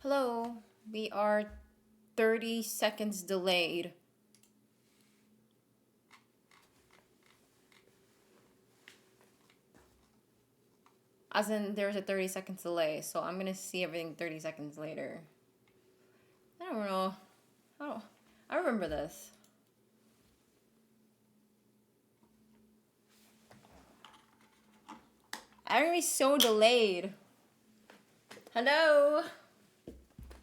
Hello, we are 30 seconds delayed. As in, there's a 30 seconds delay, so I'm gonna see everything 30 seconds later. I don't know. Oh, I remember this. I'm gonna be so delayed. Hello.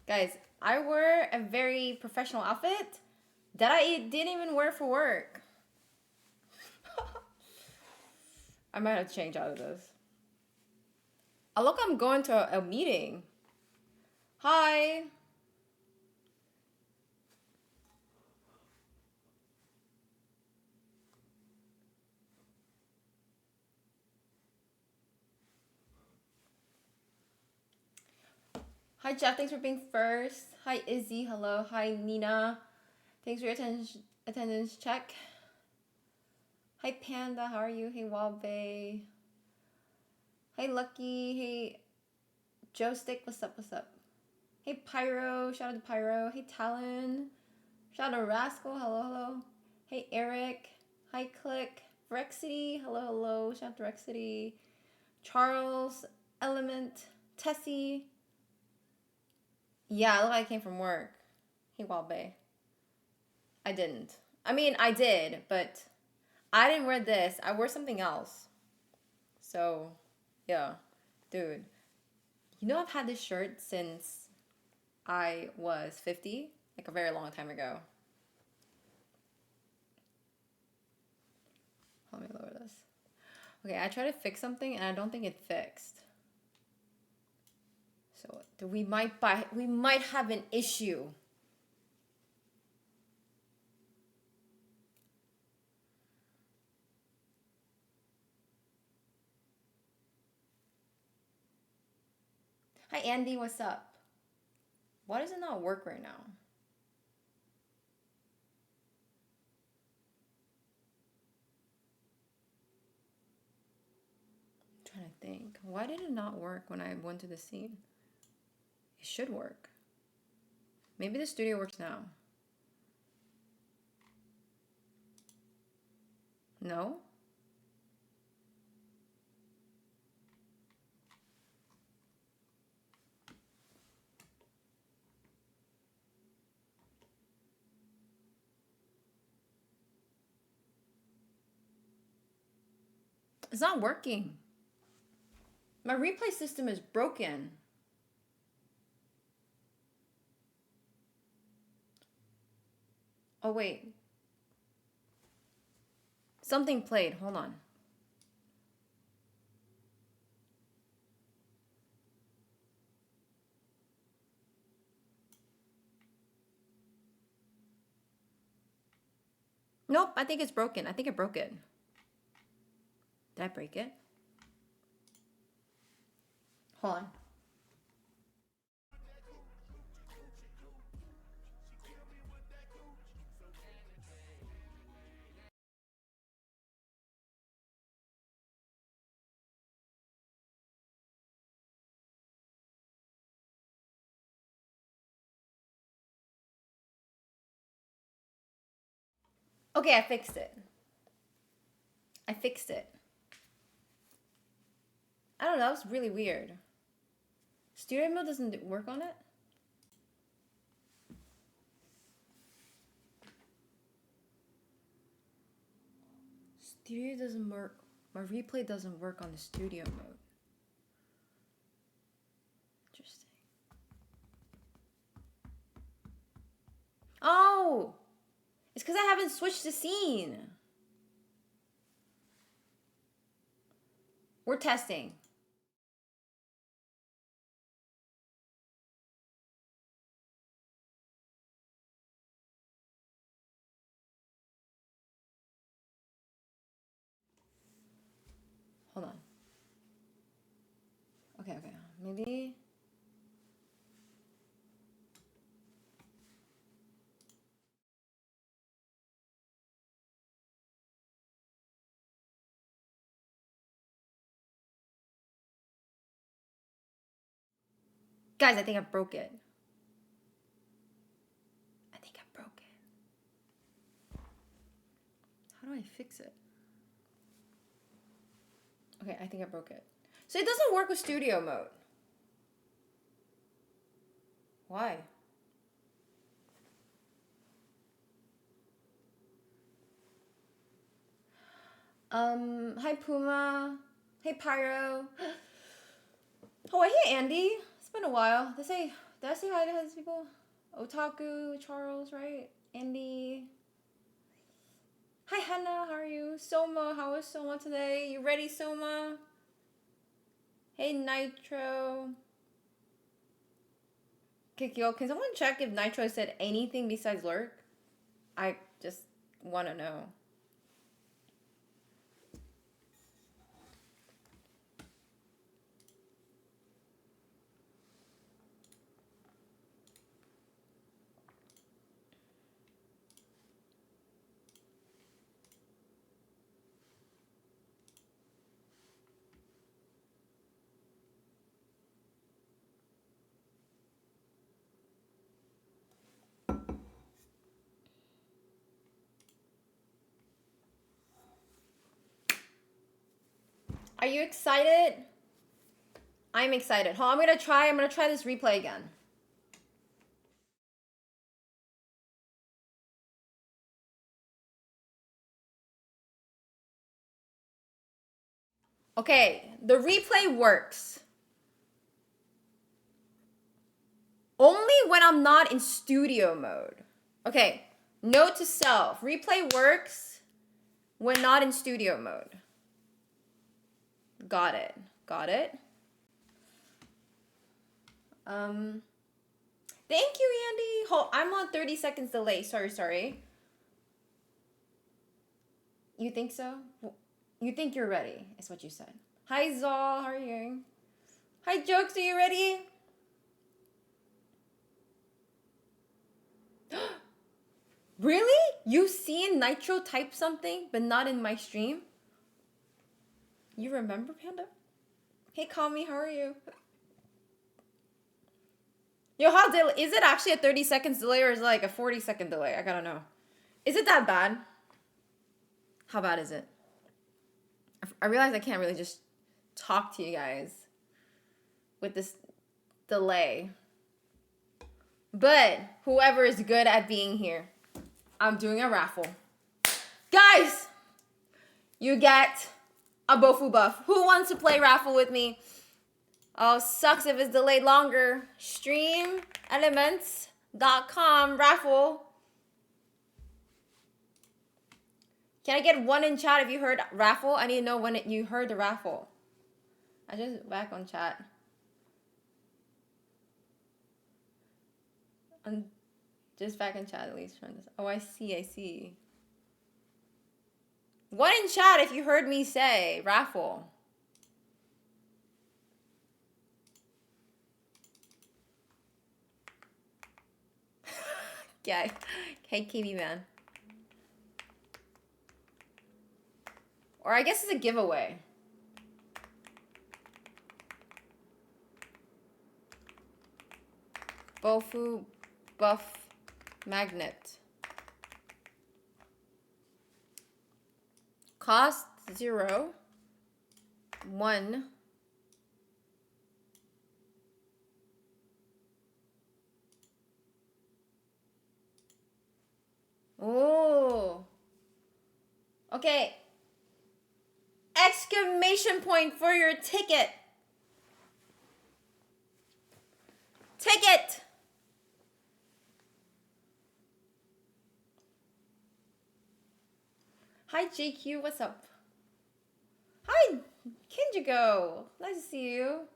Guys, I wore a very professional outfit that I didn't even wear for work. I might have to change out of this. Oh, look, I'm going to a meeting. Hi. Hi, Jeff. Thanks for being first. Hi, Izzy. Hello. Hi, Nina. Thanks for your attendance check. Hi, Panda. How are you? Hey, Wabe. Hey, Lucky. Hey, Joe Stick. What's up? What's up? Hey, Pyro. Shout out to Pyro. Hey, Talon. Shout out to Rascal. Hello, hello. Hey, Eric. Hi, Click. Rexity. Hello, hello. Shout out to Rexity. Charles. Element. Tessie. Yeah, I look like I came from work. Hey, Wabe. I didn't. I mean, I did, but I didn't wear this. I wore something else. So, yeah. Dude, you know I've had this shirt since I was 50, like a very long time ago. Let me lower this. Okay, I tried to fix something and I don't think it fixed. So we might have an issue. Hi Andy, what's up? Why does it not work right now? I'm trying to think. Why did it not work when I went to the scene? It should work. Maybe the studio works now. No? It's not working. My replay system is broken. Oh, wait. Something played. Hold on. Nope, I think it's broken. I think I broke it. Did I break it? Hold on. Okay, I fixed it. I fixed it. I don't know, that was really weird. Studio mode doesn't work on it? Studio doesn't work. My replay doesn't work on the studio mode. Interesting. Oh! It's because I haven't switched the scene. We're testing. Hold on. Okay, okay. Maybe. Guys, I think I broke it. How do I fix it? Okay, I think I broke it. So it doesn't work with studio mode. Why? Hi Puma. Hey Pyro. Oh, hey Andy. It's been a while. Did I say hi to these people? Otaku, Charles, right? Andy. Hi Henna, how are you? Soma, how is Soma today? You ready, Soma? Hey Nitro. Kikyo, can someone check if Nitro said anything besides lurk? I just want to know. Are you excited? I'm excited. Hold on, I'm gonna try this replay again. Okay, the replay works. Only when I'm not in studio mode. Okay, note to self. Replay works when not in studio mode. Got it. Got it. Thank you, Andy. Hold, I'm on 30 seconds delay. Sorry. You think so? You think you're ready, is what you said. Hi, Zal. How are you? Hi, Jokes. Are you ready? Really? You seen Nitro type something, but not in my stream? You remember, Panda? Hey, Kami, how are you? Yo, how is it actually a 30 seconds delay or is it like a 40-second delay? I gotta know. Is it that bad? How bad is it? I realize I can't really just talk to you guys with this delay. But whoever is good at being here, I'm doing a raffle. Guys, you get a BOFU buff. Who wants to play raffle with me? Oh, sucks if it's delayed longer. StreamElements.com raffle. Can I get one in chat if you heard raffle? I need to know when you heard the raffle. I just back on chat. I'm just back in chat at least. Oh, I see. One in chat if you heard me say raffle. Yeah. Hey, KB man. Or I guess it's a giveaway. BOFU buff magnet. Cost 0. 1. Oh. Okay. Exclamation point for your ticket. Ticket. Hi, JQ. What's up? Hi, Kinjigo. Nice to see you.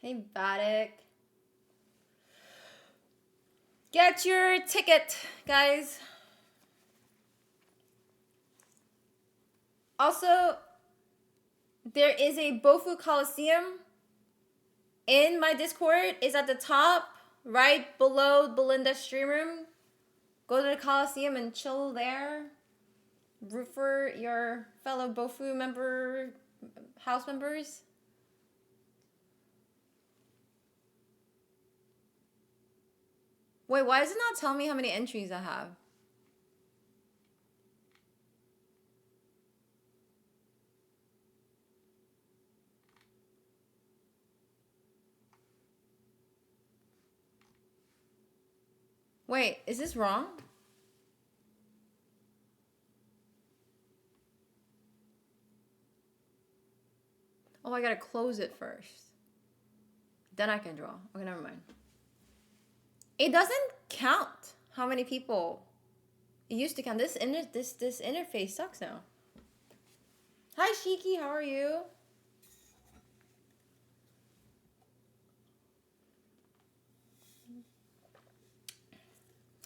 Hey, Vatic. Get your ticket, guys. Also, there is a BOFU Coliseum in my Discord. It's at the top, right below Belinda's stream room. Go to the Coliseum and chill there. Root for your fellow BOFU house members. Wait, why does it not tell me how many entries I have? Wait, is this wrong? Oh, I gotta close it first. Then I can draw. Okay, never mind. It doesn't count how many people. It used to count. This interface sucks now. Hi, Shiki. How are you?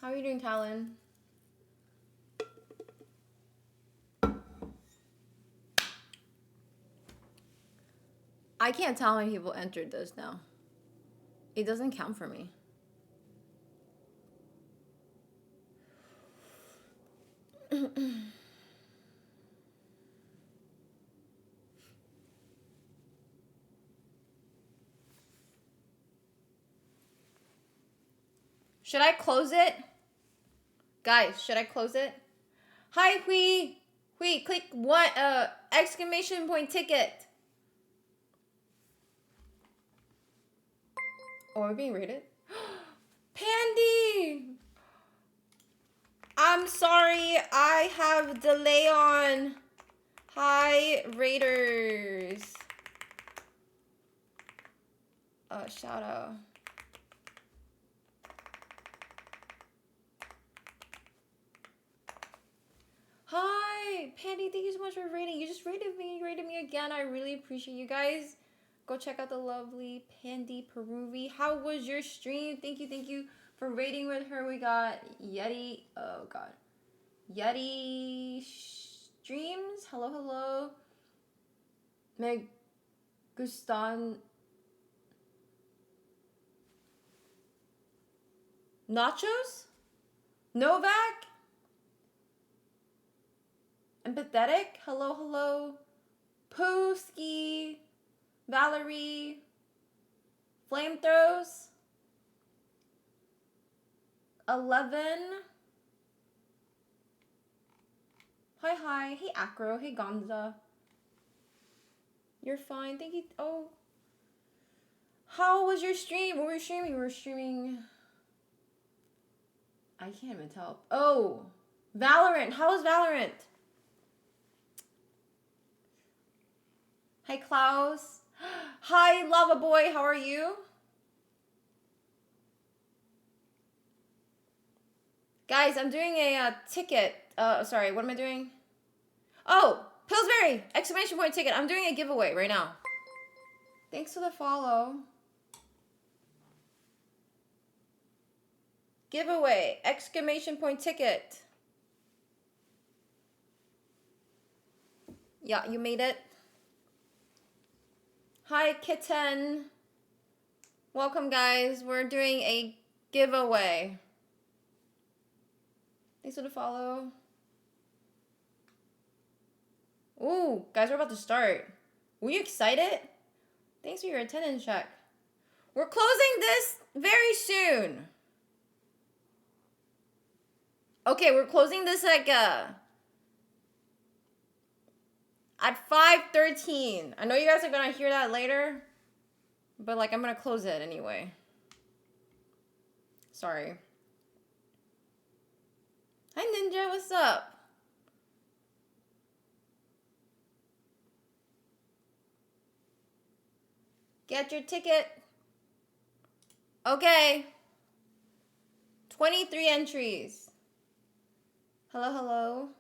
How are you doing, Talon? I can't tell how many people entered this now. It doesn't count for me. Should I close it? Guys, should I close it? Hi, Hui. Hui, click one exclamation point ticket. Oh, are we being rated? Pandy! I'm sorry, I have delay on. Hi, Raiders. Shout out. Hi, Pandy, thank you so much for rating. You just rated me again. I really appreciate you guys. Go check out the lovely Pandy Peruvi. How was your stream? Thank you for rating with her. We got Yeti. Oh god. Yeti streams. Hello. Meg Gustan Nachos? Novak? Empathetic? Hello. Pooski. Valerie. Flamethrows. 11. Hi. Hey, Acro. Hey, Gonza. You're fine. Thank you. Oh. How was your stream? What were you streaming? We were streaming... I can't even tell. Oh. Valorant. How was Valorant? Hi, Klaus. Hi, Lava Boy. How are you? Guys, I'm doing a ticket. Sorry, what am I doing? Oh, Pillsbury! Exclamation point ticket. I'm doing a giveaway right now. Thanks for the follow. Giveaway. Exclamation point ticket. Yeah, you made it. Hi, Kitten. Welcome, guys. We're doing a giveaway. Thanks for the follow. Ooh, guys, we're about to start. Were you excited? Thanks for your attendance check. We're closing this very soon. Okay, we're closing this like at 5:13. I know you guys are gonna hear that later, but like I'm gonna close it anyway. Sorry. Hi, Ninja. What's up? Get your ticket. Okay. 23 entries. Hello.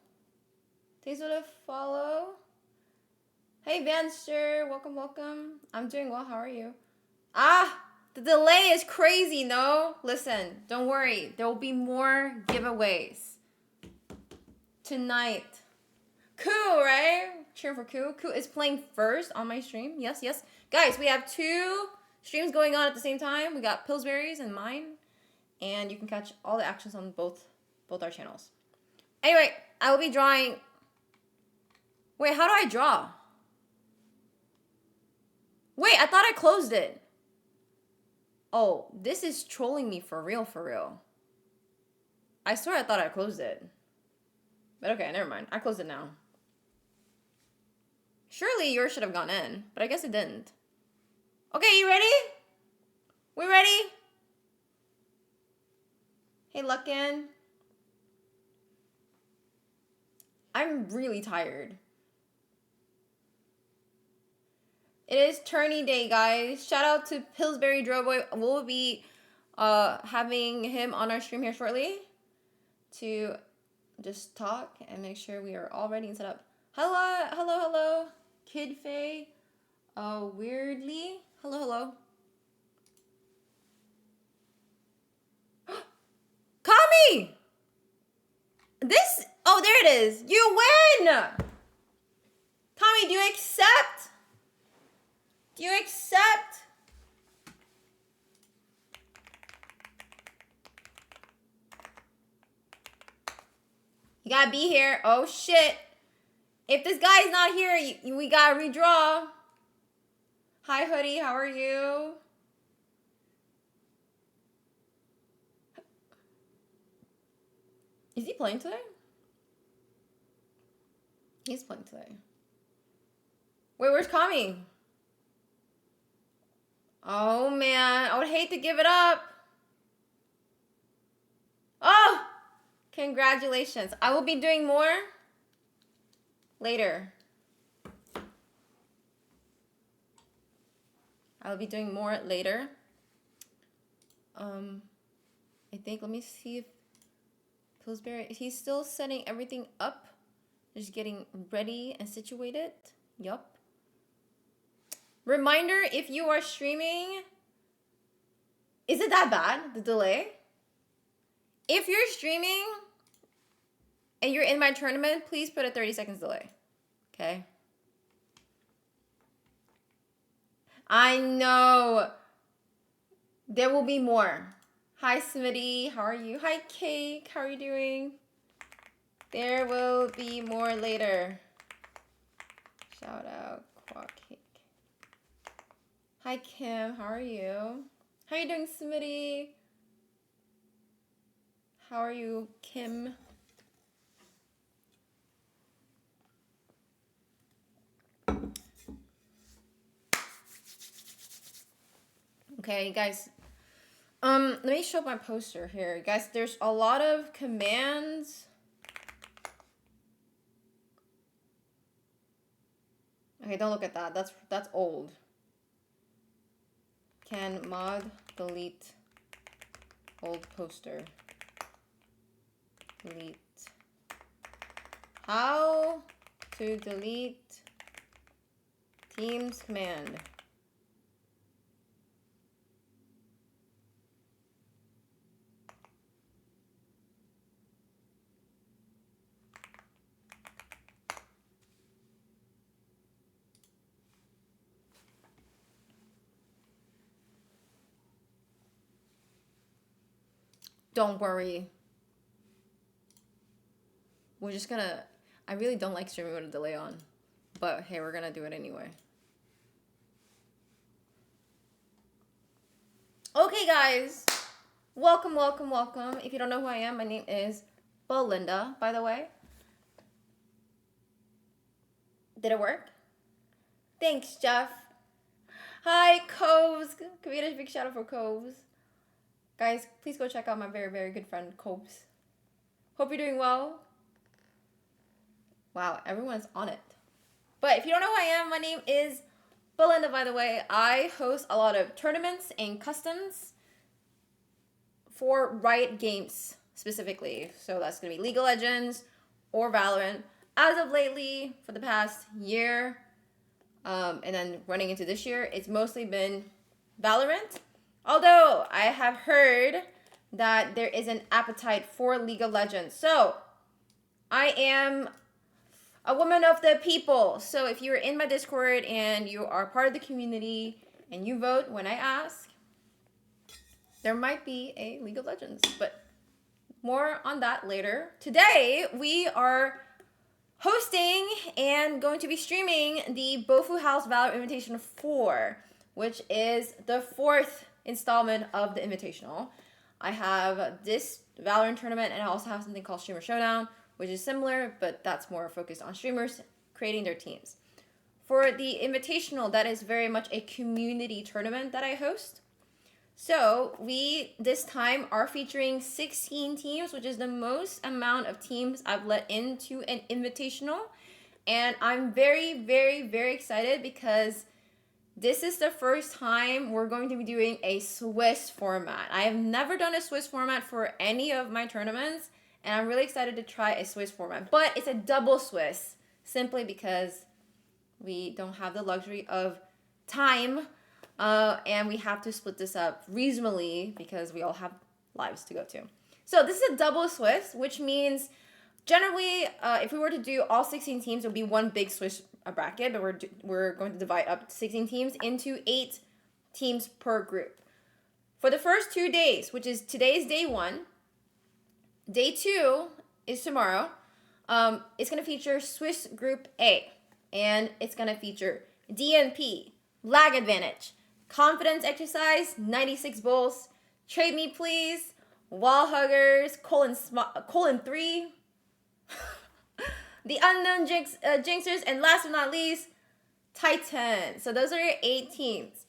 Thanks for the follow. Hey, Vanster. Welcome. I'm doing well. How are you? The delay is crazy, no? Listen, don't worry. There will be more giveaways tonight. Cool, right? Cheering for Cool. Cool is playing first on my stream. Yes. Guys, we have 2 streams going on at the same time. We got Pillsbury's and mine. And you can catch all the actions on both our channels. Anyway, I will be drawing... Wait, how do I draw? Wait, I thought I closed it. Oh, this is trolling me for real. I swear I thought I closed it. But okay, never mind. I closed it now. Surely yours should have gone in, but I guess it didn't. Okay, you ready? We ready? Hey, Luckin. I'm really tired. It is tourney day, guys. Shout out to Pillsbury Drowboy. We'll be having him on our stream here shortly to just talk and make sure we are all ready and set up. Hello. Kid Faye. Weirdly. Hello. Kami! Oh, there it is. You win! Tommy, do you accept? You gotta be here. Oh, shit. If this guy's not here, we gotta redraw. Hi, Hoodie. How are you? Is he playing today? He's playing today. Wait, where's Kami? Oh, man. I would hate to give it up. Oh! Congratulations. I will be doing more later. I think, let me see if Pillsbury, he's still setting everything up. Just getting ready and situated. Yup. Reminder, if you are streaming, is it that bad, the delay? If you're streaming and you're in my tournament, please put a 30 seconds delay. Okay? I know. There will be more. Hi, Smitty. How are you? Hi, Cake. How are you doing? There will be more later. Shout out, Quack Cake. Hi, Kim. How are you? How are you doing, Smitty? How are you, Kim? Okay, guys. Let me show my poster here. Guys, there's a lot of commands. Okay, don't look at that. That's old. Can mod delete old poster? Delete. How to delete Teams command. Don't worry. We're just gonna... I really don't like streaming with a delay on. But hey, we're gonna do it anyway. Okay, guys. Welcome. If you don't know who I am, my name is Belinda, by the way. Did it work? Thanks, Jeff. Hi, Coves. Can we get a big shout out for Coves? Guys, please go check out my very, very good friend, Coves. Hope you're doing well. Wow, everyone's on it. But if you don't know who I am, my name is Belinda, by the way. I host a lot of tournaments and customs for Riot Games, specifically. So that's going to be League of Legends or Valorant. As of lately, for the past year, and then running into this year, it's mostly been Valorant. Although I have heard that there is an appetite for League of Legends. So I am a woman of the people. So if you're in my Discord and you are part of the community and you vote when I ask, there might be a League of Legends. But more on that later. Today we are hosting and going to be streaming the BOFU House Valor Invitation 4, which is the 4th installment of the Invitational. I have this Valorant tournament, and I also have something called Streamer Showdown, which is similar, but that's more focused on streamers creating their teams. For the Invitational, that is very much a community tournament that I host. So we this time are featuring 16 teams, which is the most amount of teams I've let into an invitational. And I'm very, very, very excited because this is the first time we're going to be doing a Swiss format. I have never done a Swiss format for any of my tournaments, and I'm really excited to try a Swiss format. But it's a double Swiss, simply because we don't have the luxury of time, and we have to split this up reasonably because we all have lives to go to. So this is a double Swiss, which means generally, if we were to do all 16 teams, it would be one big Swiss bracket, but we're going to divide up 16 teams into 8 teams per group. For the first 2 days, which is today's day 1, day 2 is tomorrow, it's going to feature Swiss Group A, and it's going to feature DNP, lag advantage, confidence exercise, 96 bulls, trade me please, wall huggers, colon 3, the unknown jinxers, and last but not least, Titan. So those are your 8 teams.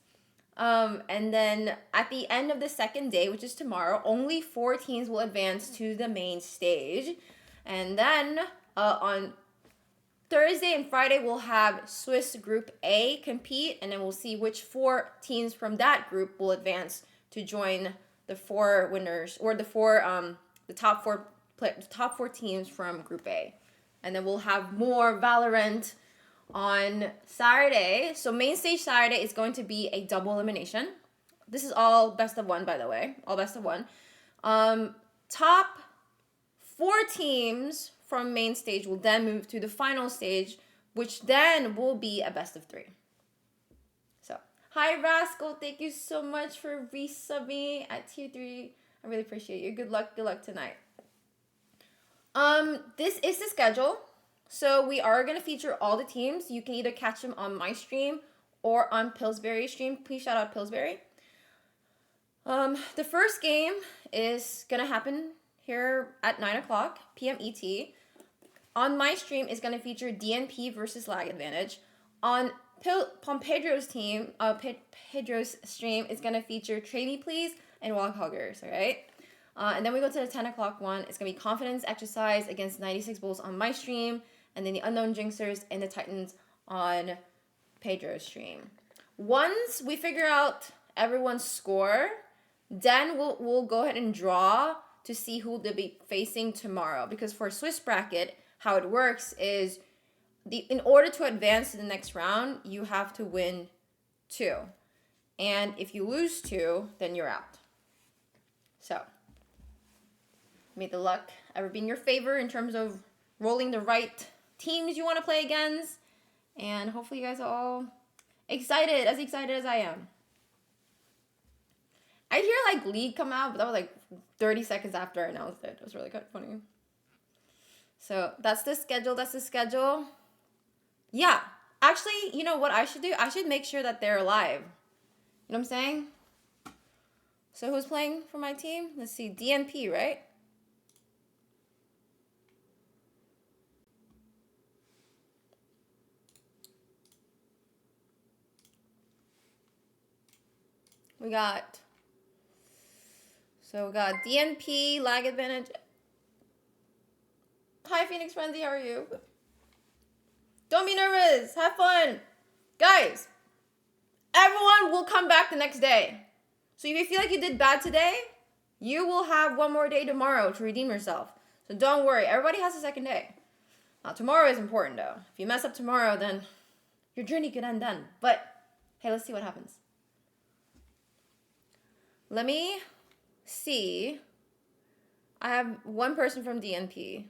And then at the end of the second day, which is tomorrow, only 4 teams will advance to the main stage. And then on Thursday and Friday, we'll have Swiss Group A compete, and then we'll see which 4 teams from that group will advance to join the 4 winners, or the top 4 teams from Group A. And then we'll have more Valorant on Saturday. So main stage Saturday is going to be a double elimination. This is all best of 1, by the way. All best of 1. Top 4 teams from main stage will then move to the final stage, which then will be a best of 3. So, hi Rascal. Thank you so much for resubbing at tier 3. I really appreciate you. Good luck tonight. This is the schedule. So we are going to feature all the teams. You can either catch them on my stream or on Pillsbury's stream. Please shout out Pillsbury. The first game is going to happen here at 9 o'clock p.m. ET. On my stream is going to feature DNP versus lag advantage. On Pedro's team, Pedro's stream is going to feature Trade Me Please and Wall Huggers, all right? And then we go to the 10 o'clock one. It's going to be confidence exercise against 96 bulls on my stream, and then the unknown jinxers and the Titans on Pedro's stream. Once we figure out everyone's score, then we'll go ahead and draw to see who they'll be facing tomorrow. Because for Swiss bracket, how it works is in order to advance to the next round, you have to win 2. And if you lose 2, then you're out. So may the luck ever be in your favor in terms of rolling the right teams you want to play against. And hopefully you guys are all excited as I am. I hear like League come out, but that was like 30 seconds after I announced it. It was really kind of funny. So that's the schedule. Yeah. Actually, you know what I should do? I should make sure that they're alive. You know what I'm saying? So who's playing for my team? Let's see. DNP, right? We got DNP, lag advantage. Hi, Phoenix Frenzy, how are you? Don't be nervous. Have fun. Guys, everyone will come back the next day. So if you feel like you did bad today, you will have one more day tomorrow to redeem yourself. So don't worry. Everybody has a second day. Now, tomorrow is important, though. If you mess up tomorrow, then your journey could end then. But, hey, let's see what happens. Let me see. I have one person from DNP.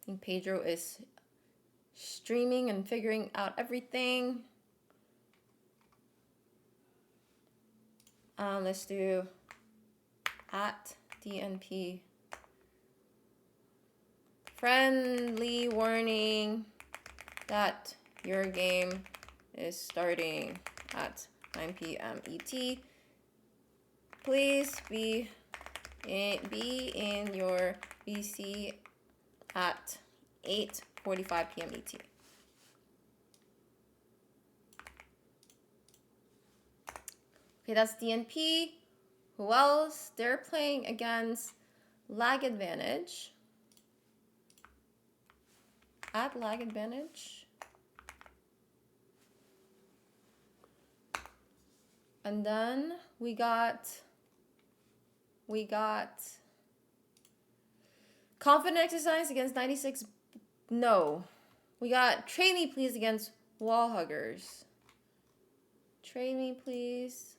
I think Pedro is streaming and figuring out everything. Let's do at DNP. Friendly warning that your game is starting at 9 p.m. ET. Please be in your VC at 8:45 p.m. ET. Okay, that's DNP. Who else? They're playing against lag advantage. At lag advantage. And then we got confident exercise against 96. No. We got trade me please against wall huggers. Trade me please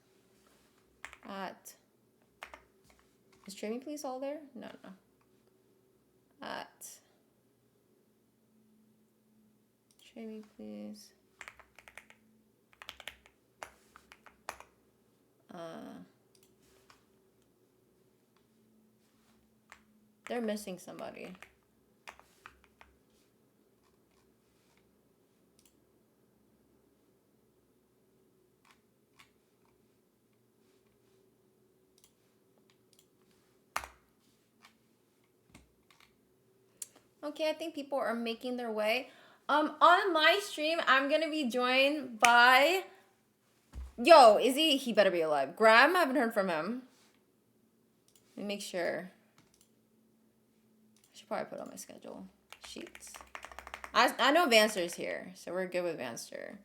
at, is trade me please all there? No. At trade me please. They're missing somebody. Okay, I think people are making their way. On my stream, I'm gonna be joined by, yo, is he better be alive. Graham, I haven't heard from him. Let me make sure. I should probably put it on my schedule. Sheets. I know Vanster's here, so we're good with Vanster.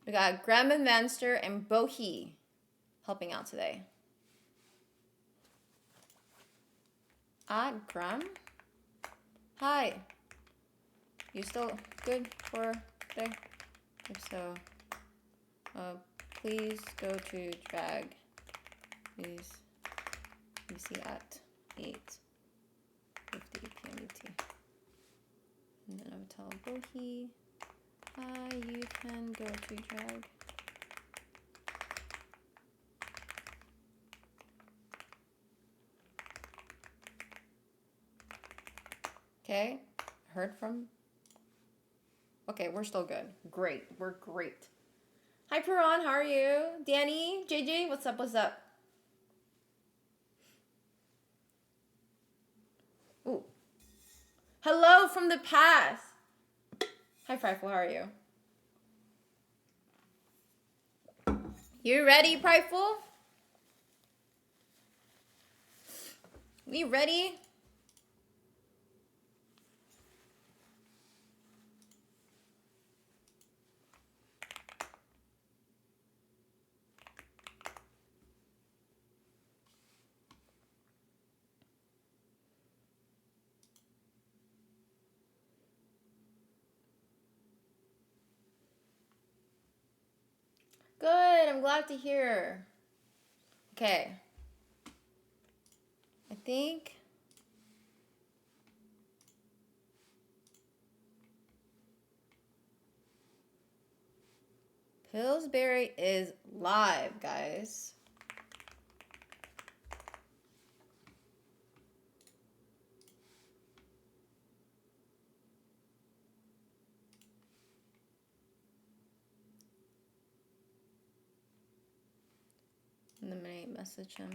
We got Graham and Vanster and Bohi helping out today. Graham? Hi. You still good for today? If so, please go to drag. Please. PC at 8:50 p.m. ET. And then I would tell Bohi, hi, you can go to drag. Okay, heard from. Okay, we're still good. Great, we're great. Hi, Peron, how are you? Danny, JJ, what's up, what's up? Ooh. Hello from the past. Hi, Prideful, how are you? You ready, Prideful? We ready? Good, I'm glad to hear. Okay. I think Pillsbury is live, guys. And then I message him.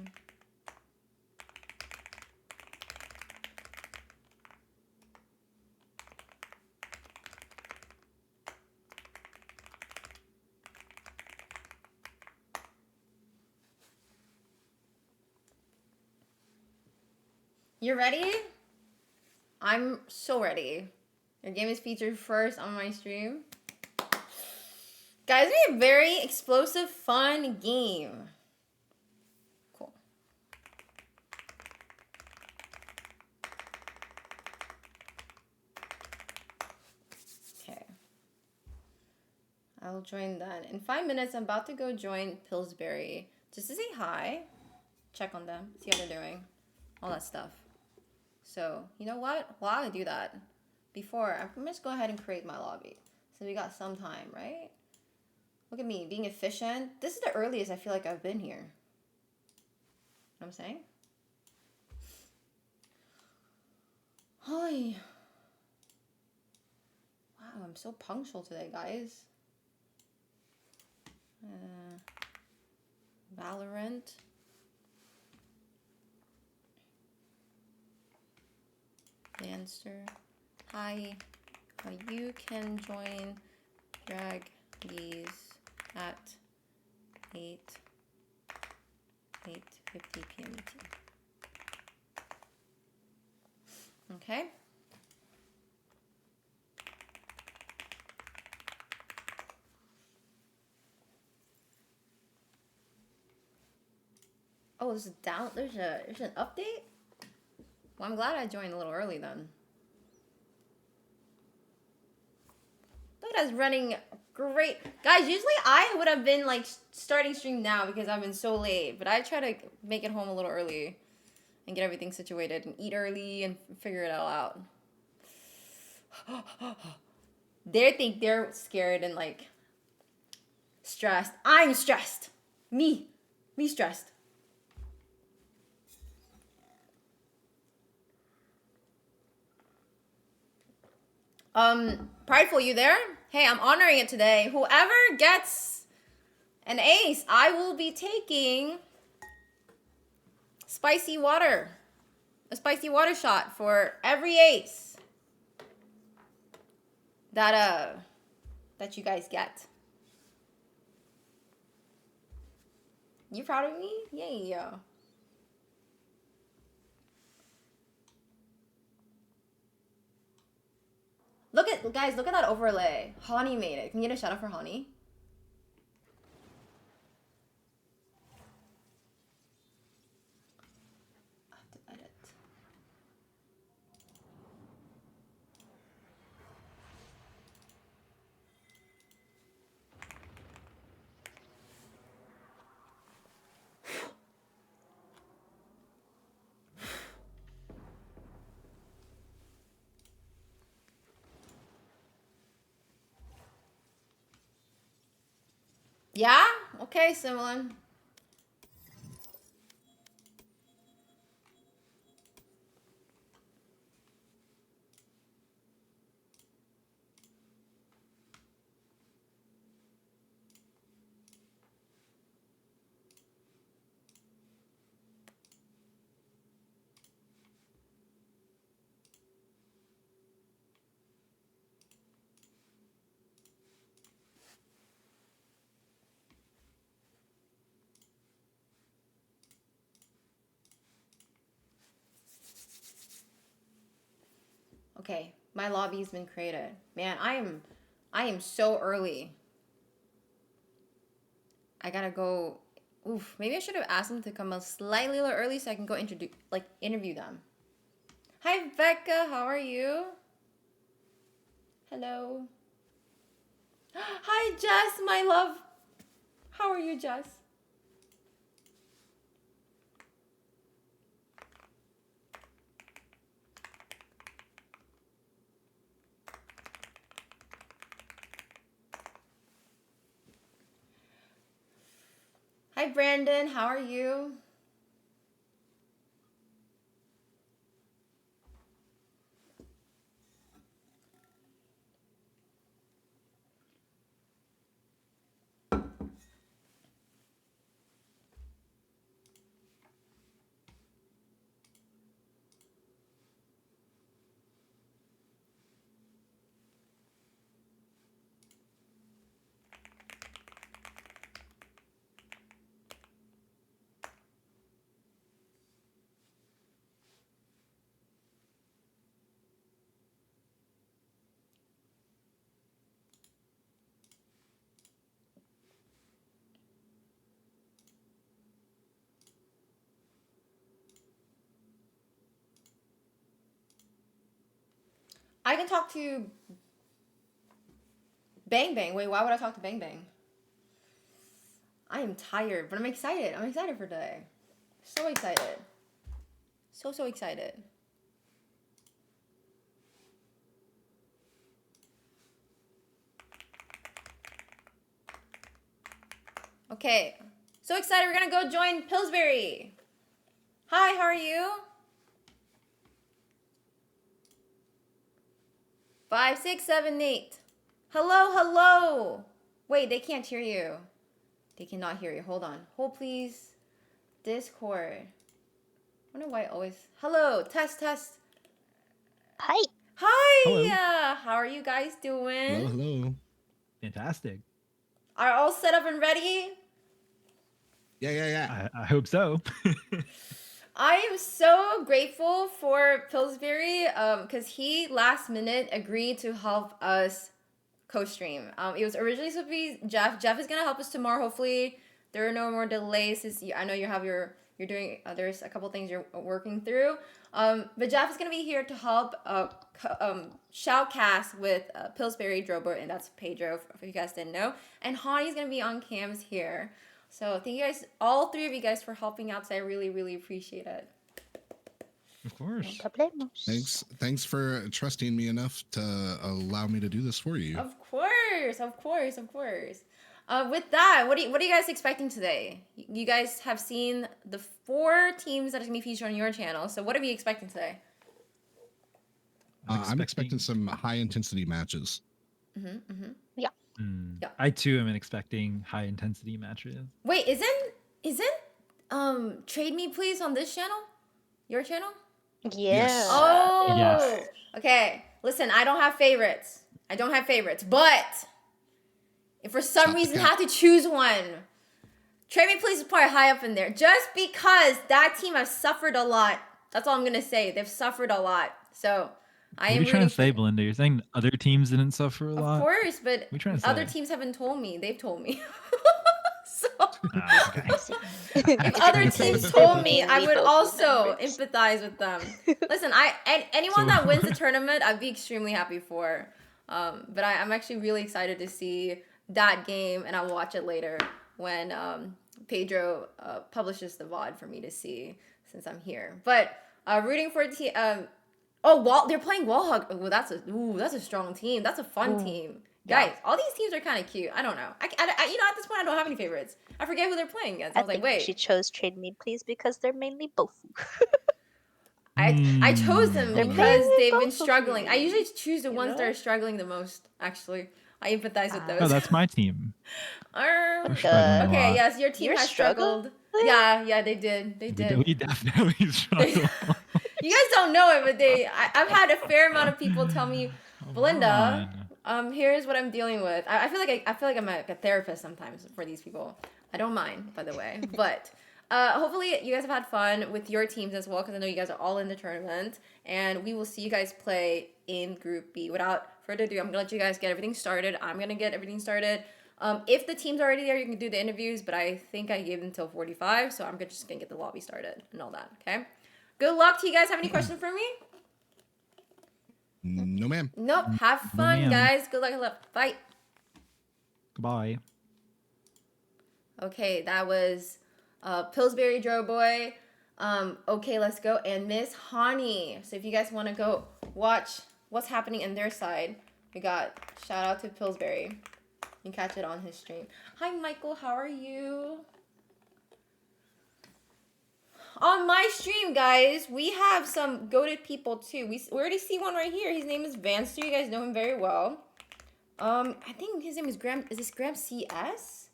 You're ready? I'm so ready. Your game is featured first on my stream. Guys, it's a very explosive, fun game. Cool. Okay. I'll join that. In 5 minutes, I'm about to go join Pillsbury just to say hi, check on them, see how they're doing, all that stuff. So, you know what? While I do that, before, I'm gonna just go ahead and create my lobby. So we got some time, right? Look at me, being efficient. This is the earliest I feel like I've been here. You know what I'm saying? Hi. Wow, I'm so punctual today, guys. Valorant. Dancer. Hi. You can join drag these at 8:50 p.m. ET. Okay. Oh, there's an update? Well, I'm glad I joined a little early then. Look at us running great. Guys, usually I would have been like starting stream now because I've been so late, but I try to make it home a little early and get everything situated and eat early and figure it all out. They think they're scared and like stressed. I'm stressed. Me stressed. Prideful, you there? Hey, I'm honoring it today. Whoever gets an ace, I will be taking spicy water. A spicy water shot for every ace that you guys get. You proud of me? Yay. Look at that overlay. Hani made it. Can you get a shout out for Hani? I have to edit. Yeah? Okay, Similin. Okay, my lobby's been created. Man, I am so early. I gotta go. Oof, maybe I should have asked them to come a slightly little early so I can go interview them. Hi, Becca. How are you? Hello. Hi, Jess, my love. How are you, Jess? Hi, Brandon. How are you? I can talk to Bang Bang. Wait, why would I talk to Bang Bang? I am tired, but I'm excited. I'm excited for today. So excited. So excited. Okay. So excited. We're going to go join Pillsbury. Hi, how are you? 5, 6, 7, 8. Hello. Wait, they can't hear you. They cannot hear you. Hold on. Hold, please. Discord. I wonder why I always... Hello. Test. Hi. Hello. Hi. How are you guys doing? Hello, hello. Fantastic. Are all set up and ready? Yeah. I hope so. I am so grateful for Pillsbury because he last minute agreed to help us co-stream. It was originally supposed to be Jeff. Jeff is gonna help us tomorrow. Hopefully, there are no more delays. Since I know you have you're doing there's a couple things you're working through. But Jeff is gonna be here to help shoutcast with Pillsbury Drobo, and that's Pedro. If you guys didn't know, and Hani's gonna be on cams here. So thank you guys, all three of you guys, for helping out. So I really appreciate it. Of course. No problemos. Thanks for trusting me enough to allow me to do this for you. Of course. With that, what are you guys expecting today? You guys have seen the 4 teams that are gonna be featured on your channel. So what are we expecting today? I'm expecting some high intensity matches. Yeah. Yeah. I too am expecting high intensity matches. Wait, isn't Trade Me Please on this channel? Your channel? Yeah. Yes. Oh. Yes. Okay. Listen, I don't have favorites. But if for some Stop reason the I have to choose one, Trade Me Please is probably high up in there. Just because that team has suffered a lot. That's all I'm gonna say. They've suffered a lot. So I What are am you trying rooting to say, for- Belinda? You're saying other teams didn't suffer a lot? Of course, but What are you trying to other say? teams haven't told me. They've told me. So Ah, okay. if other teams told me, I would also empathize with them. Listen, anyone that wins the tournament, I'd be extremely happy for. But I'm actually really excited to see that game, and I'll watch it later when Pedro publishes the VOD for me to see, since I'm here. But rooting for a team. They're playing Wallhog. That's a strong team. That's a fun team. Yeah. Guys, all these teams are kind of cute. I don't know. I at this point I don't have any favorites. I forget who they're playing against. I was like, think wait. she chose Trade Me Please because they're mainly BOFU. I chose them They're because mainly they've been both of struggling. I you, usually choose the you ones that know? are struggling the most. Actually, I empathize with those. Oh, that's my team. We're struggling a Okay, lot. yes, your team You're has struggled. struggling? Yeah, they did. They did. We definitely struggle. You guys don't know it, but I've had a fair amount of people tell me, Belinda, here's what I'm dealing with. I feel like I'm a therapist sometimes for these people. I don't mind, by the way. But hopefully you guys have had fun with your teams as well, because I know you guys are all in the tournament, and we will see you guys play in Group B. Without further ado, I'm gonna let you guys get everything started. I'm gonna get everything started. If the team's already there, you can do the interviews, but I think I gave them until 45, so I'm just gonna get the lobby started and all that. Okay. Good luck to you guys. Have any questions for me? No, ma'am. Nope. Have fun, ma'am. guys. Good luck. Bye. Goodbye. Okay, that was Pillsbury Boy. Okay, let's go. And Miss Hani. So if you guys want to go watch what's happening in their side, we got shout out to Pillsbury. You can catch it on his stream. Hi, Michael. How are you? On my stream, guys, we have some goated people too. We already see one right here. His name is Vance. You guys know him very well. I think his name is Graham. Is this Graham CS?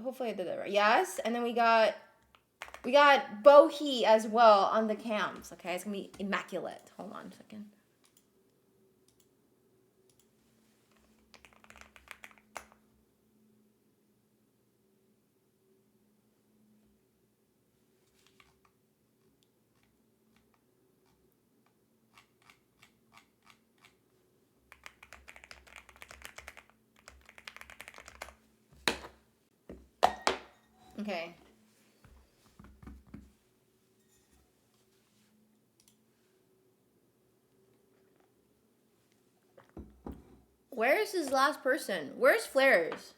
Hopefully I did that right. Yes. And then we got Bohi as well on the cams. Okay, it's gonna be immaculate. Hold on a second. Okay. Where is his last person? Where's Flares?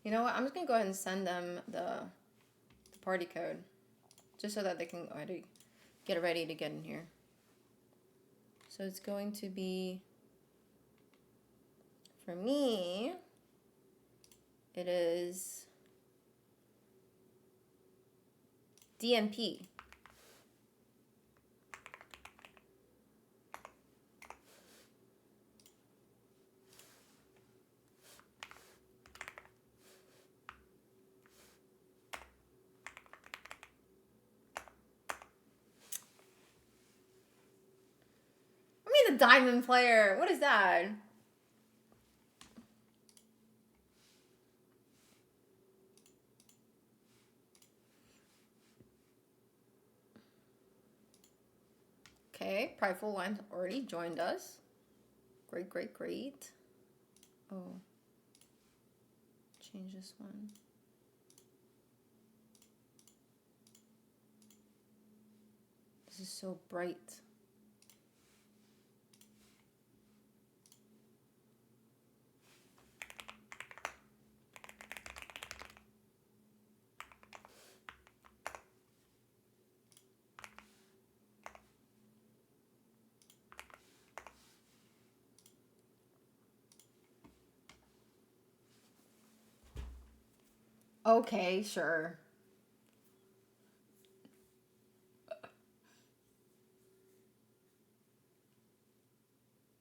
You know what? I'm just gonna go ahead and send them the party code, just so that they can already get ready to get in here. So it's going to be, for me, it is DMP. a diamond player? What is that? Okay, Prideful One already joined us. Great, great, great. Oh. Change this one. This is so bright. Okay, sure.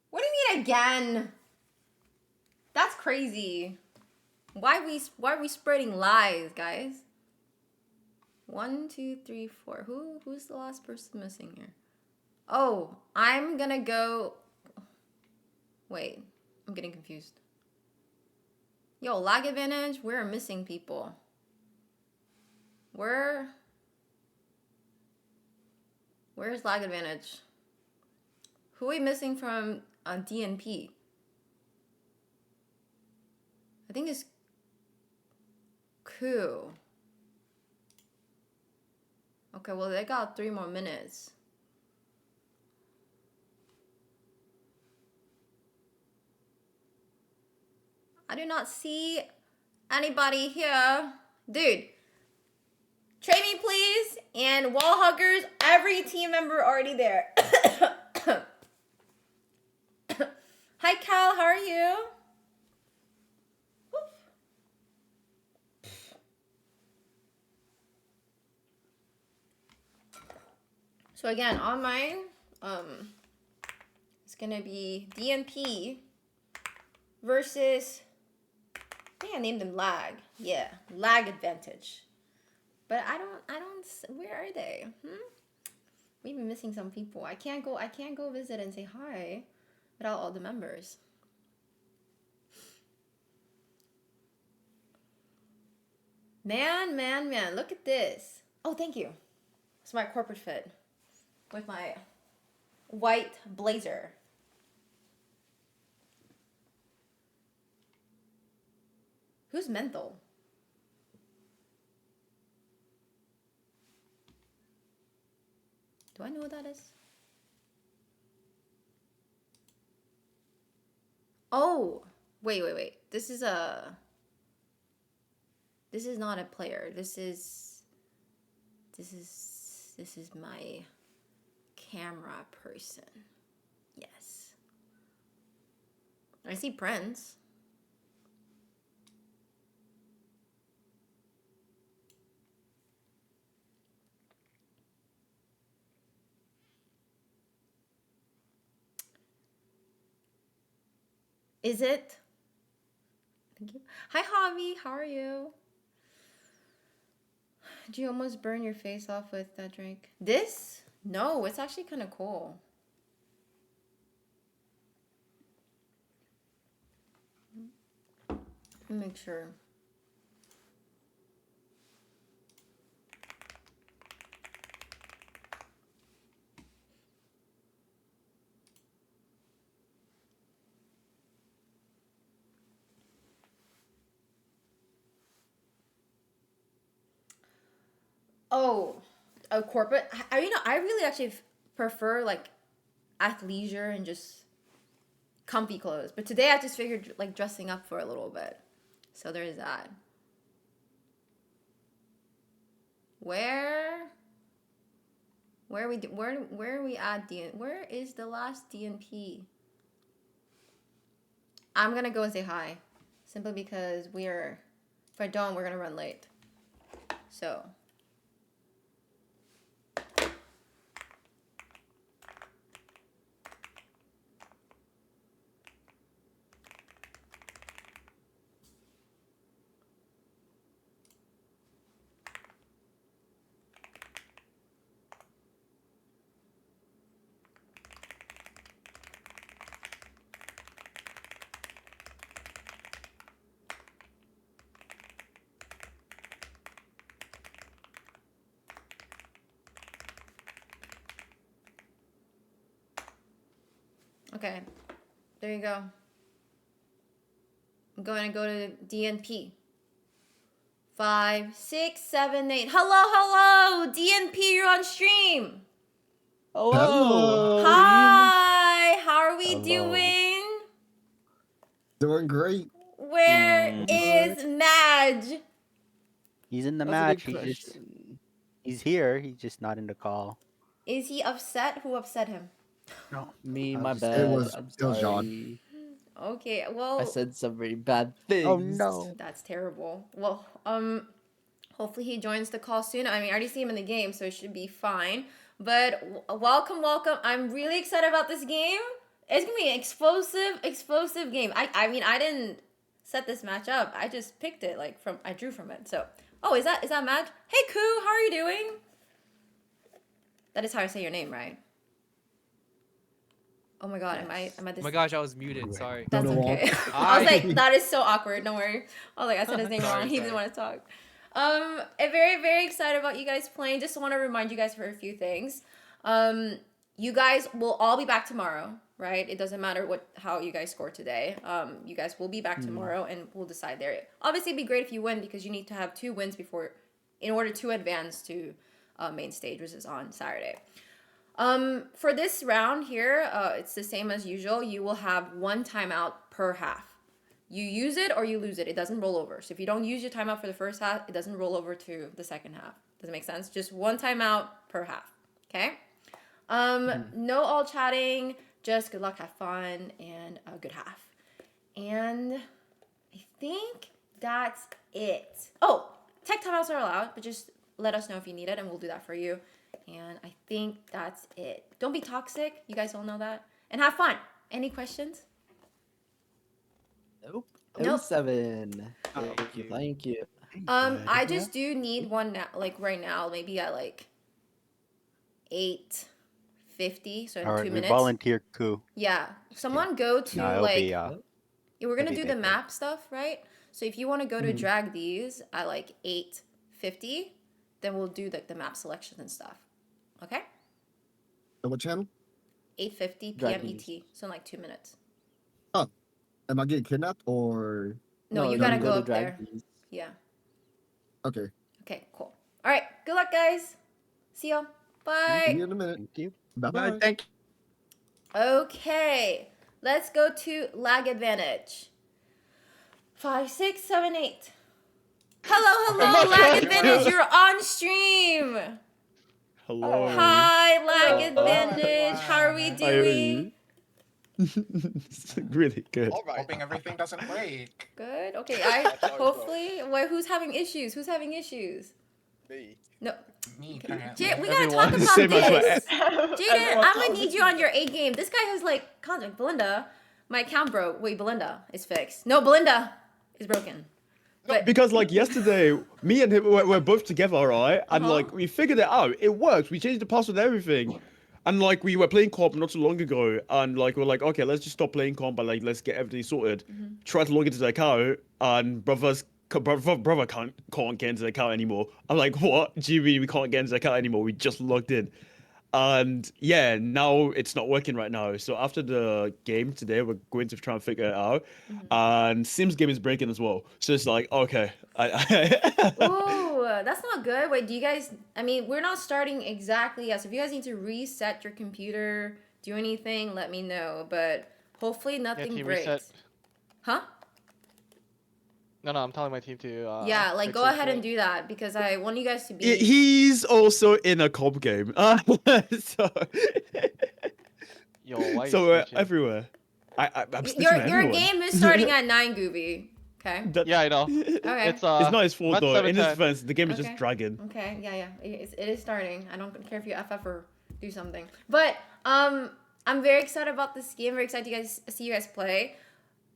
What do you mean again? That's crazy. Why are we spreading lies, guys? 1, 2, 3, 4. Who's the last person missing here? Oh, I'm gonna go. Wait, I'm getting confused. Yo, lag advantage. We're missing people. Where's lag advantage? Who are we missing from DNP? I think it's Ku. Okay, well, they got 3 more minutes. I do not see anybody here. Dude, trade me, please. And wall huggers, every team member already there. Hi, Cal, how are you? So again, on mine, it's gonna be DNP versus, I think I named them lag. Yeah, lag advantage. But I don't, where are they? We've been missing some people. I can't go visit and say hi without all the members. Man, look at this. Oh, thank you. It's my corporate fit with my white blazer. Who's Menthol? Do I know what that is? Oh, wait. This is not a player. This is my camera person. Yes. I see Prince. Is it? Thank you. Hi, Javi. How are you? Did you almost burn your face off with that drink? This? No, it's actually kind of cool. Let me make sure. Oh, a corporate. I really actually prefer like athleisure and just comfy clothes. But today I just figured like dressing up for a little bit. So there's that. Where are we at DN? Where is the last DNP? I'm gonna go and say hi, simply because if I don't, we're gonna run late. So. Okay. There you go. I'm going to go to DNP. 5, 6, 7, 8. Hello. DNP, you're on stream. Hello. Hi. How are we Hello. doing? Doing great. Where is Madge? He's in the That's match. a good He's question. he's here. He's just not in the call. Is he upset? Who upset him? No. Me, I my was- bad. It was I'm John. sorry. Okay, well, I said some very bad things. Oh no. that's terrible. Well, hopefully he joins the call soon. I mean, I already see him in the game, so it should be fine. But welcome. I'm really excited about this game. It's gonna be an explosive game. I mean, I didn't set this match up. I just picked it I drew from it. So, oh, is that Madge? Hey, Koo, how are you doing? That is how I say your name, right? Oh my god, am I Oh this? my gosh, I was muted. Sorry. That's No, no, okay. I was Hi. like, that is so awkward. Don't worry. I was like, I said his name Sorry, wrong. He didn't sorry. want to talk. I'm very excited about you guys playing. Just want to remind you guys for a few things. You guys will all be back tomorrow, right? It doesn't matter how you guys score today. You guys will be back tomorrow, and we'll decide there. Obviously, it'd be great if you win because you need to have 2 wins in order to advance to main stage, which is on Saturday. For this round here, it's the same as usual. You will have 1 timeout per half. You use it or you lose it. It doesn't roll over. So if you don't use your timeout for the first half, it doesn't roll over to the second half. Does it make sense? Just 1 timeout per half. Okay? No all chatting. Just good luck, have fun, and a good half. And I think that's it. Oh, tech timeouts are allowed, but just let us know if you need it, and we'll do that for you. And I think that's it. Don't be toxic. You guys all know that. And have fun. Any questions? Nope. Nope. 7. Thank you. Thank you. I just do need one now, right now, maybe at 8:50, so in All right, 2 we minutes. volunteer coup. Yeah. Someone go to No, it'll be we're gonna it'll do be the big. map stuff, right? So if you want to go to drag these at 8:50, then we'll do the map selections and stuff. Okay? What channel? 8:50 Drag p.m. these. ET, so in 2 minutes. Am I getting kidnapped or? No, you no, gotta you go to up drag there. these. Yeah. Okay. Okay, cool. All right. Good luck, guys. See y'all. See Bye. you in a minute. Thank you. Bye. Thank Okay. Let's go to lag advantage. 5, 6, 7, 8. Hello, lag advantage. You're on stream. Hello. Hi, lag advantage. How are we doing? It's really good. All right. Hoping everything doesn't break. Good. Okay. That's how it Hopefully. Wait, who's having issues? Who's having issues? Me. No. Me, apparently. We gotta talk Everyone. about Same as this. what- Jaden, I'm gonna need you on your A game. This guy has contact. Belinda, my account broke. Wait, Belinda is fixed. No, Belinda is broken. But Because yesterday, me and him were both together, right? And we figured it out. It works. We changed the password and everything. And we were playing comp not so long ago, and we're like, okay, let's just stop playing comp, but let's get everything sorted. Try to log into the account, and brother can't get into the account anymore. I'm like, what? Do you mean we can't get into the account anymore? We just logged in. And yeah, now it's not working right now. So after the game today, we're going to try and figure it out. And Sims game is breaking as well. So it's like, okay. ooh, that's not good. Wait, do you guys? I mean, we're not starting exactly yet. So if you guys need to reset your computer, do anything, let me know. But hopefully nothing can you breaks. reset? Huh? No, I'm telling my team to. Yeah, fix go it ahead and quick. do that because I want you guys to be. He's also in a comp game. So Yo, why so you we're switching? everywhere. I'm switching Your everyone. game is starting at 9, Gooby. Okay. Yeah, I know. Okay. It's It's not his fault Matt's though. In his 7-10. defense, the game is Okay. just dragging. Okay, yeah. It is starting. I don't care if you FF or do something. But I'm very excited about this game. Very excited to see you guys play.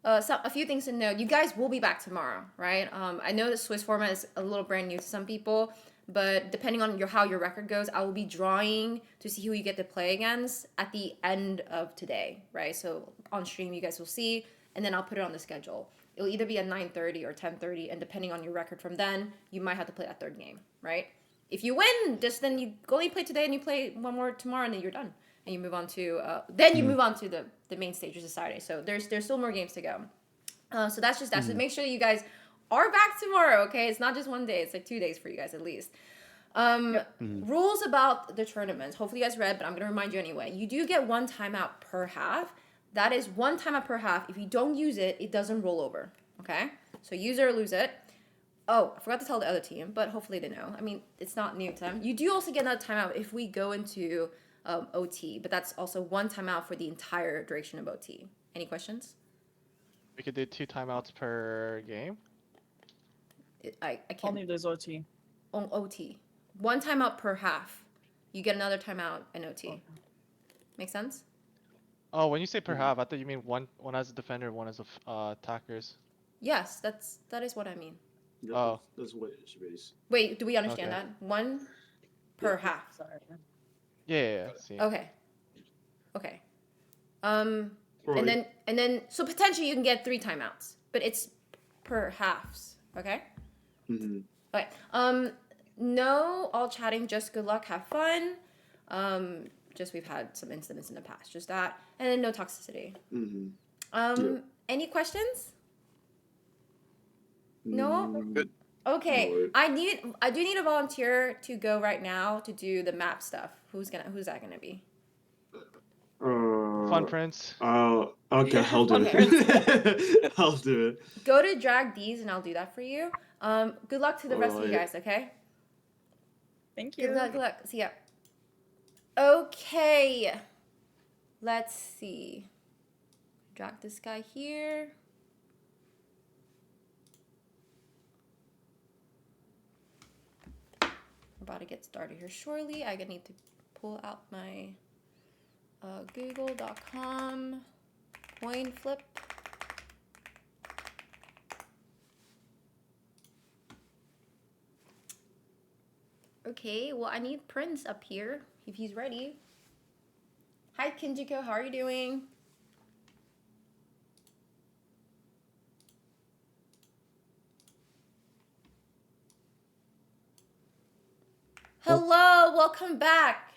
A few things to note. You guys will be back tomorrow, right? I know the Swiss format is a little brand new to some people, but depending on how your record goes, I will be drawing to see who you get to play against at the end of today, right? So on stream, you guys will see, and then I'll put it on the schedule. It'll either be at 9:30 or 10:30, and depending on your record from then, you might have to play that third game, right? If you win, then you only play today and you play one more tomorrow, and then you're done. and you move on to then you move on to the main stage, which is Saturday. So there's still more games to go. So that's just that. So make sure you guys are back tomorrow. Okay, it's not just one day; it's like 2 days for you guys at least. Rules about the tournaments. Hopefully you guys read, but I'm gonna remind you anyway. You do get 1 timeout per half. That is 1 timeout per half. If you don't use it, it doesn't roll over. Okay, so use it or lose it. Oh, I forgot to tell the other team, but hopefully they know. I mean, it's not new to them. You do also get another timeout if we go into OT, but that's also 1 timeout for the entire duration of OT. Any questions? We could do 2 timeouts per game. I can't. Only if there's OT. On OT. 1 timeout per half. You get another timeout in OT. Okay. Make sense? Oh, when you say per half, I thought you mean one as a defender, one as a attackers. Yes, that is what I mean. Oh. That's what it should be. Wait, do we understand Okay. that? 1 per half. Sorry. Yeah. See. Okay. Okay. And Right. then so potentially you can get 3 timeouts, but it's per halves. Okay. Mhm. Okay. No all chatting. Just good luck. Have fun. Just we've had some incidents in the past. Just that, and then no toxicity. Mhm. Yeah. Any questions? No. Mm, Okay. No. I do need a volunteer to go right now to do the map stuff. Who's that gonna be? Fun Prince. Okay, I'll do it. I'll do it. Go to drag these and I'll do that for you. Good luck to the rest of you Alright. guys, okay? Thank you. Good luck. See ya. Okay. Let's see. Drag this guy here. We're about to get started here shortly. I need to pull out my google.com coin flip. Okay, well, I need Prince up here if he's ready. Hi, Kinjiko, how are you doing? Hello, welcome back.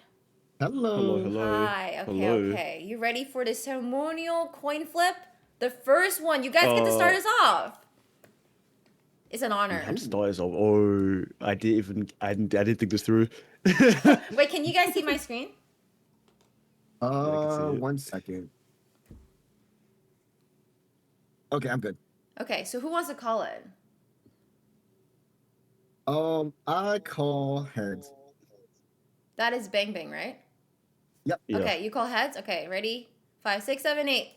Hello. Hi, okay, Hello. okay. You ready for the ceremonial coin flip? The first one. You guys get to start us off. It's an honor. I'm starting off. Oh, I didn't think this through. Wait, can you guys see my screen? I can see it. 1 second. Okay, I'm good. Okay, so who wants to call it? I call heads. That is Bang Bang, right? Yep. Yeah. Okay, you call heads. Okay, ready? 5, 6, 7, 8.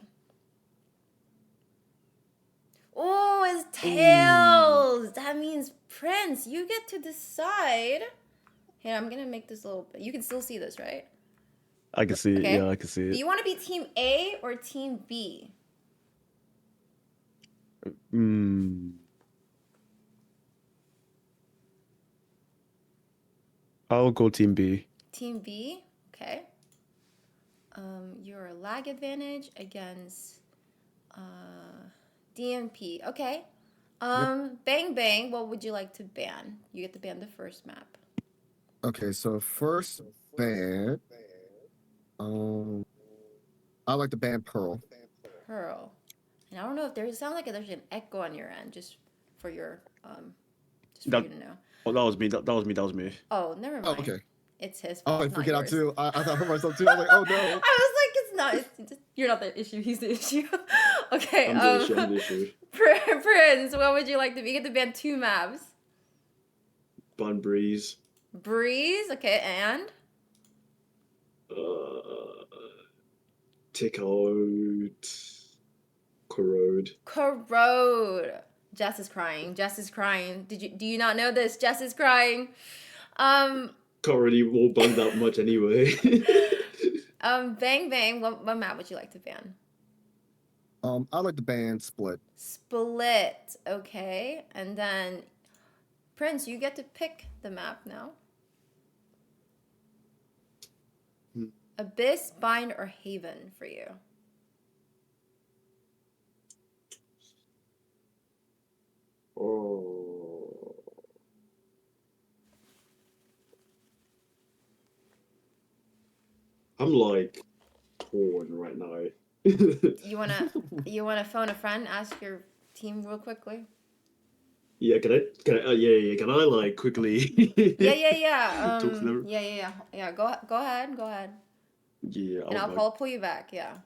Oh, it's tails. That means Prince, you get to decide. Here, I'm gonna make this little. You can still see this, right? I can see it. Okay. Yeah, I can see Do it. you want to be Team A or Team B? I'll go Team B. Team B. Okay. Your lag advantage against DMP. Okay. Bang Bang. What would you like to ban? You get to ban the first map. Okay, so first ban. I like to ban Pearl. Pearl. And I don't know if there's sound like there's an echo on your end, just for your you to know. Oh, that was me. That was me. Oh, never mind. Oh, okay. It's his Oh, fault. I not freaking out yours. too. I thought for myself too. I was like, oh no. I was like, it's not. It's just, you're not the issue. He's the issue. Okay. I'm the issue. Prince, what would you like to be? You get to ban 2 maps. Bun Breeze. Breeze. Okay, and Tick out. Corrode. corrode. Jess is crying. Jess is crying. Do you not know this? Jess is crying. Can't really wall bun that much anyway. Bang Bang. What map would you like to ban? I like the ban Split. Split. Okay, and then Prince, you get to pick the map now. Abyss, Bind, or Haven for you. Oh. I'm like torn right now. You wanna phone a friend, ask your team real quickly? Yeah, can I like quickly Yeah. talk to them? Yeah. Go ahead. Yeah, And I'll I'll pull you back. Yeah.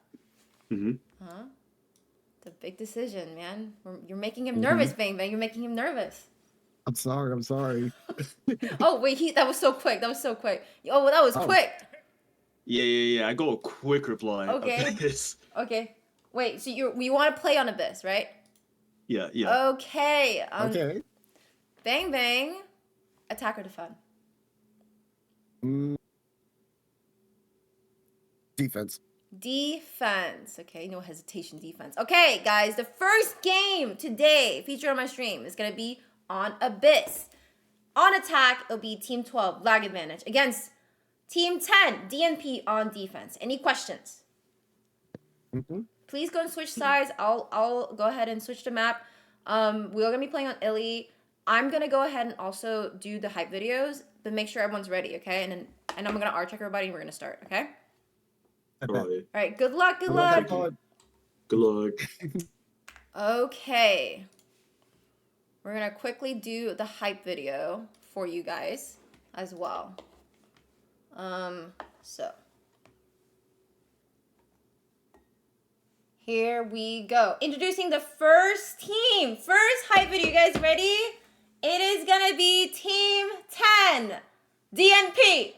Mm-hmm. Huh? It's a big decision, man. You're making him Mhm. nervous, Bang Bang. You're making him nervous. I'm sorry. Oh wait, that was so quick. Oh, well, that was Oh. quick. Yeah. I got a quick reply. Okay. Abyss. Okay. Wait. So you want to play on Abyss, right? Yeah. Okay. Okay. Bang Bang. Attack or defend? Defense. Defense. Okay, no hesitation, defense. Okay, guys, the first game today featured on my stream is going to be on Abyss. On attack, it'll be Team 12, lag advantage, against Team 10, DNP on defense. Any questions? Please go and switch sides. I'll go ahead and switch the map. We're going to be playing on Illy. I'm going to go ahead and also do the hype videos, but make sure everyone's ready, okay? And I'm going to R check everybody and we're going to start, okay? All right, good luck. Good luck. Okay. We're going to quickly do the hype video for you guys as well. So. Here we go. Introducing the first team. First hype video. You guys ready? It is going to be Team 10, DNP.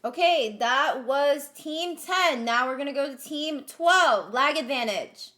Okay, that was Team 10. Now we're going to go to Team 12, lag advantage.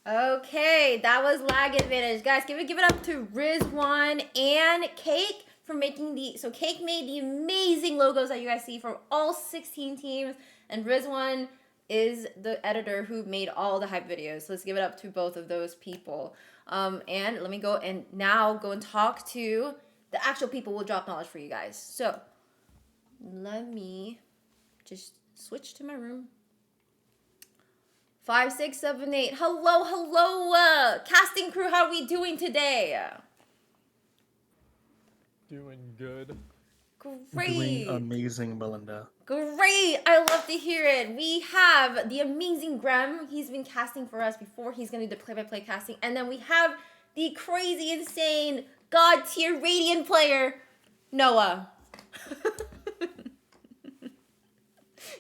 Okay, that was lag advantage. Guys, give it up to Riz1 and Cake for making so Cake made the amazing logos that you guys see for all 16 teams, and Riz1 is the editor who made all the hype videos. So let's give it up to both of those people. And let me go and talk to the actual people who will drop knowledge for you guys. So let me just switch to my room. 5, 6, 7, 8. Hello, casting crew. How are we doing today? Doing good. Great. Doing amazing, Melinda. Great. I love to hear it. We have the amazing Grem. He's been casting for us before. He's going to do the play-by-play casting. And then we have the crazy, insane, god-tier Radiant player, Noah.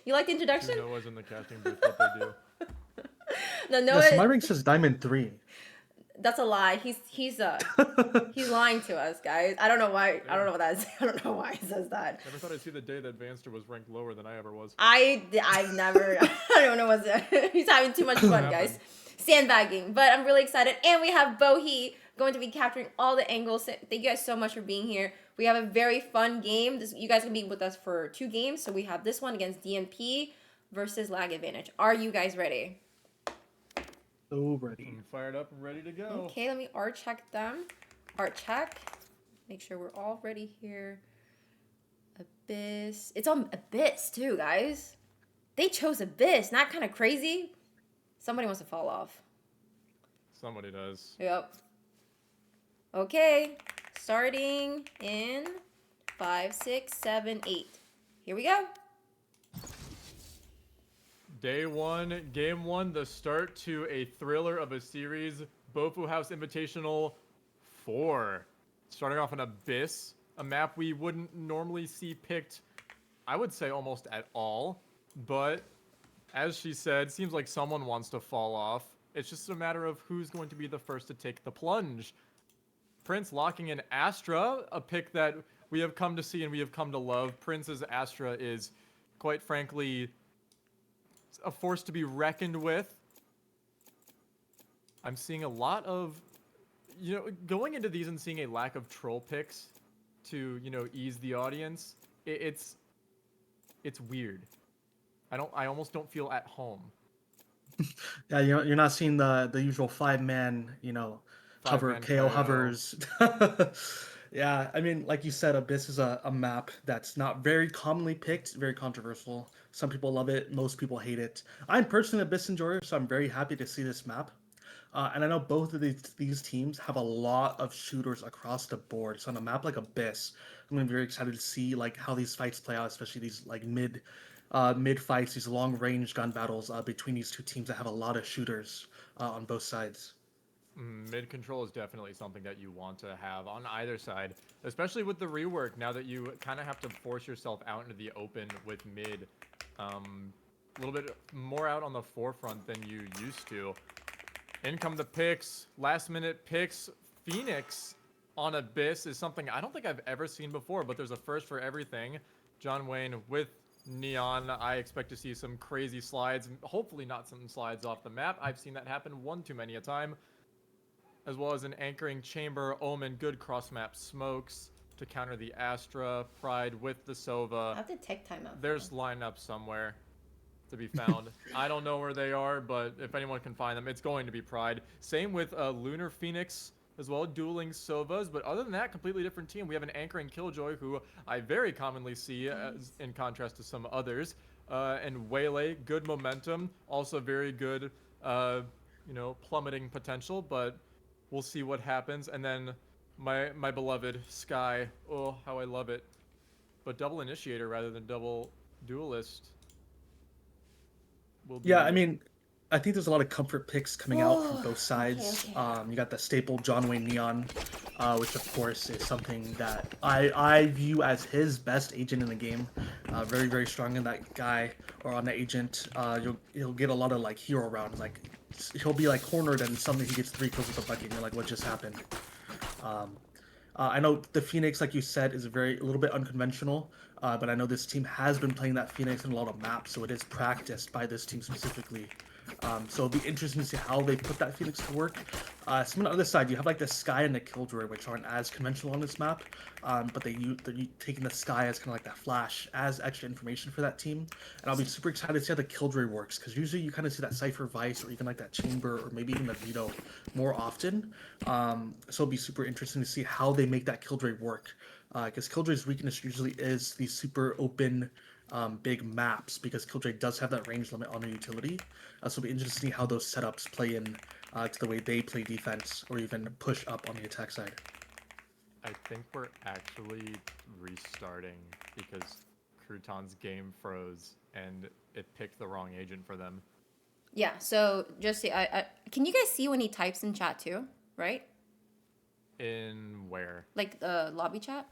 You like the introduction? Noah's in the casting booth. What they do. No, Noah. Yes, my rank says Diamond 3. That's a lie. He's lying to us, guys. I don't know why. I don't know what that is. I don't know why he says that. Never thought I'd see the day that Vanster was ranked lower than I ever was. I've never. I don't know what's that. He's having too much fun, guys. Sandbagging. But I'm really excited. And we have Bohi going to be capturing all the angles. Thank you guys so much for being here. We have a very fun game. You guys can be with us for 2 games. So we have this one against DNP versus Lag Advantage. Are you guys ready? So ready. I'm fired up and ready to go. Okay, let me art check them. Art check. Make sure we're all ready here. Abyss. It's on Abyss too, guys. They chose Abyss. Not kind of crazy? Somebody wants to fall off. Somebody does. Yep. Okay. Starting in 5, 6, 7, 8. Here we go. Day 1, Game 1, the start to a thriller of a series, BOFU House Invitational 4. Starting off in Abyss, a map we wouldn't normally see picked, I would say almost at all, but as she said, seems like someone wants to fall off. It's just a matter of who's going to be the first to take the plunge. Prince locking in Astra, a pick that we have come to see and we have come to love. Prince's Astra is, quite frankly, a force to be reckoned with. I'm seeing a lot of, going into these and seeing a lack of troll picks to, ease the audience. It's weird. I almost don't feel at home. Yeah, you're not seeing the usual 5-man, hover, Five-man KO KO. hovers. Yeah, I mean, like you said, Abyss is a map that's not very commonly picked, very controversial. Some people love it, most people hate it. I'm personally an Abyss enjoyer, so I'm very happy to see this map. And I know both of these teams have a lot of shooters across the board. So on a map like Abyss, I'm gonna be very excited to see how these fights play out, especially these mid fights, these long range gun battles between these two teams that have a lot of shooters on both sides. Mid control is definitely something that you want to have on either side, especially with the rework, now that you kind of have to force yourself out into the open with mid. A little bit more out on the forefront than you used to. In come the picks, last minute picks. Phoenix on Abyss is something I don't think I've ever seen before, but there's a first for everything. John Wayne with Neon. I expect to see some crazy slides, hopefully not some slides off the map. I've seen that happen one too many a time. As well as an anchoring chamber, Omen, good cross-map smokes to counter the Astra, Pride with the Sova. I have to take time out. There's lineup somewhere to be found. I don't know where they are, but if anyone can find them, it's going to be Pride. Same with Lunar Phoenix as well, dueling Sovas, but other than that, completely different team. We have an anchoring Killjoy, who I very commonly see as, in contrast to some others, and Waylay, good momentum, also very good, plummeting potential, but we'll see what happens. And then my beloved Sky. Oh, how I love it. But double initiator rather than double duelist. Yeah, I mean, I think there's a lot of comfort picks coming out from both sides. Okay. You got the staple John Wayne Neon, which of course is something that I view as his best agent in the game. Very, very strong in that guy or on that agent. He'll get a lot of hero rounds. He'll be cornered and suddenly he gets 3 kills with a bucket and you're like, what just happened? I know the Phoenix, like you said, is a little bit unconventional, but I know this team has been playing that Phoenix in a lot of maps, so it is practiced by this team specifically. So it'll be interesting to see how they put that Phoenix to work. So on the other side, you have like the Sky and the Killjoy, which aren't as conventional on this map, but they're taking the Sky as kind of like that flash as extra information for that team. And I'll be super excited to see how the Killjoy works, because usually you kind of see that Cypher Vice or even like that Chamber or maybe even the Veto more often. So it'll be super interesting to see how they make that Killjoy work, because Killjoy's weakness usually is these super open big maps, because Killjoy does have that range limit on a utility. So it'll be interesting to see how those setups play in to the way they play defense or even push up on the attack side. I think we're actually restarting because Crouton's game froze and it picked the wrong agent for them. Yeah, so just see, can you guys see when he types in chat too, right? In where? Like the lobby chat?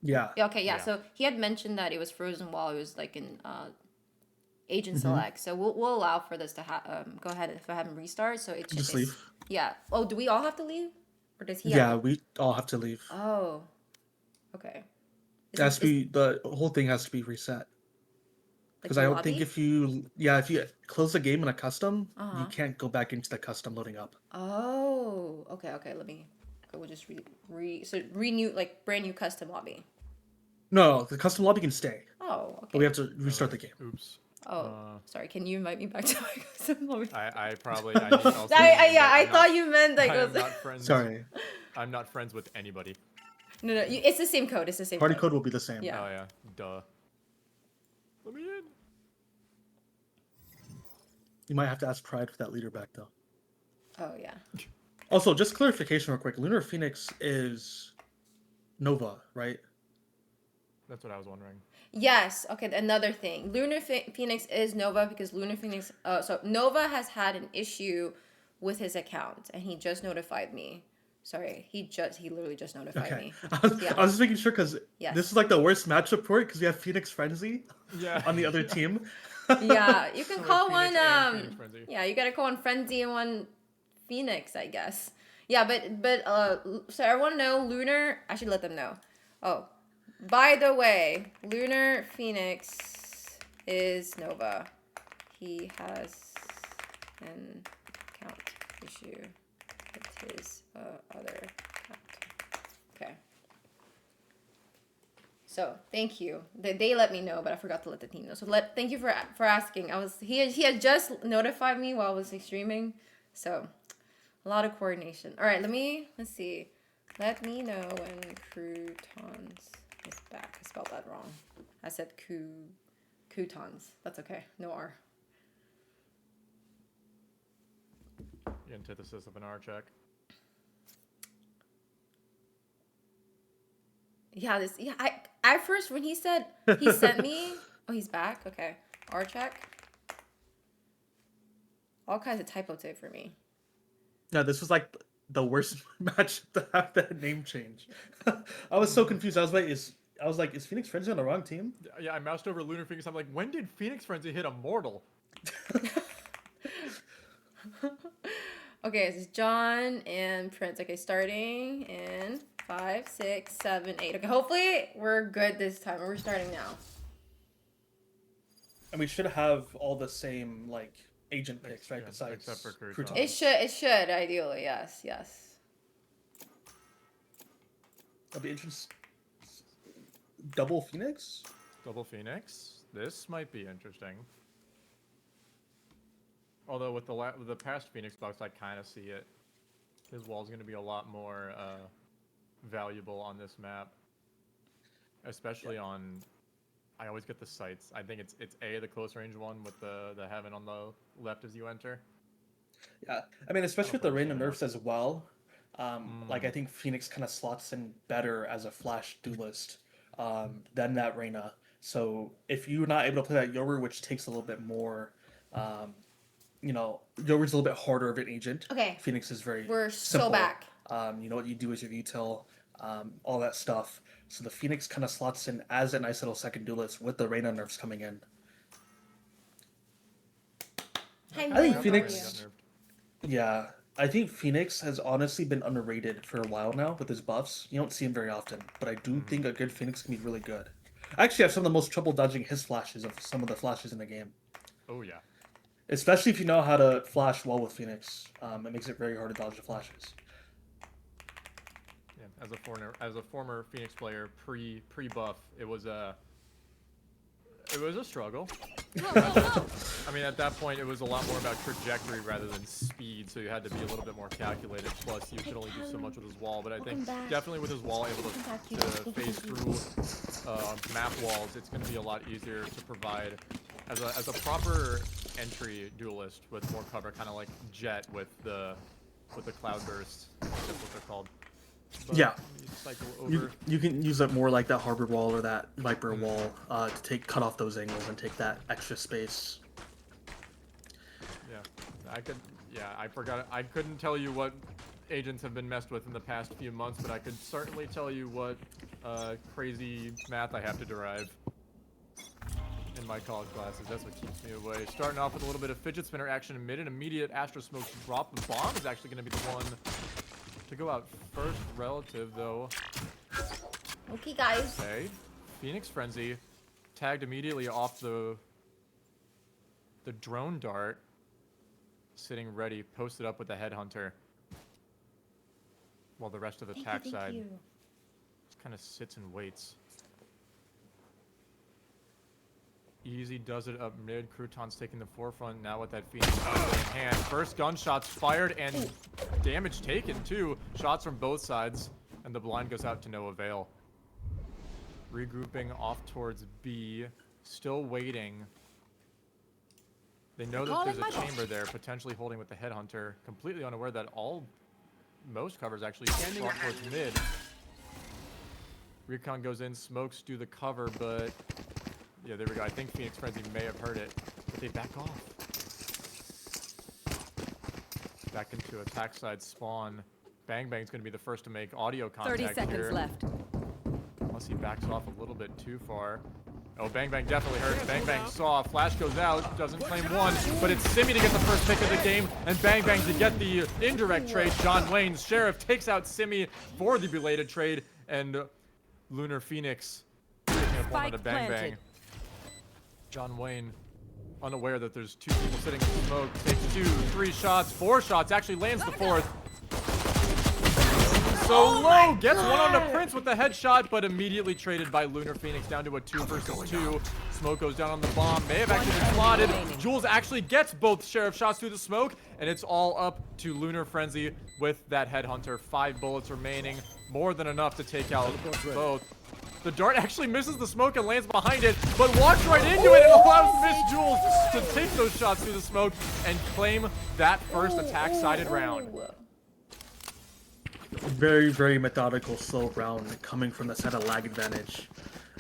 Yeah. Yeah, okay, yeah. Yeah. So he had mentioned that it was frozen while it was like in agent select. So we'll allow for this to go ahead if I have him restart. So it Just leave. Yeah. Oh, do we all have to leave? Or does he Yeah, have to? we all have to leave. Oh. Okay. It has to be, the whole thing has to be reset. Because the I don't lobby? think if you close the game in a custom, Uh-huh. you can't go back into the custom loading up. Oh. Okay, let me we'll just renew, like brand new custom lobby. No, the custom lobby can stay. Oh, okay. But we have to restart the game. Oops. Oh, sorry. Can you invite me back to my custom lobby? I need also I thought you meant like. I am not friends. Sorry. I'm not friends with anybody. No, it's the same code. It's the same Party code will be the same. Yeah. Oh yeah. Duh. Let me in. You might have to ask Pride for that leader back though. Oh yeah. Also, just clarification real quick. Lunar Phoenix is Nova, right? That's what I was wondering. Yes. Okay. Another thing. Lunar Phoenix is Nova because Lunar Phoenix. So Nova has had an issue with his account, and he just notified me. Sorry, he literally just notified Okay. me. I was just making sure because Yes. this is like the worst matchup for it because we have Phoenix Frenzy on the other team. Yeah, you can So call Phoenix one. and Phoenix Frenzy. Yeah, you gotta call one Frenzy and one Phoenix, I guess. Yeah, but so everyone know Lunar. I should let them know. Oh, by the way, Lunar Phoenix is Nova. He has an account issue with his other account. Okay. So thank you. They let me know, but I forgot to let the team know. So thank you for asking. He had just notified me while I was streaming, so a lot of coordination. All right, let's see. Let me know when Croutons is back. I spelled that wrong. I said Croutons. That's okay. No R. The antithesis of an R check. Yeah, I at first when he said he sent me, oh, he's back. Okay, R check. All kinds of typo tape for me. Yeah, this was like the worst match to have that name change. I was so confused. I was like, is Phoenix Frenzy on the wrong team? Yeah, I moused over Lunar Phoenix. I'm like, when did Phoenix Frenzy hit Immortal? Okay, it's John and Prince. Okay, starting in 5, 6, 7, 8. Okay, hopefully we're good this time. We're starting now. And we should have all the same like agent picks, right? Yeah, Besides except for Crouton. Crouton. It should ideally, yes. That'll be interesting. Double Phoenix? Double Phoenix. This might be interesting. Although with the past Phoenix box, I kind of see it. His wall's going to be a lot more valuable on this map, especially on. I always get the sights. I think it's A, the close range one with the heaven on the left as you enter. Yeah, I mean, especially with the random nerfs as well. Like I think Phoenix kind of slots in better as a flash duelist than that Reyna. So if you're not able to play that Yoru, which takes a little bit more, Yoru's a little bit harder of an agent. Okay. Phoenix is very We're simple. so back. You know what you do is your util, all that stuff. So the Phoenix kind of slots in as a nice little second duelist with the Reyna nerfs coming in. Hi, I think Mel. Phoenix. Yeah, I think Phoenix has honestly been underrated for a while now with his buffs. You don't see him very often, but I do think a good Phoenix can be really good. I actually have some of the most trouble dodging his flashes of some of the flashes in the game. Oh yeah. Especially if you know how to flash well with Phoenix. It makes it very hard to dodge the flashes. Yeah, as a former Phoenix player, pre-buff, it was a struggle. I mean, at that point, it was a lot more about trajectory rather than speed, so you had to be a little bit more calculated. Plus, you could only do so much with his wall. But I think definitely with his wall able to phase through map walls, it's going to be a lot easier to provide as a proper entry duelist with more cover, kind of like Jet with the cloud bursts. That's what they're called. But Yeah. you cycle over. You can use it more like that Harbor wall or that Viper wall to cut off those angles and take that extra space. Yeah, I forgot. I couldn't tell you what agents have been messed with in the past few months, but I could certainly tell you what crazy math I have to derive in my college classes. That's what keeps me away. Starting off with a little bit of fidget spinner action in mid, an immediate Astro Smoke drop. The bomb is actually going to be the one to go out first relative, though. Okay, guys. Okay. Phoenix Frenzy tagged immediately off the drone dart. Sitting ready, posted up with the headhunter. While the rest of the attack side just kind of sits and waits. Easy does it up mid. Crouton's taking the forefront now with that Phoenix in hand. First gunshots fired and damage taken too. Shots from both sides, and the blind goes out to no avail. Regrouping off towards B, still waiting. They know that there's a chamber there, potentially holding with the headhunter. Completely unaware that most covers actually off towards mid. Recon goes in, smokes do the cover, but yeah, there we go. I think Phoenix Frenzy may have heard it, but they back off. Back into attack side spawn. Bang Bang's going to be the first to make audio contact 30 seconds here. left. Unless he backs off a little bit too far. Oh, Bang Bang definitely hurts. Bang Bang saw. Flash goes out. Doesn't claim one. But it's Simi to get the first pick of the game. And Bang Bang to get the indirect trade. John Wayne's Sheriff takes out Simi for the belated trade. And Lunar Phoenix taking a point onto Bang Bang. John Wayne, unaware that there's two people sitting in the smoke, takes 2, 3 shots, 4 shots, actually lands the 4th. So low, gets one on the Prince with the headshot, but immediately traded by Lunar Phoenix down to a 2 versus 2. Smoke goes down on the bomb, may have actually been slotted. Jules actually gets both Sheriff shots through the smoke, and it's all up to Lunar Frenzy with that headhunter. 5 bullets remaining, more than enough to take out both. The dart actually misses the smoke and lands behind it, but walks right into it and allows Miss Jules to take those shots through the smoke and claim that first attack-sided round. Very, very methodical, slow round coming from the side of lag advantage.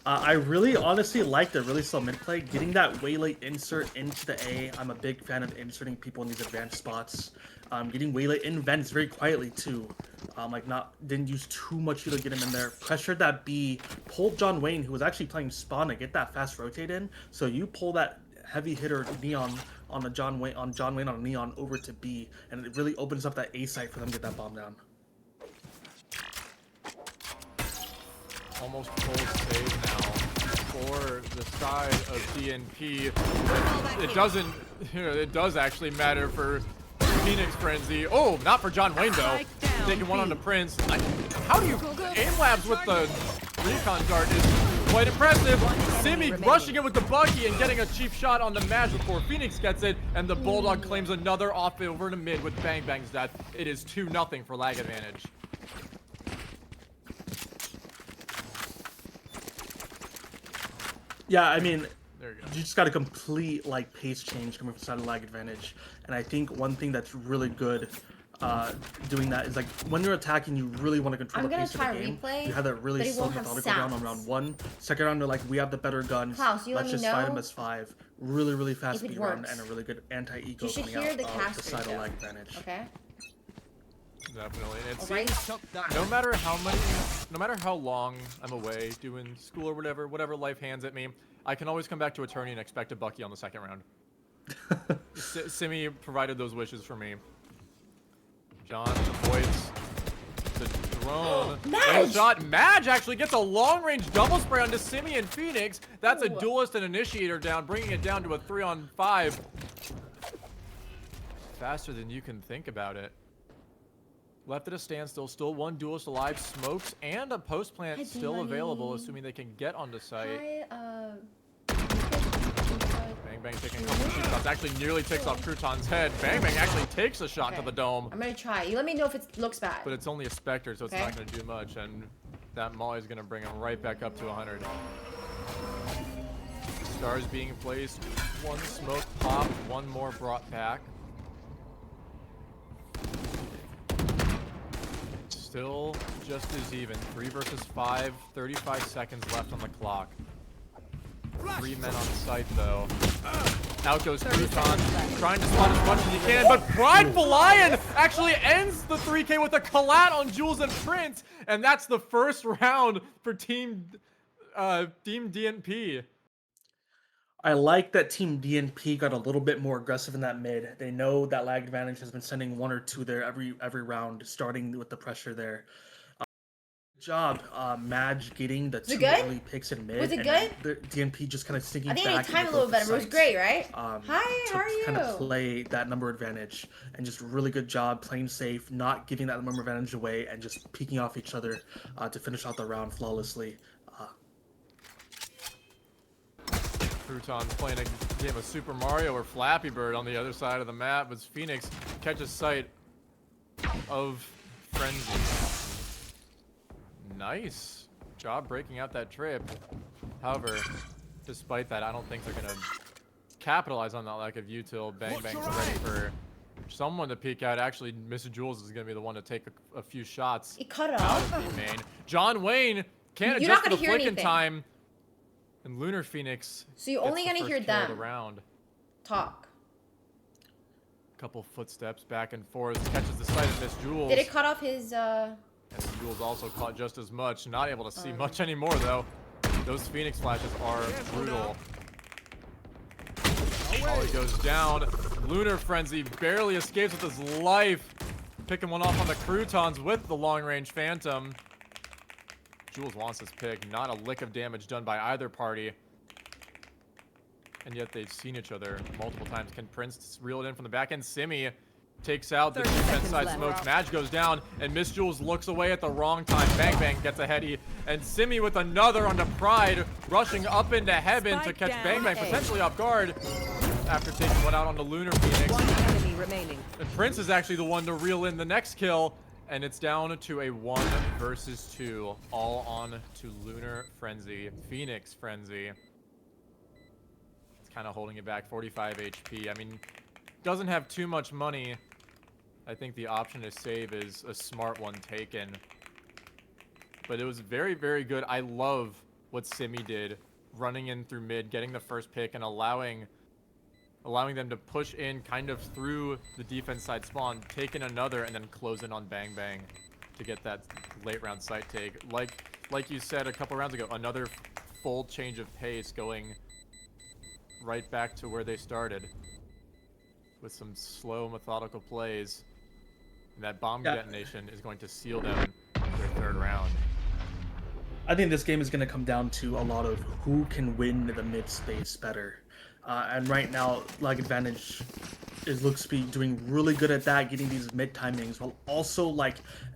I really honestly like the really slow mid play. Getting that way late insert into the A. I'm a big fan of inserting people in these advanced spots. Getting way late in vents very quietly too. Didn't use too much to get him in there. Pressured that B, pulled John Wayne, who was actually playing spawn, to get that fast rotate in. So you pull that heavy hitter Neon on John Wayne on Neon over to B, and it really opens up that A site for them to get that bomb down. Almost full save now for the side of DNP. It does actually matter for Phoenix Frenzy. Oh, not for John Wayne though. Taking one on the Prince. How do you aim labs with the recon dart is quite impressive. Simi rushing it with the buggy and getting a cheap shot on the match before Phoenix gets it, and the Bulldog claims another off over to mid with Bang Bang's death. It is 2-0 for lag advantage. Yeah, I mean, There you go. you just got a complete pace change coming from the side of lag advantage, and I think one thing that's really good doing that is when you're attacking, you really want to control the pace of the game. Replay, you have that really slow methodical round on round 1. Second round, they're like, we have the better guns. Klaus, let's just fight them as 5. Really, really fast speed round and a really good anti-eco coming out of the side of lag advantage. Okay. Definitely. And it seems no matter how long I'm away doing school or whatever life hands at me, I can always come back to Attorney and expect a Bucky on the second round. Simi provided those wishes for me. John avoids the drone. Madge! Shot. Madge actually gets a long-range double spray onto Simi and Phoenix. That's a duelist and initiator down, bringing it down to a 3-on-5. Faster than you can think about it. Left at a standstill, still one duelist alive, smokes, and a post plant Hi, still Danny. available, assuming they can get onto site. Hi, Bang Bang taking a couple of shots, actually nearly takes off Crouton's head. Bang Bang actually takes a shot to the dome. I'm gonna try. You let me know if it looks bad. But it's only a Spectre, so it's Okay. not going to do much, and that Molly is going to bring him right back up to 100. Stars being placed, one smoke pop, one more brought back. Still just as even. 3 versus 5, 35 seconds left on the clock. 3 men on site though. Out goes Crouton, trying to spot as much as he can, but Prideful Lion actually ends the 3K with a collat on Jules and Prince, and that's the first round for Team DNP. I like that Team DNP got a little bit more aggressive in that mid. They know that lag advantage has been sending 1 or 2 there every round, starting with the pressure there. Good job, Madge getting the 2 early picks in mid. Was it and good? The DNP just kind of sneaking I think back. I timed a little better, but it was great, right? Hi, how are you? Kind of play that number advantage, and just really good job playing safe, not giving that number advantage away, and just peeking off each other to finish out the round flawlessly. Crouton's playing a game of Super Mario or Flappy Bird on the other side of the map, as Phoenix catches sight of Frenzy. Nice job breaking out that trip. However, despite that, I don't think they're gonna capitalize on that lack of util. Bang Bang's ready for someone to peek out. Actually, Mr. Jules is gonna be the one to take a few shots. He cut it out off. of the main. John Wayne can't You're not adjust to gonna the hear flick in anything. time. And Lunar Phoenix. So you're gets only the gonna first hear kill of the them round. talk. Couple footsteps back and forth, catches the sight of Miss Jules. Did it cut off his And Jules also caught just as much. Not able to see much anymore though. Those Phoenix flashes are brutal. Molly goes down. Lunar Frenzy barely escapes with his life. Picking one off on the Croutons with the long-range Phantom. Jules wants this pick. Not a lick of damage done by either party. And yet they've seen each other multiple times. Can Prince reel it in from the back end? Simi takes out the defense side smokes. Madge goes down, and Miss Jules looks away at the wrong time. Bang Bang gets a heady, and Simi with another onto Pride, rushing up into heaven to catch Bang Bang potentially off guard after taking one out on the Lunar Phoenix. 1 enemy remaining. And Prince is actually the one to reel in the next kill, and it's down to a 1 versus 2, all on to Lunar Frenzy, Phoenix Frenzy. It's kind of holding it back, 45 HP. I mean, doesn't have too much money. I think the option to save is a smart one taken. But it was very, very good. I love what Simi did, running in through mid, getting the first pick, and allowing them to push in kind of through the defense side spawn, taking another, and then closing on Bang Bang to get that late round site take. Like you said a couple rounds ago, another full change of pace, going right back to where they started with some slow, methodical plays. And that bomb detonation is going to seal them their 3rd round. I think this game is going to come down to a lot of who can win the mid space better. And right now, lag advantage looks to be doing really good at that, getting these mid timings, while also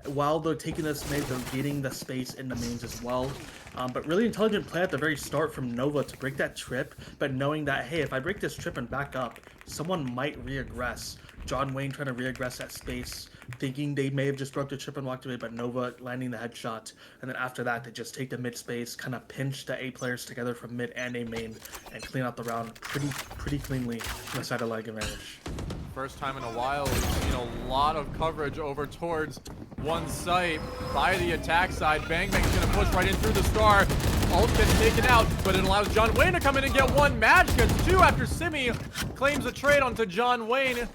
while they're taking this mid, they're getting the space in the mains as well. But really intelligent play at the very start from Nova to break that trip, but knowing that, hey, if I break this trip and back up, someone might reaggress. John Wayne trying to reaggress that space, thinking they may have just broke the trip and walked away, but Nova landing the headshot. And then after that, they just take the mid space, kind of pinch the A players together from mid and A main, and clean out the round pretty cleanly on the side of lag advantage. First time in a while, we've seen a lot of coverage over towards one site by the attack side. Bang Bang's gonna push right in through the scar. Ult gets taken out, but it allows John Wayne to come in and get 1. Madge gets 2 after Simi claims a trade onto John Wayne.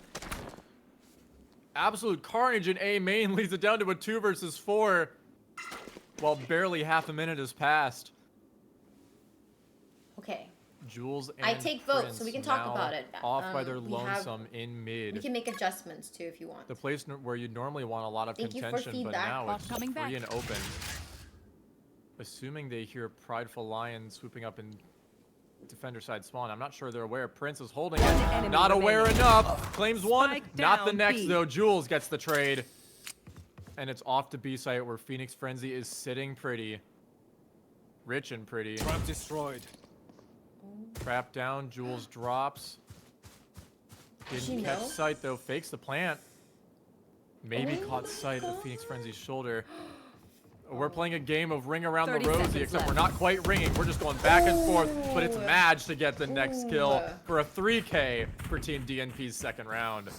Absolute carnage in A main leads it down to a 2 versus 4, while barely half a minute has passed. Okay. Jules and I take votes, so Prince we can talk now about it. Off by their We have- lonesome in mid. We can make adjustments too if you want. The place where you normally want a lot of Thank you for contention, but feedback. now Bot it's coming back. free and open. Assuming they hear Prideful Lion swooping up in defender side spawn. I'm not sure they're aware. Prince is holding it. Not aware enough. Claims one. Not the next though. Jules gets the trade. And it's off to B site where Phoenix Frenzy is sitting pretty. Rich and pretty. Trap destroyed. Trap down. Jules drops. She Didn't catch know? sight though. Fakes the plant. Maybe caught sight of Phoenix Frenzy's shoulder. We're playing a game of ring around the 30 rosy, seconds except we're left. not quite ringing. We're just going back and forth, but it's Ooh. Madge to get the next kill Ooh. for a 3K for Team DNP's second round.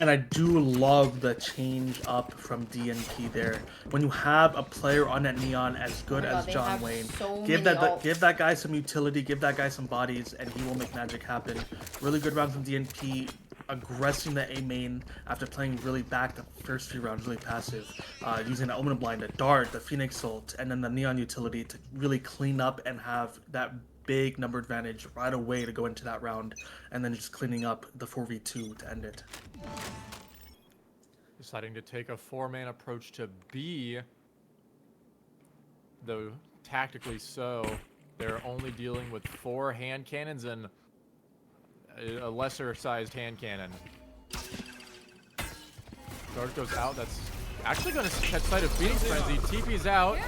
And I do love the change up from DNP there. When you have a player on that Neon as good Oh my God, as they John have Wayne, so give many give that guy some utility, give that guy some bodies, and he will make magic happen. Really good round from DNP, aggressing the A main after playing really back the first 3 rounds, really passive, using the Omen Blind, the Dart, the Phoenix ult, and then the Neon utility to really clean up and have that big number advantage right away to go into that round, and then just cleaning up the 4v2 to end it. Deciding to take a 4-man approach to B, though tactically so. They're only dealing with 4 hand cannons and a lesser sized hand cannon. Dart goes out. That's actually going to catch sight of Phoenix Frenzy. TP's out.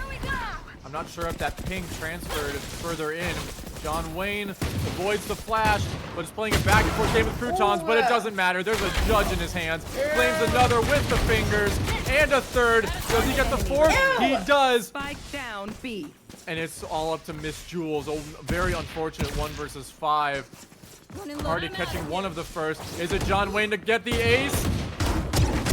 I'm not sure if that ping transferred further in. John Wayne avoids the flash, but is playing a back and forth game with Croutons, but it doesn't matter. There's a judge in his hands. Claims another with the fingers, and a third. Does he get the fourth? He does. Spike down B. And it's all up to Miss Jules. A very unfortunate 1 versus 5. Already catching one of the first. Is it John Wayne to get the ace?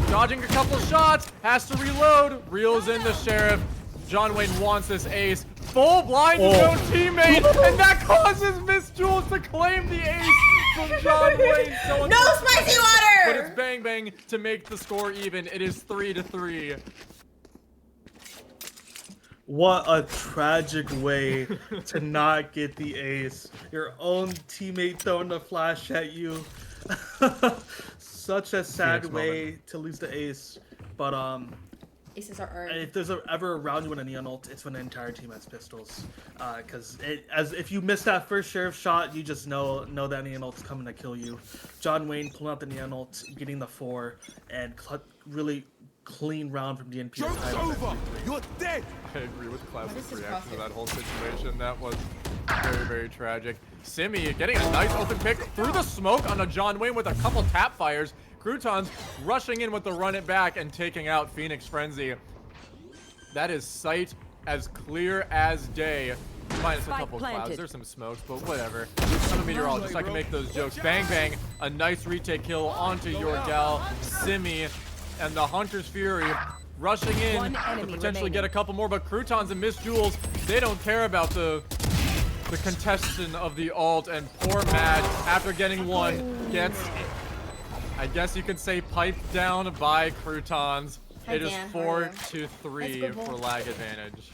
Dodging a couple shots. Has to reload. Reels in the Sheriff. John Wayne wants this ace. Full blind to no teammate. And that causes Miss Jules to claim the ace from John Wayne. So No spicy water! But it's bang bang to make the score even. It is 3-3. What a tragic way to not get the ace. Your own teammate throwing the flash at you. Such a sad Phoenix way moment. to lose the ace. But Aces are earned. if there's ever a round you win a Neon ult, it's when the entire team has pistols. Because if you miss that first Sheriff shot, you just know that Neon ult's coming to kill you. John Wayne pulling out the Neon ult, getting the 4, and really clean round from DNP. Joke's over! You're dead! I agree with Klaus's This is reaction to CrossFit. that whole situation. That was very, very tragic. Simi getting a nice open pick through the smoke on a John Wayne with a couple tap fires. Croutons rushing in with the run it back and taking out Phoenix Frenzy. That is sight as clear as day. Minus a couple clouds. There's some smokes, but whatever. I'm a meteorologist. I can make those jokes. Bang, bang. A nice retake kill onto your gal, Simi. And the Hunter's Fury rushing in to potentially get a couple more, but Croutons and Miss Jules, they don't care about the contestant of the ult, and poor Madge, after getting 1, gets, I guess you could say, piped down by Croutons. Hi, It is Dan. How are you? 4-3 Let's go, for Bull. lag advantage.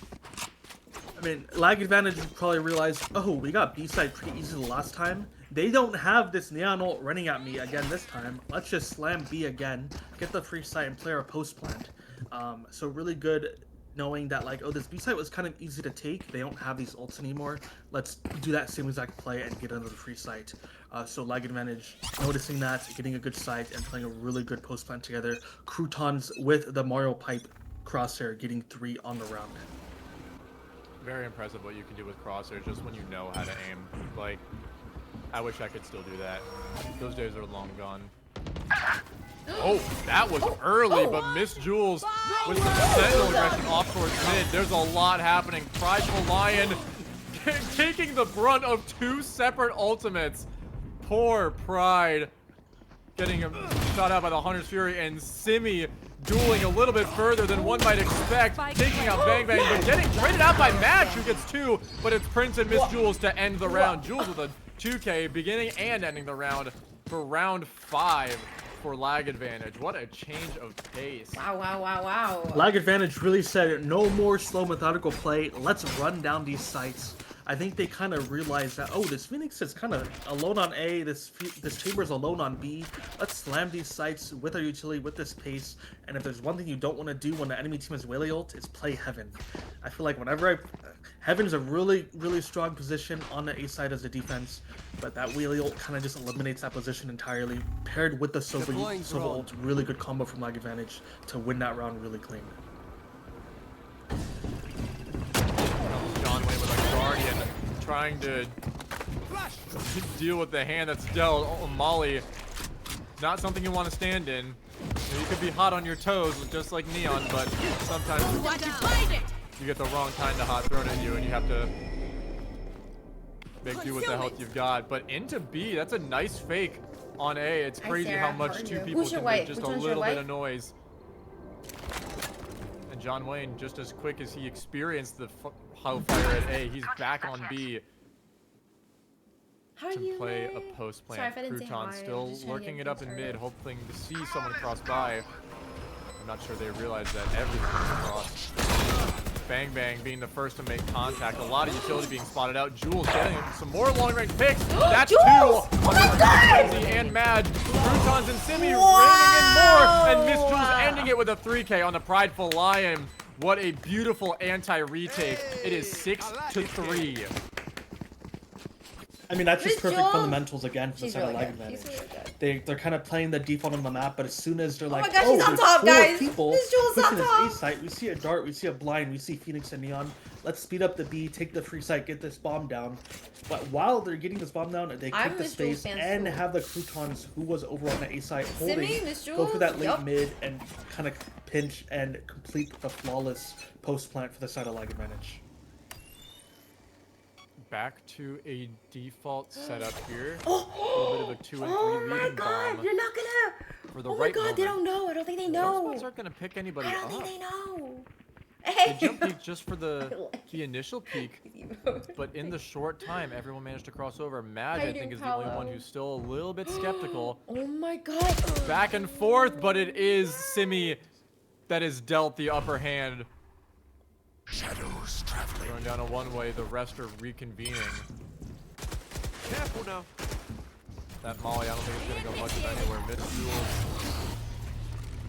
I mean, lag advantage, you probably realize, oh, we got B-side pretty easy the last time. They don't have this Neon ult running at me again this time. Let's just slam B again, get the free site, and play our post plant. So really good knowing that, like, oh, this B site was kind of easy to take. They don't have these ults anymore. Let's do that same exact play and get another free site. So lag advantage, noticing that, getting a good site, and playing a really good post plant together. Croutons with the Mario Pipe crosshair getting 3 on the round. Very impressive what you can do with Crosshair just when you know how to aim. Like, I wish I could still do that. Those days are long gone. Oh, that was early, but Miss Jules with some sentinel aggression off towards mid. There's a lot happening. Prideful Lion taking the brunt of 2 separate ultimates. Poor Pride getting him shot out by the Hunter's Fury, and Simi dueling a little bit further than one might expect, taking out Bang Bang, but getting traded out by Madge, who gets 2, but it's Prince and Miss Jules to end the round. Jules with a 2K beginning and ending the round for round 5 for lag advantage. What a change of pace. Wow, wow, wow, wow. Lag advantage really said no more slow methodical play. Let's run down these sites. I think they kind of realized that, oh, this Phoenix is kind of alone on A, this Chamber's alone on B. Let's slam these sites with our utility, with this pace, and if there's one thing you don't want to do when the enemy team has Whaley ult, it's play Heaven. I feel like whenever Heaven is a really, really strong position on the A side as a defense, but that Whaley ult kind of just eliminates that position entirely, paired with the Sova ult, really good combo from Lag Advantage to win that round really clean. John Wayne with a Guardian trying to deal with the hand that's dealt. Oh, Molly, not something you want to stand in. You could be hot on your toes, just like Neon, but sometimes you get the wrong kind of hot thrown at you, and you have to make do with the health you've got. But into B, that's a nice fake on A. It's crazy how much two people can make just a little bit of noise. And John Wayne, just as quick as he experienced the Hellfire at A, he's back on B to play a post plant. Crouton still lurking it up in mid, hoping to see someone cross by. I'm not sure they realize that everyone's crossed. Bang Bang being the first to make contact. A lot of utility being spotted out. Jules getting some more long range picks. That's two on Frenzy and Mad. Croutons and Simi raining in more. And Miss Jules ending it with a 3K on the Prideful Lion. What a beautiful anti-retake. It is 6-3. I mean, that's just perfect fundamentals again for the side of Lag Advantage. They're kind of playing the default on the map, but as soon as they're like, oh, there's top, four guys. people This Jules pushing on this A site, we see a Dart, we see a Blind, we see Phoenix and Neon. Let's speed up the B, take the free site, get this bomb down. But while they're getting this bomb down, they take the space and have the Croutons, who was over on the A site, holding, go for that late mid and kind of pinch and complete the flawless post plant for the side of Lag Advantage. Back to a default setup here. A little bit of a 2 and 3 leading bomb. You're not gonna. For the Oh right my god, moment. they don't know. I don't think they know. Those aren't gonna pick anybody I don't up. think they know. They jump peak just for the initial peak, but in the short time, everyone managed to cross over. Mad, I think, is the only one who's still a little bit skeptical. Oh my god. Back and forth, but it is Simi that is dealt the upper hand. Shadows traveling. Going down a one-way, the rest are reconvening. Careful now. That Molly, I don't think it's gonna go much of anywhere. Mid Jules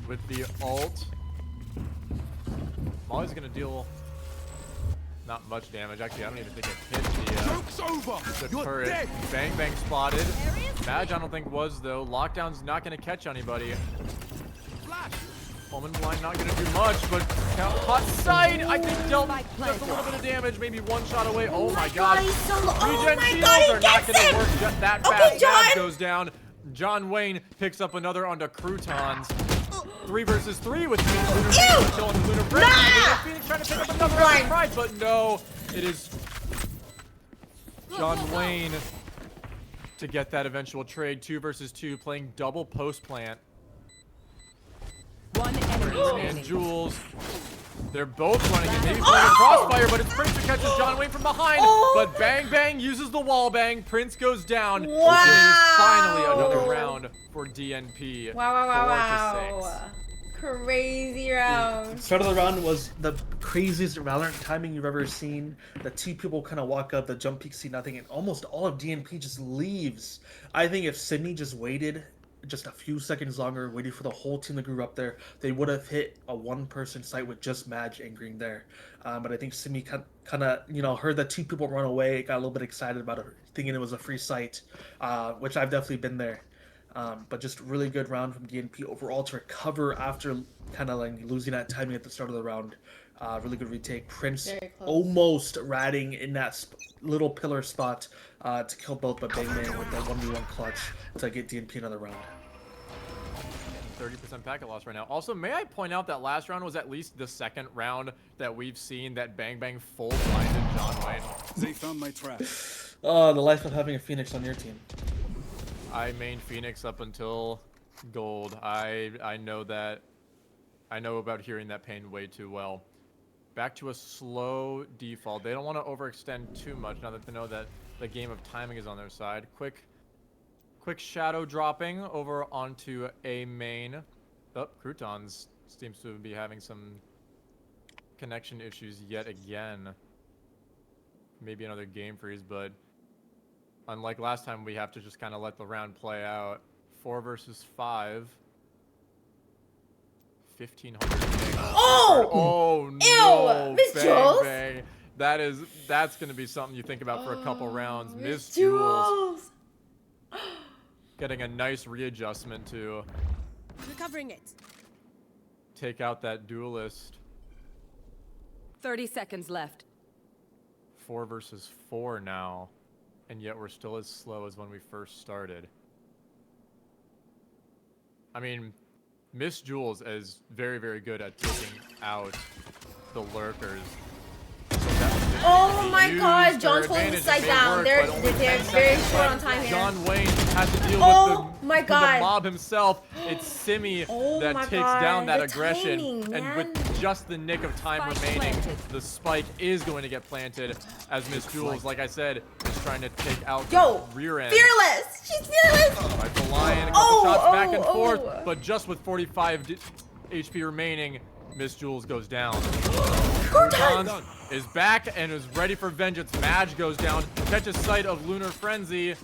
with the ult. Molly's gonna deal not much damage. Actually, I don't even think it hit Joke's over. the You're turret. dead. Bang Bang spotted. Madge, I don't think was though. Lockdown's not gonna catch anybody. Flash. Woman Blind not gonna do much, but hot side, I think dealt just a little bit of damage, maybe one shot away. Oh my god. Regen shields are not gonna work just that fast. Mad goes down. John Wayne picks up another onto Croutons. 3 versus 3 with Phoenix Lunar still on the Lunar Prince. Phoenix trying to pick up another round of pride, but no, it is John Wayne to get that eventual trade. 2 versus 2, playing double post plant. One enemy And Jules, they're both running and maybe playing a crossfire, but it's Prince who catches John Wayne from behind. But Bang Bang uses the wall bang. Prince goes down. Wow. It is finally another round for DNP. Wow. 4-6. Crazy round. Start of the round was the craziest Valorant timing you've ever seen. The two people kind of walk up, the jump peak, see nothing, and almost all of DNP just leaves. I think if Sydney just waited just a few seconds longer, waiting for the whole team to group up there, they would have hit a one-person site with just Madge angering there. But I think Sydney kind of, heard that two people run away, got a little bit excited about it, thinking it was a free site, which I've definitely been there. But just really good round from DNP overall to recover after kind of like losing that timing at the start of the round. Really good retake. Prince almost ratting in that little pillar spot to kill both, but Bang Bang with that 1v1 clutch to get DNP another round. 30% packet loss right now. Also, may I point out that last round was at least the second round that we've seen that Bang Bang full blinded John Wayne. They found my trap. Oh, the life of having a Phoenix on your team. I main Phoenix up until gold. I know that. I know about hearing that pain way too well. Back to a slow default. They don't want to overextend too much now that they know that the game of timing is on their side. Quick shadow dropping over onto a main. Oh, Croutons seems to be having some connection issues yet again. maybe another game freeze, but unlike last time, we have to just kind of let the round play out. 4 versus 5. 1,500. Oh! Oh no! Ew! Miss Bang, Jules? bang. That's gonna be something you think about for a couple rounds. Miss Miss Jules getting a nice readjustment to Recovering it. take out that duelist. 30 seconds left. 4 versus 4 now, and yet we're still as slow as when we first started. I mean, Miss Jules is very, very good at taking out the lurkers. Oh my Used god, her John's holding the advantage. side It may down. work, They're but only 10 very seconds short on left. time here. John Wayne has to deal Oh with my the god. mob himself. It's Simi Oh that my takes god, down that the aggression. timing, And man. with just the nick of time Spike remaining, planted. the spike is going to get planted as Miss Jules, like I said, is trying to take out Yo, the rear end. Fearless! She's fearless! Right, the Lion, a couple Oh, shots back oh, and forth, oh. but just with 45 HP remaining, Miss Jules goes down. Croutons! Is back and is ready for vengeance. Madge goes down, catches sight of Lunar Frenzy.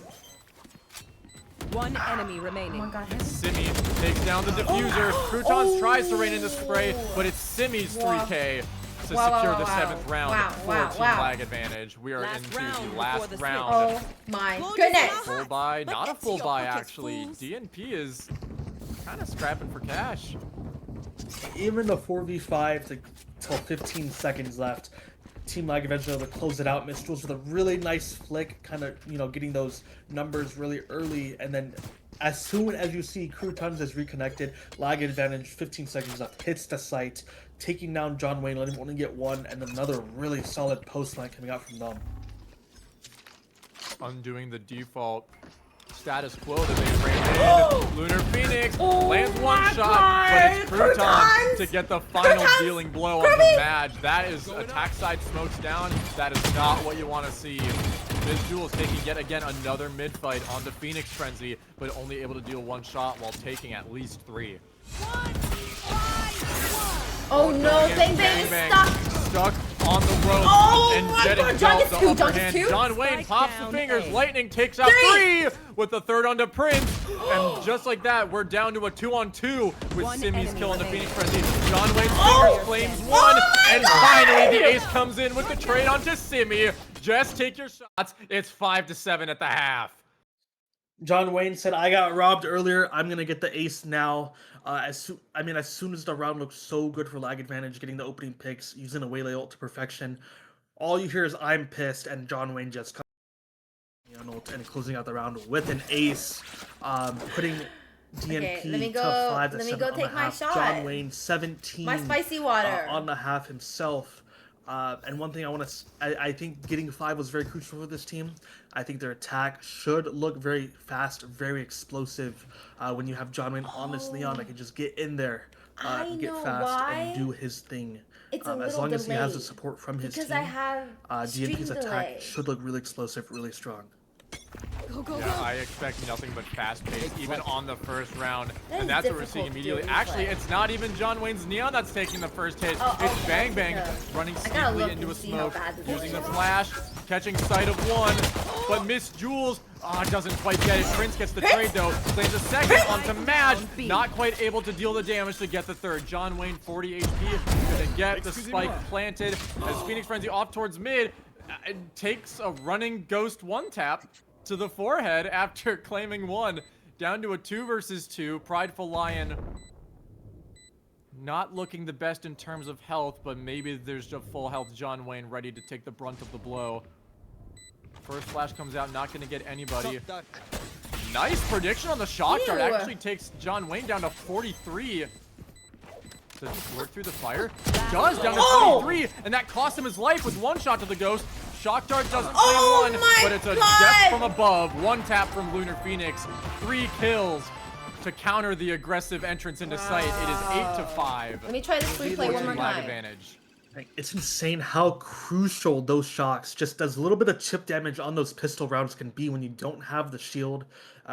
One enemy remaining. Oh my god. Simi takes down the diffuser. Croutons tries to rain in the spray, but it's Simi's 3K to Wow, secure wow, the wow. 7th round Wow, for wow, team wow. lag advantage. We are Last into round the before last the round. Oh my Well, goodness! Full buy, not a empty full your buy pockets, actually. fools. DNP is kind of scrapping for cash. Even the 4v5 till 15 seconds left. Team Lag eventually able to close it out. Miss Jules with a really nice flick, kind of, you know, getting those numbers really early. And then as soon as you see Croutons is reconnected, Lag advantage, 15 seconds left, hits the site, taking down John Wayne, letting him only get one, and then another really solid post line coming out from them. Undoing the default status quo that they ran in. Lunar Phoenix lands one my shot, but it's God, Croutons Croutons! to get the final Croutons! dealing blow on the Madge. That is attack side smokes down. That is not what you want to see. Miss Jules taking yet again another mid fight on the Phoenix Frenzy, but only able to deal one shot while taking at least 3. Oh no, Bang Bang is stuck! Stuck on the rope Oh and my getting God, John dealt gets the two, upper John gets hand. two. John Wayne Spike pops the down fingers. A. Lightning takes out 3 with the third onto Prince. And just like that, we're down to a 2-on-2 with One Simi's enemy kill on the remaining. Phoenix Frenzy. John Wayne's Oh! fingers flames Oh one. my And God! finally, the ace comes in with the trade onto Simi. Just take your shots. It's 5-7 at the half. John Wayne said, "I got robbed earlier. I'm gonna get the ace now." As soon as the round looks so good for Lag advantage, getting the opening picks, using a Waylay ult to perfection, all you hear is "I'm pissed," and John Wayne just comes ult and closing out the round with an ace, putting DNP Okay, let me to go- 5-7 let me go on the take my half. shot. John Wayne 17 My spicy water. on the half himself. And one thing I think getting 5 was very crucial for this team. I think their attack should look very fast, very explosive. When you have John Wayne on this Leon that can just get in there, I get know fast why. and do his thing. It's a As little long as he has the delayed, support from his because team, I have DNP's stream attack delay. should look really explosive, really strong. Go, go, Yeah, go. I expect nothing but fast pace, even on the first round. That is And that's what we're seeing difficult immediately. doing Actually, play. it's not even John Wayne's Neon that's taking the first hit. Oh, It's oh, Bang that's Bang because- running I gotta sneakily look into a and see how smoke, bad this using the is. flash, catching sight of one. But Miss Jules doesn't quite get it. Prince gets the trade though. Claims a second onto Madge. Not quite able to deal the damage to get the third. John Wayne 40 HP. Gonna get the spike planted as Phoenix Frenzy off towards mid. Takes a running ghost one tap to the forehead after claiming one. Down to a 2 versus 2. Prideful Lion not looking the best in terms of health, but maybe there's a full health John Wayne ready to take the brunt of the blow. First flash comes out, not going to get anybody. Nice prediction on the shock dart. Ew. Actually takes John Wayne down to 43. Does he work through the fire? Does, down to Oh! 23, and that cost him his life with one shot to the ghost. Shock dart doesn't claim Oh one, my but it's a God! death from above. One tap from Lunar Phoenix. 3 kills to counter the aggressive entrance into sight. It is 8-5. Let me try this replay one more Lag time. advantage. Like, it's insane how crucial those shocks, just as a little bit of chip damage on those pistol rounds can be when you don't have the shield,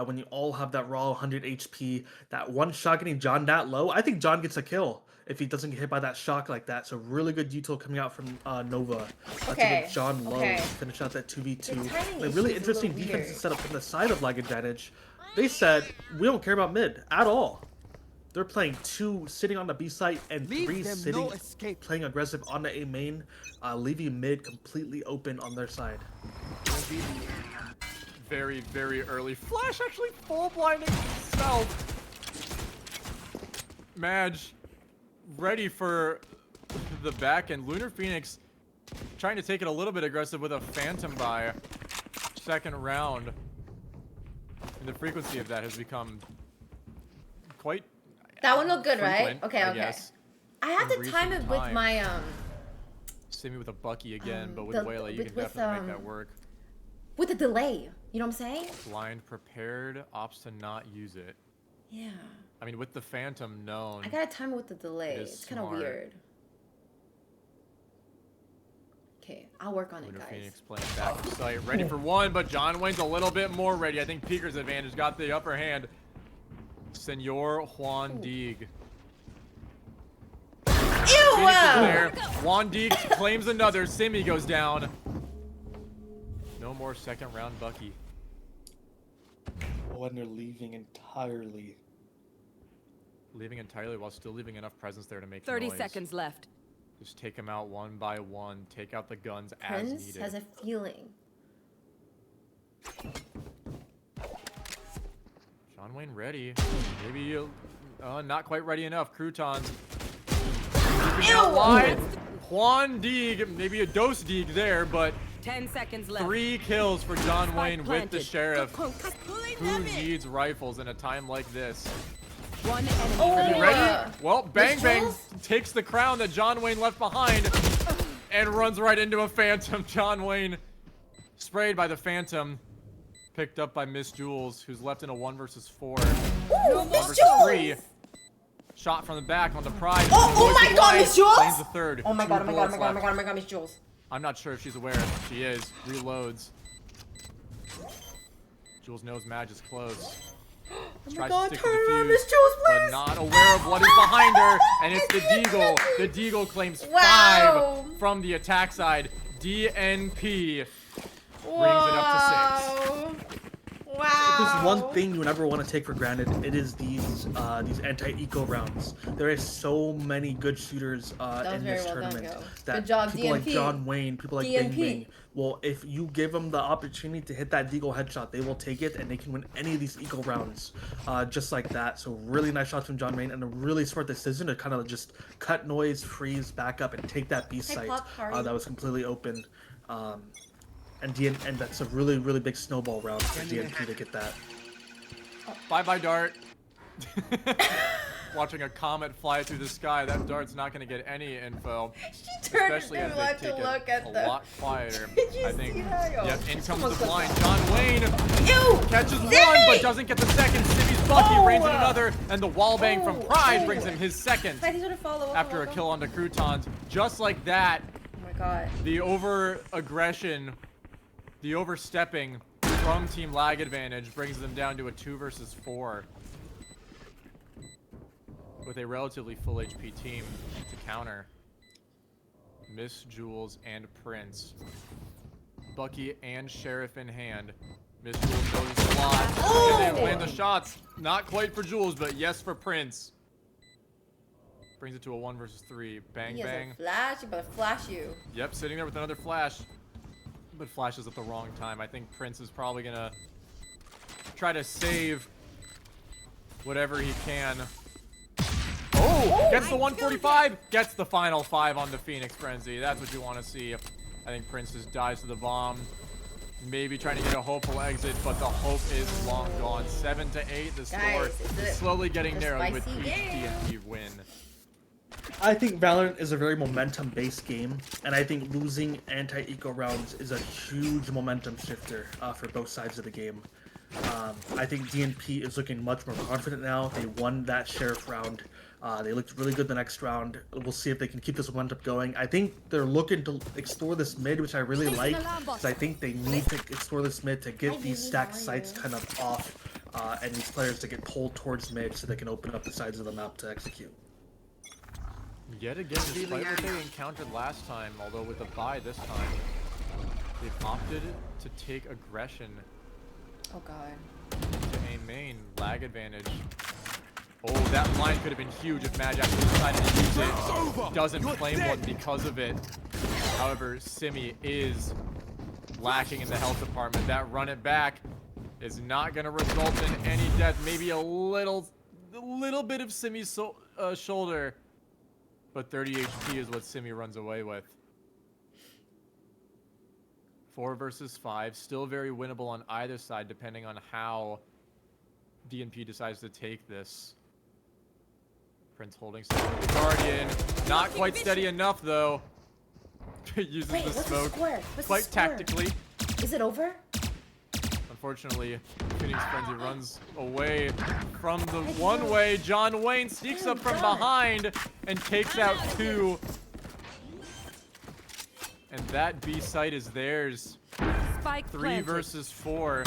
when you all have that raw 100 HP. That one shot getting John that low, I think John gets a kill if he doesn't get hit by that shock like that. So really good util coming out from Nova to get John low, finish out that 2v2. A really interesting defensive setup from the side of Lag Advantage. They said, we don't care about mid at all. They're playing 2 sitting on the B site and 3 sitting, playing aggressive on the A main, leaving mid completely open on their side. Very, very early. Flash actually full blinding himself. Madge ready for the back end. Lunar Phoenix trying to take it a little bit aggressive with a Phantom buy. Second round. And the frequency of that has become quite... That one looked good, right? Okay, I okay. guess. I have to time it with my Simi with a Bucky again, but with Wayla you can definitely make that work. With the delay, you know what I'm saying? Blind prepared, opts to not use it. Yeah. I mean, with the Phantom known. I gotta time it with the delay. It's kind of weird. Okay, I'll work on it, guys. Phoenix playing back of sight, ready for one, but John Wayne's a little bit more ready. I think Peeker's advantage got the upper hand. Senor Juan Deeg. Ew! There. Juan Deeg claims another. Simi goes down. No more second round Bucky. Oh, and they're leaving entirely. Leaving entirely while still leaving enough presence there to make 30 noise. seconds left. Just take them out one by one. Take out the guns as Prince needed. has a feeling. John Wayne ready. Maybe not quite ready enough. Croutons. Wide. Juan Deeg, maybe a dose Deeg there, but 10 seconds left. 3 kills for John Wayne with the planted. Sheriff. Who needs rifles in a time like this? One enemy. Are you ready? Well, Bang Bang Jules? takes the crown that John Wayne left behind and runs right into a Phantom. John Wayne sprayed by the Phantom. Picked up by Miss Jules, who's left in a 1 versus 4. Ooh, 1 Miss versus Jules! 3. Shot from the back on the Pride. Oh my god, Miss Jules! Claims the third. Oh my god, oh 2 my god, oh my bullets god, oh my left. god, oh my god, Miss Jules. I'm not sure if she's aware. She is. Reloads. Jules knows Madge is close. Oh my Tries god, to stick turn to the around, fuse, Miss Jules, but please! not aware of what is behind her, and it's the Deagle. The Deagle claims 5 from the attack side. DNP brings it up to 6. Wow. If there's one thing you never want to take for granted, it is these anti-eco rounds. There is so many good shooters in this tournament. That good job, people like DNP. John Wayne, people like Bang Bang. Well, if you give them the opportunity to hit that Deagle headshot, they will take it and they can win any of these eco rounds just like that. So really nice shots from John Wayne and a really smart decision to kind of just cut noise, freeze, back up, and take that B site that was completely open. And that's a really, really big snowball round for DNP to get that. Bye-bye, Dart. Watching a comet fly through the sky, that Dart's not going to get any info. She turned especially to as like they to take look it at a the... lot quieter. Did you I think. see that? Yep, in comes Someone the blind. clicked John Wayne Ew! catches Simi! one, but doesn't get the second. Simi's Bucky rains in Oh! another, and the wall bang from Pride Oh! brings him his second Wait, he's gonna follow. after a kill on the Croutons. Just like that, Oh my god. the over-aggression, the overstepping from Team Lag Advantage brings them down to a 2 versus 4. With a relatively full HP team to counter. Miss Jules and Prince. Bucky and Sheriff in hand. Miss Jules knows a lot. Oh! And they land the shots. Not quite for Jules, but yes for Prince. Brings it to a 1 versus 3. Bang He has bang. a flash. You better flash you. Yep, sitting there with another flash. But flashes at the wrong time. I think Prince is probably gonna try to save whatever he can. Oh, gets the 145, gets the final 5 on the Phoenix Frenzy. That's what you want to see. I think Prince just dies to the bomb. Maybe trying to get a hopeful exit, but the hope is long gone. 7 to 8, the score is slowly getting narrowed with each DNP win. I think Valorant is a very momentum-based game, and I think losing anti-eco rounds is a huge momentum shifter for both sides of the game. I think DNP is looking much more confident now. They won that sheriff round. They looked really good the next round. We'll see if they can keep this momentum going. I think they're looking to explore this mid, which I really like, because I think they need to explore this mid to get these stacked sites kind of off, and these players to get pulled towards mid so they can open up the sides of the map to execute. Yet again, despite what they encountered last time, although with a bye this time, they've opted to take aggression. Oh god. To a main lag advantage. Oh, that line could have been huge if Madge actually decided to use it. Doesn't claim one because of it. However, Simi is lacking in the health department. That run it back is not going to result in any death. Maybe a little bit of Simi's shoulder. But 30 HP is what Simi runs away with. 4 versus 5. Still very winnable on either side, depending on how DNP decides to take this. Prince holding steady with the Guardian. Not quite steady enough, though. Uses the smoke quite tactically. Is it over? Unfortunately, Phoenix Frenzy runs away from the one-way. John Wayne sneaks up from behind and takes out 2. And that B site is theirs. 3 versus 4.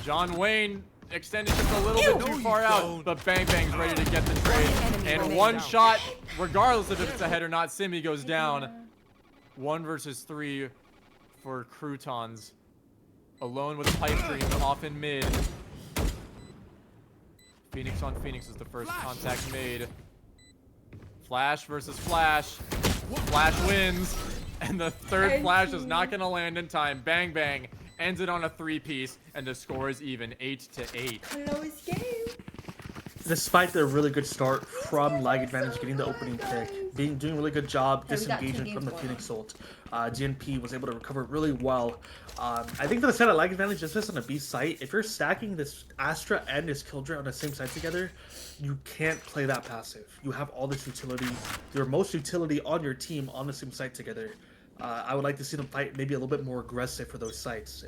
John Wayne extended just a little bit too far out, but Bang Bang's ready to get the trade. And one shot, regardless of if it's a head or not, Simi goes down. 1 versus 3 for Croutons. Alone with Pipe Dream off in mid. Phoenix on Phoenix is the first contact made. Flash versus Flash. Flash wins. And the third flash is not going to land in time. Bang Bang ends it on a 3-piece, and the score is even 8-8. Close game. Despite the really good start from lag advantage, getting the opening pick, doing a really good job disengaging from the Phoenix ult, GNP was able to recover really well. I think for the set of lag advantage, just on a B site, if you're stacking this Astra and this Killjoy on the same site together, you can't play that passive. You have all this utility, your most utility on your team on the same site together. I would like to see them fight maybe a little bit more aggressive for those sites,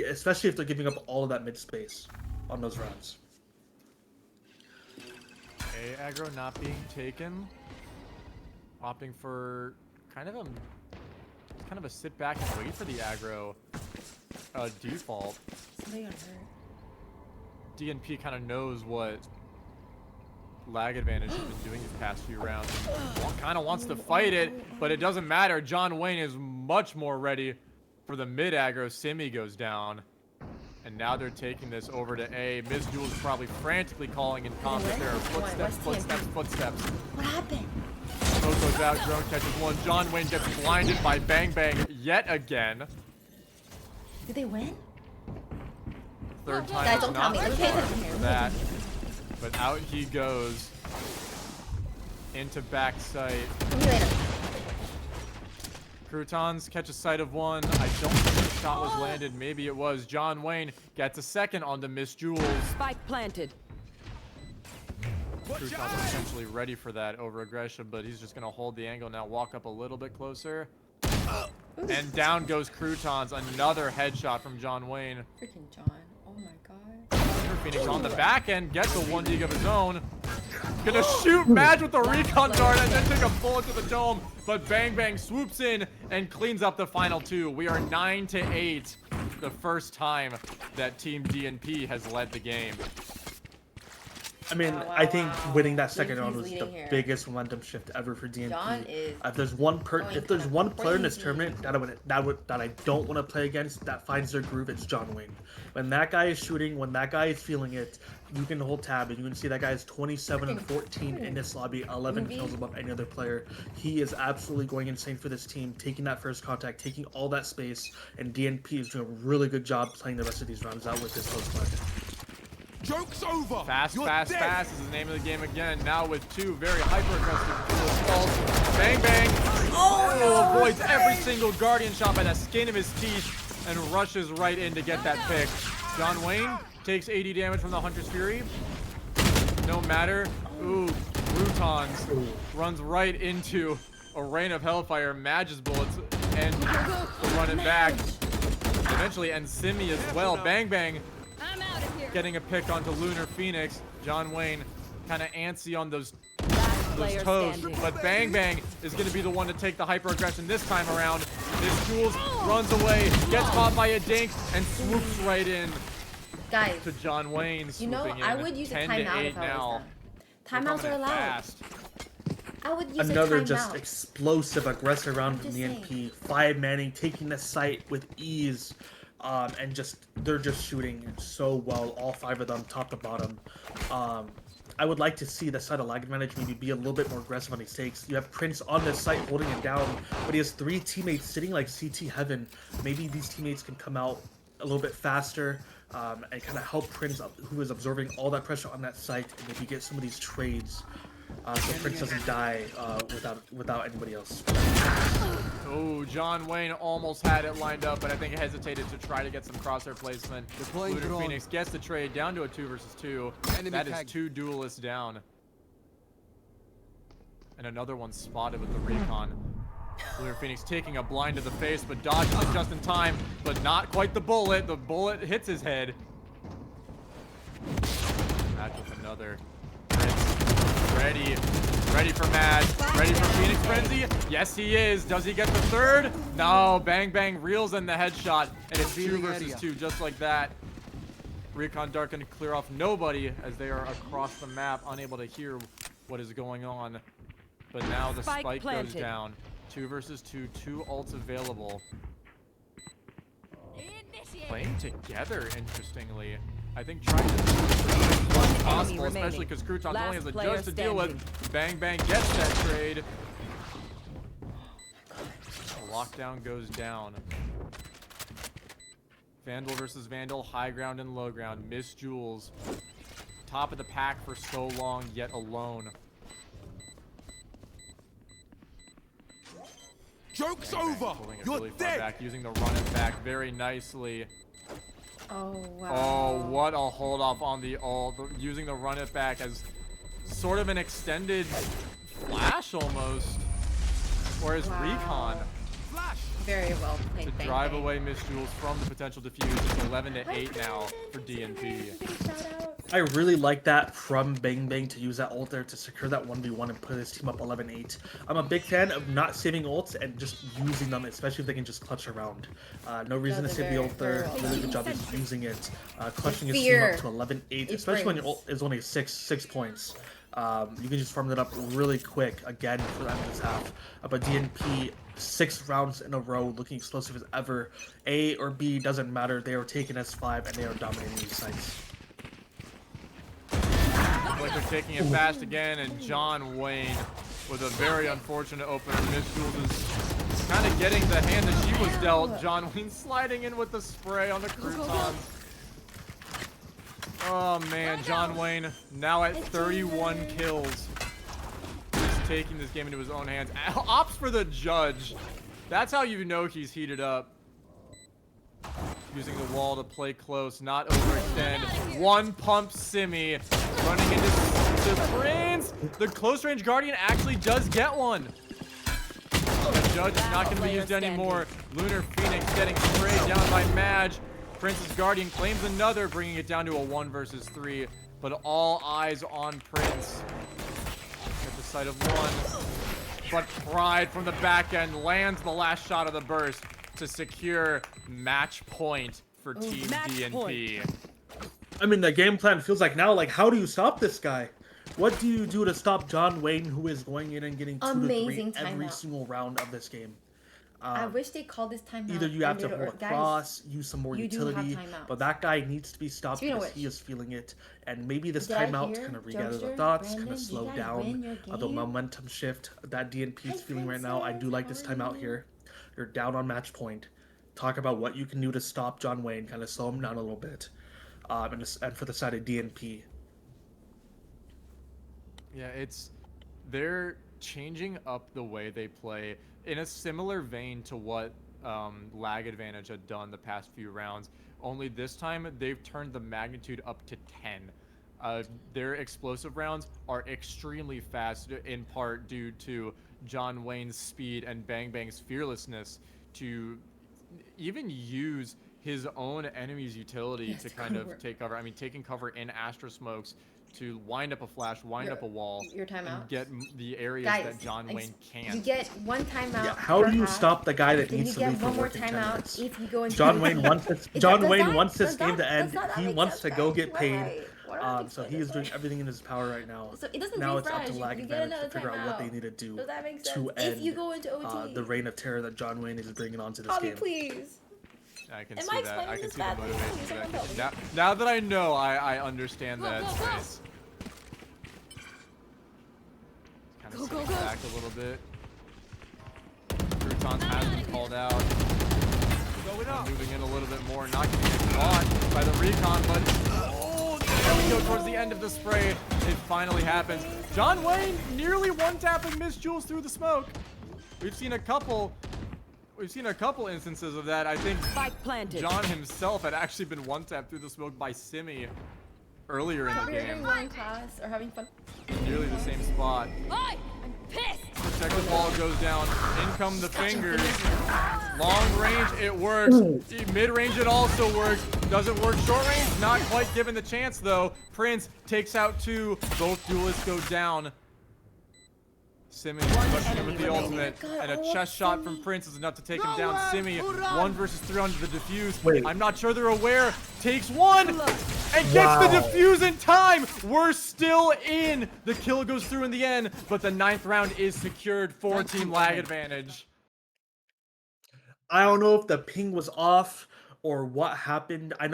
especially if they're giving up all of that mid space on those rounds. A aggro not being taken. Opting for kind of a sit back and wait for the aggro default. Somebody got hurt. DNP kind of knows what lag advantage has been doing these past few rounds. Kind of wants to fight it, but it doesn't matter. John Wayne is much more ready for the mid aggro. Simi goes down. And now they're taking this over to A. Miss Jules is probably frantically calling in comms. There are footsteps. What happened? Smoke goes out, drone catches one. John Wayne gets blinded by Bang Bang yet again. Did they win? Third time Guys, is don't tell not me. the Okay, charm for that. But out he goes into backside. See you later. Croutons catch a sight of one. I don't think the shot was landed. Maybe it was. John Wayne gets a second on the Miss Jules. Spike planted. Croutons are essentially ready for that over aggression, but he's just going to hold the angle now, walk up a little bit closer. And down goes Croutons. Another headshot from John Wayne. Freaking John. Oh my god. Phoenix on the back end gets a 1 dig of his own. Gonna shoot Madge with the recon dart and then take a bullet to the dome. But Bang Bang swoops in and cleans up the final 2. We are 9-8. The first time that Team DNP has led the game. I mean, I think winning that second round was the biggest momentum shift ever for DNP. John is if there's one player in this tournament that I don't want to play against that finds their groove, it's John Wayne. When that guy is shooting, when that guy is feeling it, you can hold tab and you can see that guy is 27 and 14 in this lobby, 11 kills above any other player. He is absolutely going insane for this team, taking that first contact, taking all that space, and DNP is doing a really good job playing the rest of these rounds out with this close play. Joke's over. Fast is the name of the game again. Now with 2 very hyper-aggressive assaults. Bang Bang avoids every single Guardian shot by the skin of his teeth and rushes right in to get that pick. John Wayne takes 80 damage from the Hunter's Fury. No matter. Ooh, Croutons runs right into a rain of hellfire, Madge's bullets, and run it back. Eventually, and Simi as well. Bang Bang. I'm out of here. getting a pick onto Lunar Phoenix. John Wayne kind of antsy on those Player toes, standing. but Bang Bang is going to be the one to take the hyper aggression this time around. Miss Jules runs away, gets caught by a dink, and swoops right in Guys, to John Wayne. you know, swooping I in. would use a 10 to timeout 8 if I was now. them. We're Timeouts coming are in allowed. fast. I would use Another a timeout. just explosive, aggressive round from Just the NP. 5 manning, taking the site with ease. And they're just shooting so well, all 5 of them, top to bottom. I would like to see the side of lag advantage maybe be a little bit more aggressive on these takes. You have Prince on this site holding it down, but he has 3 teammates sitting like CT heaven. Maybe these teammates can come out a little bit faster and kind of help Prince, who is absorbing all that pressure on that site, and maybe get some of these trades so Prince doesn't die without anybody else. Oh, John Wayne almost had it lined up, but I think hesitated to try to get some crosshair placement. Lunar Phoenix gets the trade down to a 2 versus 2. That is 2 duelists down. And another one spotted with the recon. Lunar Phoenix taking a blind to the face, but dodges it just in time, but not quite the bullet. The bullet hits his head. Match with another. Ready for Mad. Ready for Phoenix Frenzy? Yes, he is. Does he get the 3rd? No. Bang Bang reels in the headshot, and it's 2 versus 2, just like that. Recon Dark going to clear off nobody as they are across the map, unable to hear what is going on. But now the spike goes down. 2 versus 2, 2 ults available. Playing together, interestingly. I think trying to do as much as possible, especially because Crouton only has a judge to deal with. Bang Bang gets that trade. Lockdown goes down. Vandal versus Vandal, high ground and low ground. Miss Jules, top of the pack for so long, yet alone. Joke's Bang Bang over. pulling it You're really far dead. back, using the run it back very nicely. Oh, wow. Oh, what a hold off on the ult. Using the run it back as sort of an extended flash almost. Whereas Recon Very well played. to Bang drive Bang. away Miss Jules from the potential defuse. It's 11 to 8 now for DNP. I really like that from Bang Bang to use that ult there to secure that 1v1 and put his team up 11-8. I'm a big fan of not saving ults and just using them, especially if they can just clutch around. No reason to save the ult there. Really good job just using it. Clutching his team up to 11-8, especially when your ult is only 6 points. You can just farm that up really quick again for the end of this half. But DNP, 6 rounds in a row, looking explosive as ever. A or B, doesn't matter. They are taking S5 and they are dominating these sites. Like they're taking it fast again, and John Wayne with a very unfortunate opener. Miss Jules is kind of getting the hand that she was dealt. John Wayne sliding in with the spray on the croutons. Oh man, John Wayne now at 31 kills. He's taking this game into his own hands. Opts for the judge. That's how you know he's heated up. Using the wall to play close, not overextend. One pump Simi. Running into Prince. The close range Guardian actually does get one. The judge is not going to be used anymore. Lunar Phoenix getting sprayed down by Madge. Prince's Guardian claims another, bringing it down to a 1 versus 3. But all eyes on Prince. At the sight of one. But Pride from the back end lands the last shot of the burst to secure match point for Team DNP. I mean, the game plan feels like now, like, how do you stop this guy? What do you do to stop John Wayne, who is going in and getting 2 to 3 every single round of this game? I wish they called this timeout. Either you have to hold across, use some more utility, but that guy needs to be stopped because he is feeling it. And maybe this timeout to kind of regather the thoughts, kind of slow down the momentum shift that DNP is feeling right now. I do like this timeout here. You're down on match point. Talk about what you can do to stop John Wayne, kind of slow him down a little bit. And for the side of DNP. Yeah, they're changing up the way they play in a similar vein to what Lag Advantage had done the past few rounds. Only this time they've turned the magnitude up to 10. Their explosive rounds are extremely fast, in part due to John Wayne's speed and Bang Bang's fearlessness to even use his own enemy's utility to kind of take cover. I mean, taking cover in Astra smokes to wind up a flash, wind up a wall, Your timeout. and get the areas Guys, that John Wayne can't. You get one timeout. Yeah, how per do you half, stop the guy that then needs you to get leave one for more work in 10 timeout minutes? if you go into John Wayne wants this. Wants this game to end. He wants to go get paid. So he is doing everything in his power right now. So it doesn't Now it's up refresh. to Lag You get Advantage to another figure out what they timeout. need to do Does that make sense? to If you end go into OT. the reign of terror that John Wayne is bringing onto this Hobby, game. please. I can Am see I that. I explaining can this see the badly? motivation. Please, for that. someone help me. Now that I know, I understand that space. Kind of sitting back a little bit. Crouton has been called out. Moving in a little bit more, not getting it caught by the recon, but there we go towards the end of the spray. It finally happens. John Wayne nearly one-tapping Miss Jules through the smoke. We've seen a couple instances of that. I think John himself had actually been one-tapped through the smoke by Simi earlier in the We're game. doing one class or having fun. Nearly the same spot. I'm pissed. Protective ball goes down. In come the fingers. Long range, it works. Mid range, it also works. Doesn't work short range. Not quite given the chance though. Prince takes out 2. Both duelists go down. Simi pushing him with the ultimate, and a chest shot from Prince is enough to take him down. Simi, 1 versus 3 under the defuse. I'm not sure they're aware. Takes 1 and gets the defuse in time. We're still in. The kill goes through in the end, but the 9th round is secured for Team Lag Advantage. I don't know if the ping was off or what happened. I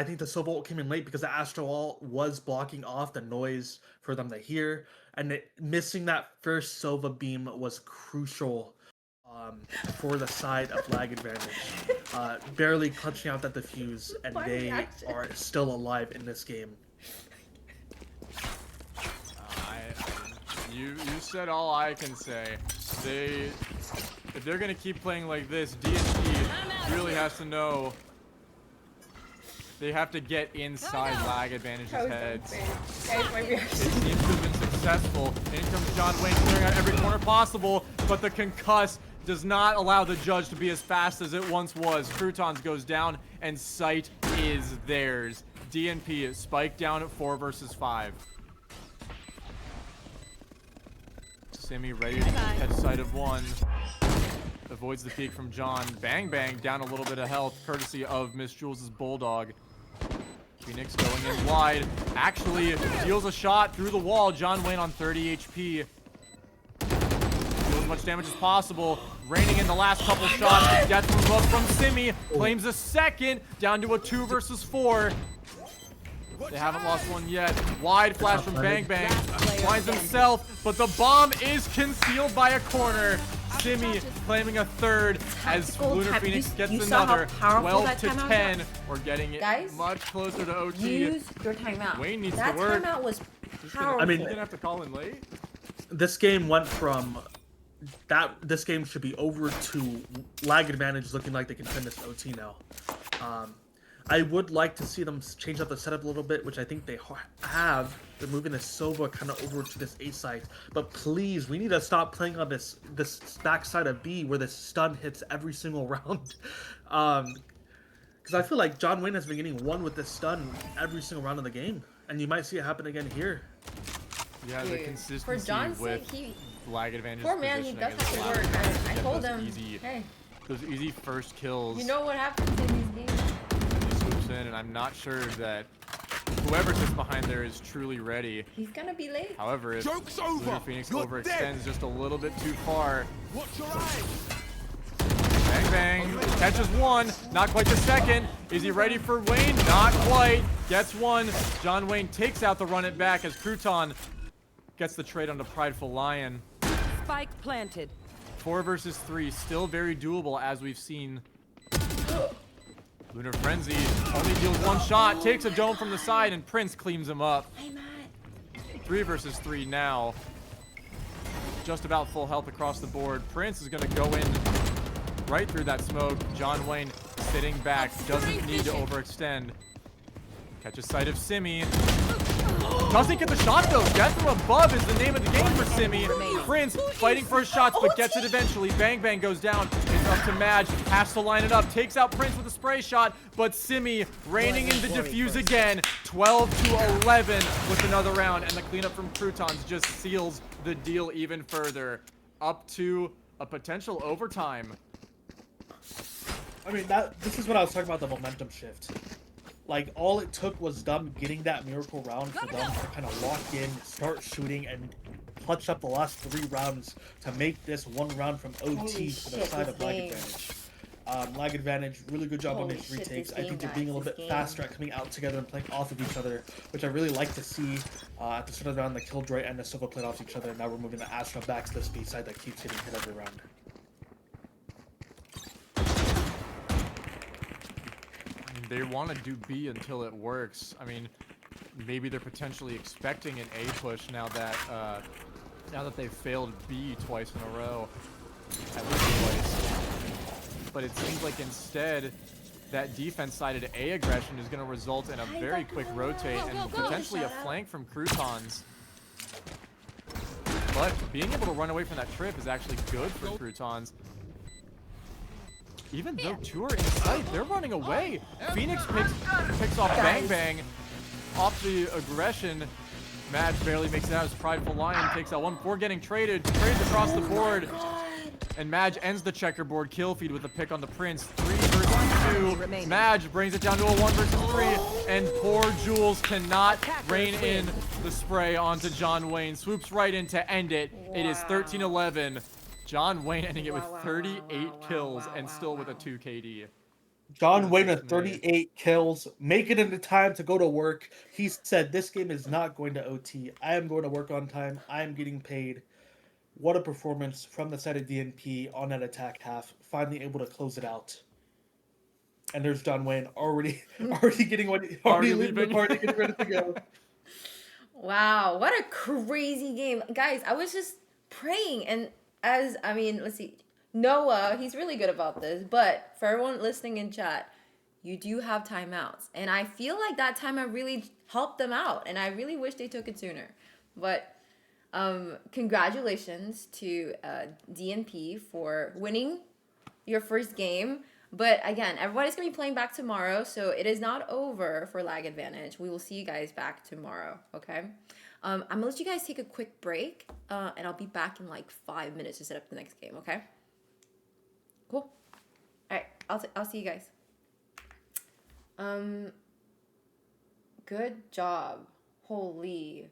think the Silva ult came in late because the Astro ult was blocking off the noise for them to hear, and missing that first Silva beam was crucial for the side of Lag Advantage. Barely clutching out that defuse, and they are still alive in this game. You said all I can say. If they're gonna keep playing like this, DNP really has to know they have to get inside Lag Advantage's heads. It seems to have been successful. In comes John Wayne clearing out every corner possible, but the concuss does not allow the judge to be as fast as it once was. Croutons goes down, and sight is theirs. DNP spiked down at 4 versus 5. Simi ready to catch sight of 1. Avoids the peek from John. Bang Bang down a little bit of health, courtesy of Miss Jules' Bulldog. Phoenix going in wide. Actually deals a shot through the wall. John Wayne on 30 HP. Deals as much damage as possible. Raining in the last couple shots. Death move up from Simi. Claims a second. Down to a 2 versus 4. They haven't lost one yet. Wide flash from Bang Bang. Finds himself, but the bomb is concealed by a corner. Simi claiming a 3rd as Lunar Phoenix gets another. 12 to 10. We're getting it much closer to OT. Use your timeout. Wayne needs that to work. Timeout was powerful. I mean, you're gonna have to call in late. This game went from this game should be over to Lag Advantage looking like they can finish OT now. I would like to see them change up the setup a little bit, which I think they have. They're moving the Silva kind of over to this A site. But please, we need to stop playing on this backside of B where this stun hits every single round. Because I feel like John Wayne has been getting 1 with this stun every single round of the game. And you might see it happen again here. Yeah, the consistency for John's with sake, Lag Advantage. poor man, he does have to work. I told him, hey, those easy first kills. you know what happens in these games. In, and I'm not sure that whoever sits behind there is truly ready. He's gonna be late. However, if Joke's over. Lunar Phoenix You're overextends dead. just a little bit too far. Watch your eyes. Bang Bang catches 1, not quite the 2nd. Is he ready for Wayne? Not quite. Gets 1. John Wayne takes out the run it back as Crouton gets the trade onto Prideful Lion. Spike planted. 4 versus 3, still very doable as we've seen. Lunar Frenzy only deals 1 shot, takes a dome from the side, and Prince cleans him up. 3 versus 3 now. Just about full health across the board. Prince is going to go in right through that smoke. John Wayne sitting back, doesn't need to overextend. Catches sight of Simi. Doesn't get the shot though. Death from above is the name of the game for Simi. Prince fighting for his shots, but gets it eventually. Bang Bang goes down. It's up to Madge. Has to line it up. Takes out Prince with a spray shot, but Simi reigning in the defuse again. 12 to 11 with another round, and the cleanup from Croutons just seals the deal even further. Up to a potential overtime. I mean, this is what I was talking about, the momentum shift. Like, all it took was them getting that miracle round for them to kind of lock in, start shooting, and clutch up the last 3 rounds to make this 1 round from OT to the side of lag advantage. Lag advantage, really good job on his retakes. I think they're being a little bit faster at coming out together and playing off of each other, which I really like to see. At the start of the round, the Killjoy and the Silva played off each other, and now we're moving the Astra back to the speed side that keeps hitting hit every round. They want to do B until it works. I mean, maybe they're potentially expecting an A push now that they've failed B twice in a row, at least twice. But it seems like instead that defense-sided A aggression is going to result in a very quick rotate and potentially a flank from Croutons. But being able to run away from that trip is actually good for Croutons. Even though 2 are in sight, they're running away. Phoenix picks off Bang Bang off the aggression. Madge barely makes it out. His prideful lion takes out 1 before getting traded across the board. And Madge ends the checkerboard kill feed with a pick on the Prince. 3 versus 2. Madge brings it down to a 1 versus 3. And poor Jules cannot rein in the spray onto John Wayne. Swoops right in to end it. It is 13-11. John Wayne ending it with 38 kills and still with a 2 KD. John Wayne with 38 kills, make it into time to go to work. He said, this game is not going to OT. I am going to work on time. I am getting paid. What a performance from the side of DNP on that attack half. Finally able to close it out. And there's John Wayne already leaving the party, getting ready to go. Wow, what a crazy game. Guys, I was just praying, and let's see. Noah, he's really good about this, but for everyone listening in chat, you do have timeouts. And I feel like that timeout really helped them out, and I really wish they took it sooner. But congratulations to DNP for winning your first game. But again, everybody's going to be playing back tomorrow, so it is not over for lag advantage. We will see you guys back tomorrow, okay? I'm going to let you guys take a quick break, and I'll be back in like 5 minutes to set up the next game, okay? Cool. All right, I'll see you guys. Good job. Holy.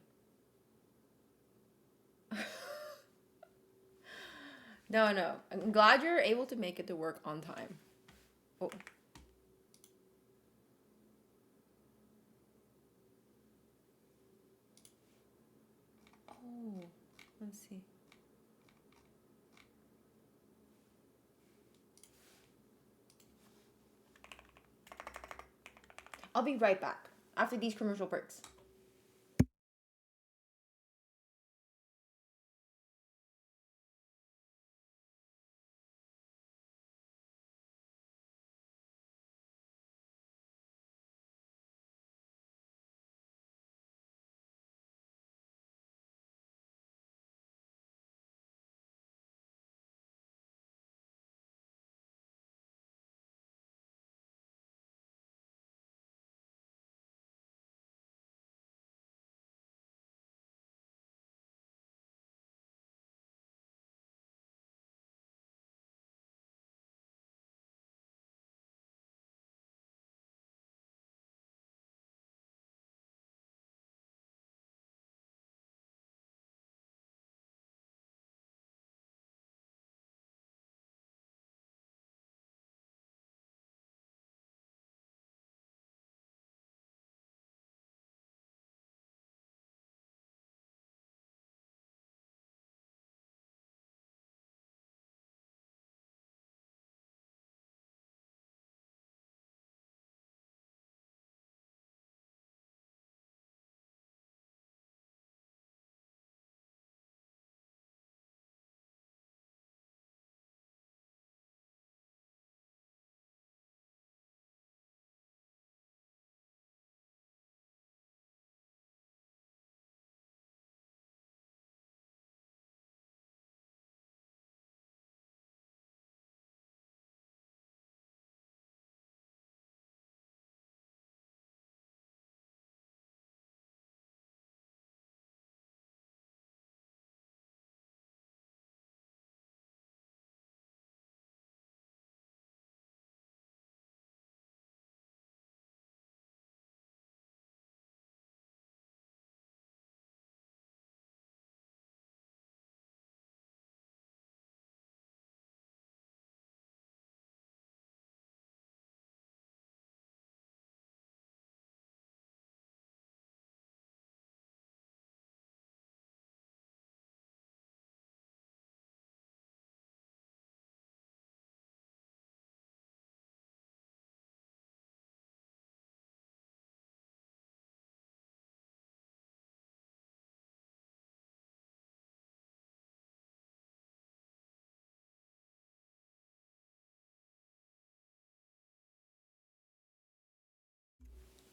No. I'm glad you're able to make it to work on time. Oh. Oh, let's see. I'll be right back after these commercial breaks.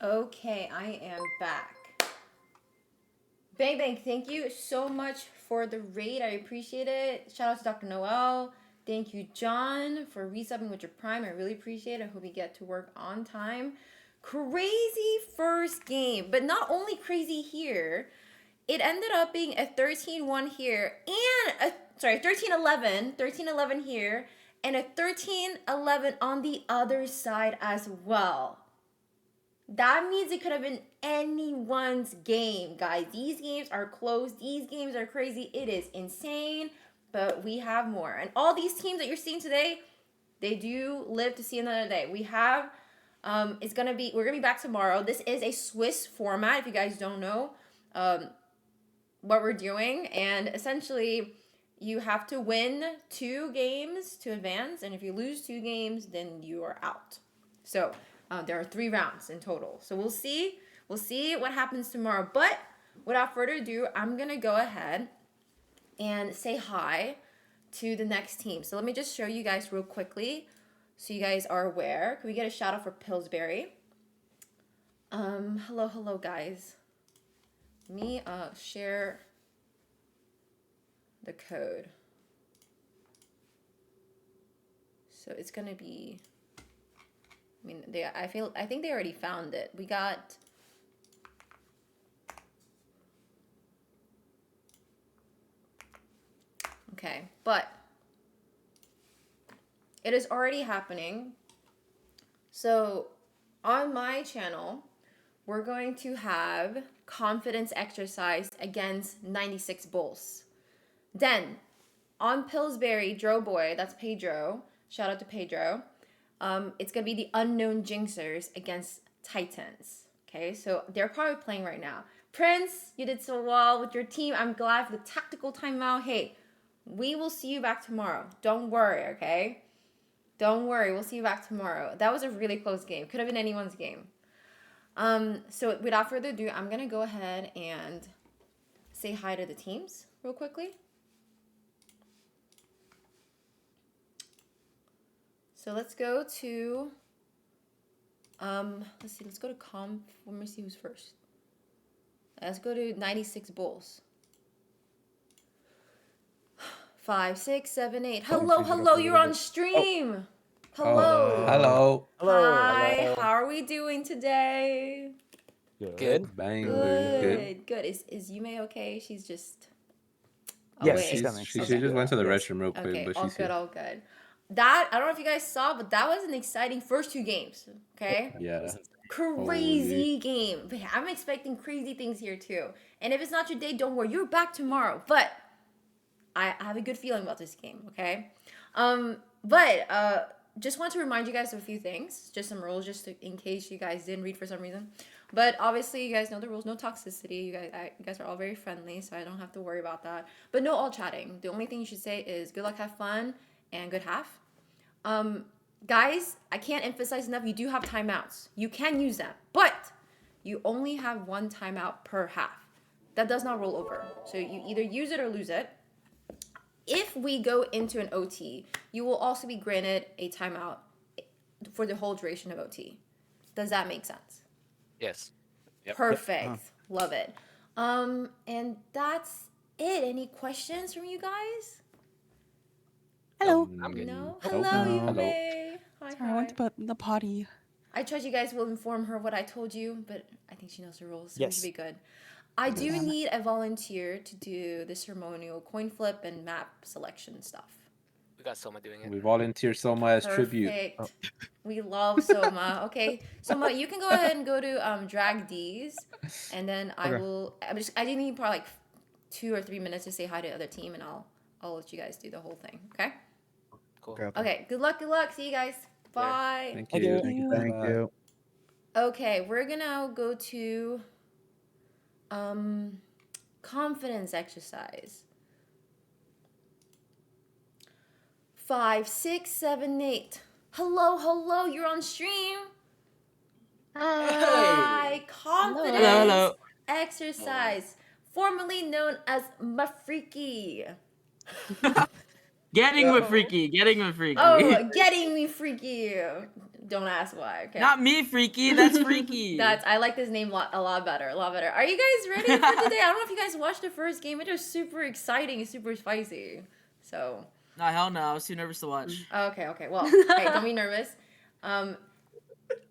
Okay, I am back. Bang Bang, thank you so much for the raid. I appreciate it. Shout out to Dr. Noel. Thank you, John, for resubbing with your Prime. I really appreciate it. I hope you get to work on time. Crazy first game, but not only crazy here. It ended up being a 13-1 here and a 13-11, 13-11 here, and a 13-11 on the other side as well. That means it could have been anyone's game, guys. These games are close. These games are crazy. It is insane, but we have more. And all these teams that you're seeing today, they do live to see another day. We have, we're gonna be back tomorrow. This is a Swiss format, if you guys don't know what we're doing. And essentially, you have to win 2 games to advance. And if you lose 2 games, then you are out. So there are 3 rounds in total. So we'll see what happens tomorrow. But without further ado, I'm going to go ahead and say hi to the next team. So let me just show you guys real quickly so you guys are aware. Can we get a shout out for Pillsbury? Hello, guys. Let me share the code. So it's going to be... I mean, I think they already found it. We got... Okay, but it is already happening. So on my channel, we're going to have confidence exercise against 96 Bulls. Then on Pillsbury, Dro Boy, that's Pedro. Shout out to Pedro. It's going to be the unknown Jinxers against Titans. Okay, so they're probably playing right now. Prince, you did so well with your team. I'm glad for the tactical timeout. Hey, we will see you back tomorrow. Don't worry, okay? Don't worry, we'll see you back tomorrow. That was a really close game. Could have been anyone's game. So without further ado, I'm going to go ahead and say hi to the teams real quickly. So let's go to, let's go to comp. Let me see who's first. Let's go to 96 Bulls. 5, 6, 7, 8. Hello, you're on stream. Hello. Hi, how are we doing today? Good. Bang. Good. Is Yume okay? She's just Yes, away. she just went to the restroom real quick, Okay, but all she's good, here. all good. That, I don't know if you guys saw, but that was an exciting first 2 games, okay? Yeah. Crazy game. But I'm expecting crazy things here too. And if it's not your day, don't worry. You're back tomorrow. But I have a good feeling about this game, okay? Just want to remind you guys of a few things. Just some rules, in case you guys didn't read for some reason. But obviously, you guys know the rules. No toxicity. You guys are all very friendly, so I don't have to worry about that. But no all chatting. The only thing you should say is good luck, have fun, and good half. Guys, I can't emphasize enough, you do have timeouts. You can use them, but you only have 1 timeout per half. That does not roll over. So you either use it or lose it. If we go into an OT, you will also be granted a timeout for the whole duration of OT. Does that make sense? Yes. Yep. Perfect. Love it. And that's it. Any questions from you guys? Hello. I'm good. No? Nope. Hello, Hello. Yume. Hi, Sorry, I went to the potty. I trust you guys will inform her what I told you, but I think she knows the rules, so we Yes. should be good. I do need a volunteer to do the ceremonial coin flip and map selection stuff. We got Soma doing it. We volunteer Soma as tribute. Perfect. We love Soma. Okay, Soma, you can go ahead and go to drag D's, and then I need probably like 2 or 3 minutes to say hi to the other team, and I'll let you guys do the whole thing. Okay. Cool. Okay. Good luck. See you guys. Bye. Thank you. Thank you. Okay, we're gonna go to confidence exercise. 5, 6, 7, 8. Hello, you're on stream. Hi, confidence Hello. exercise, formerly known as Mafriki. Getting with freaky. Getting with freaky. Oh, getting me freaky. Don't ask why. Okay. Not me freaky. That's freaky. I like this name a lot better. A lot better. Are you guys ready for today? I don't know if you guys watched the first game. It was super exciting, super spicy. So. No, hell no. I was too nervous to watch. Okay. Well, hey, don't be nervous.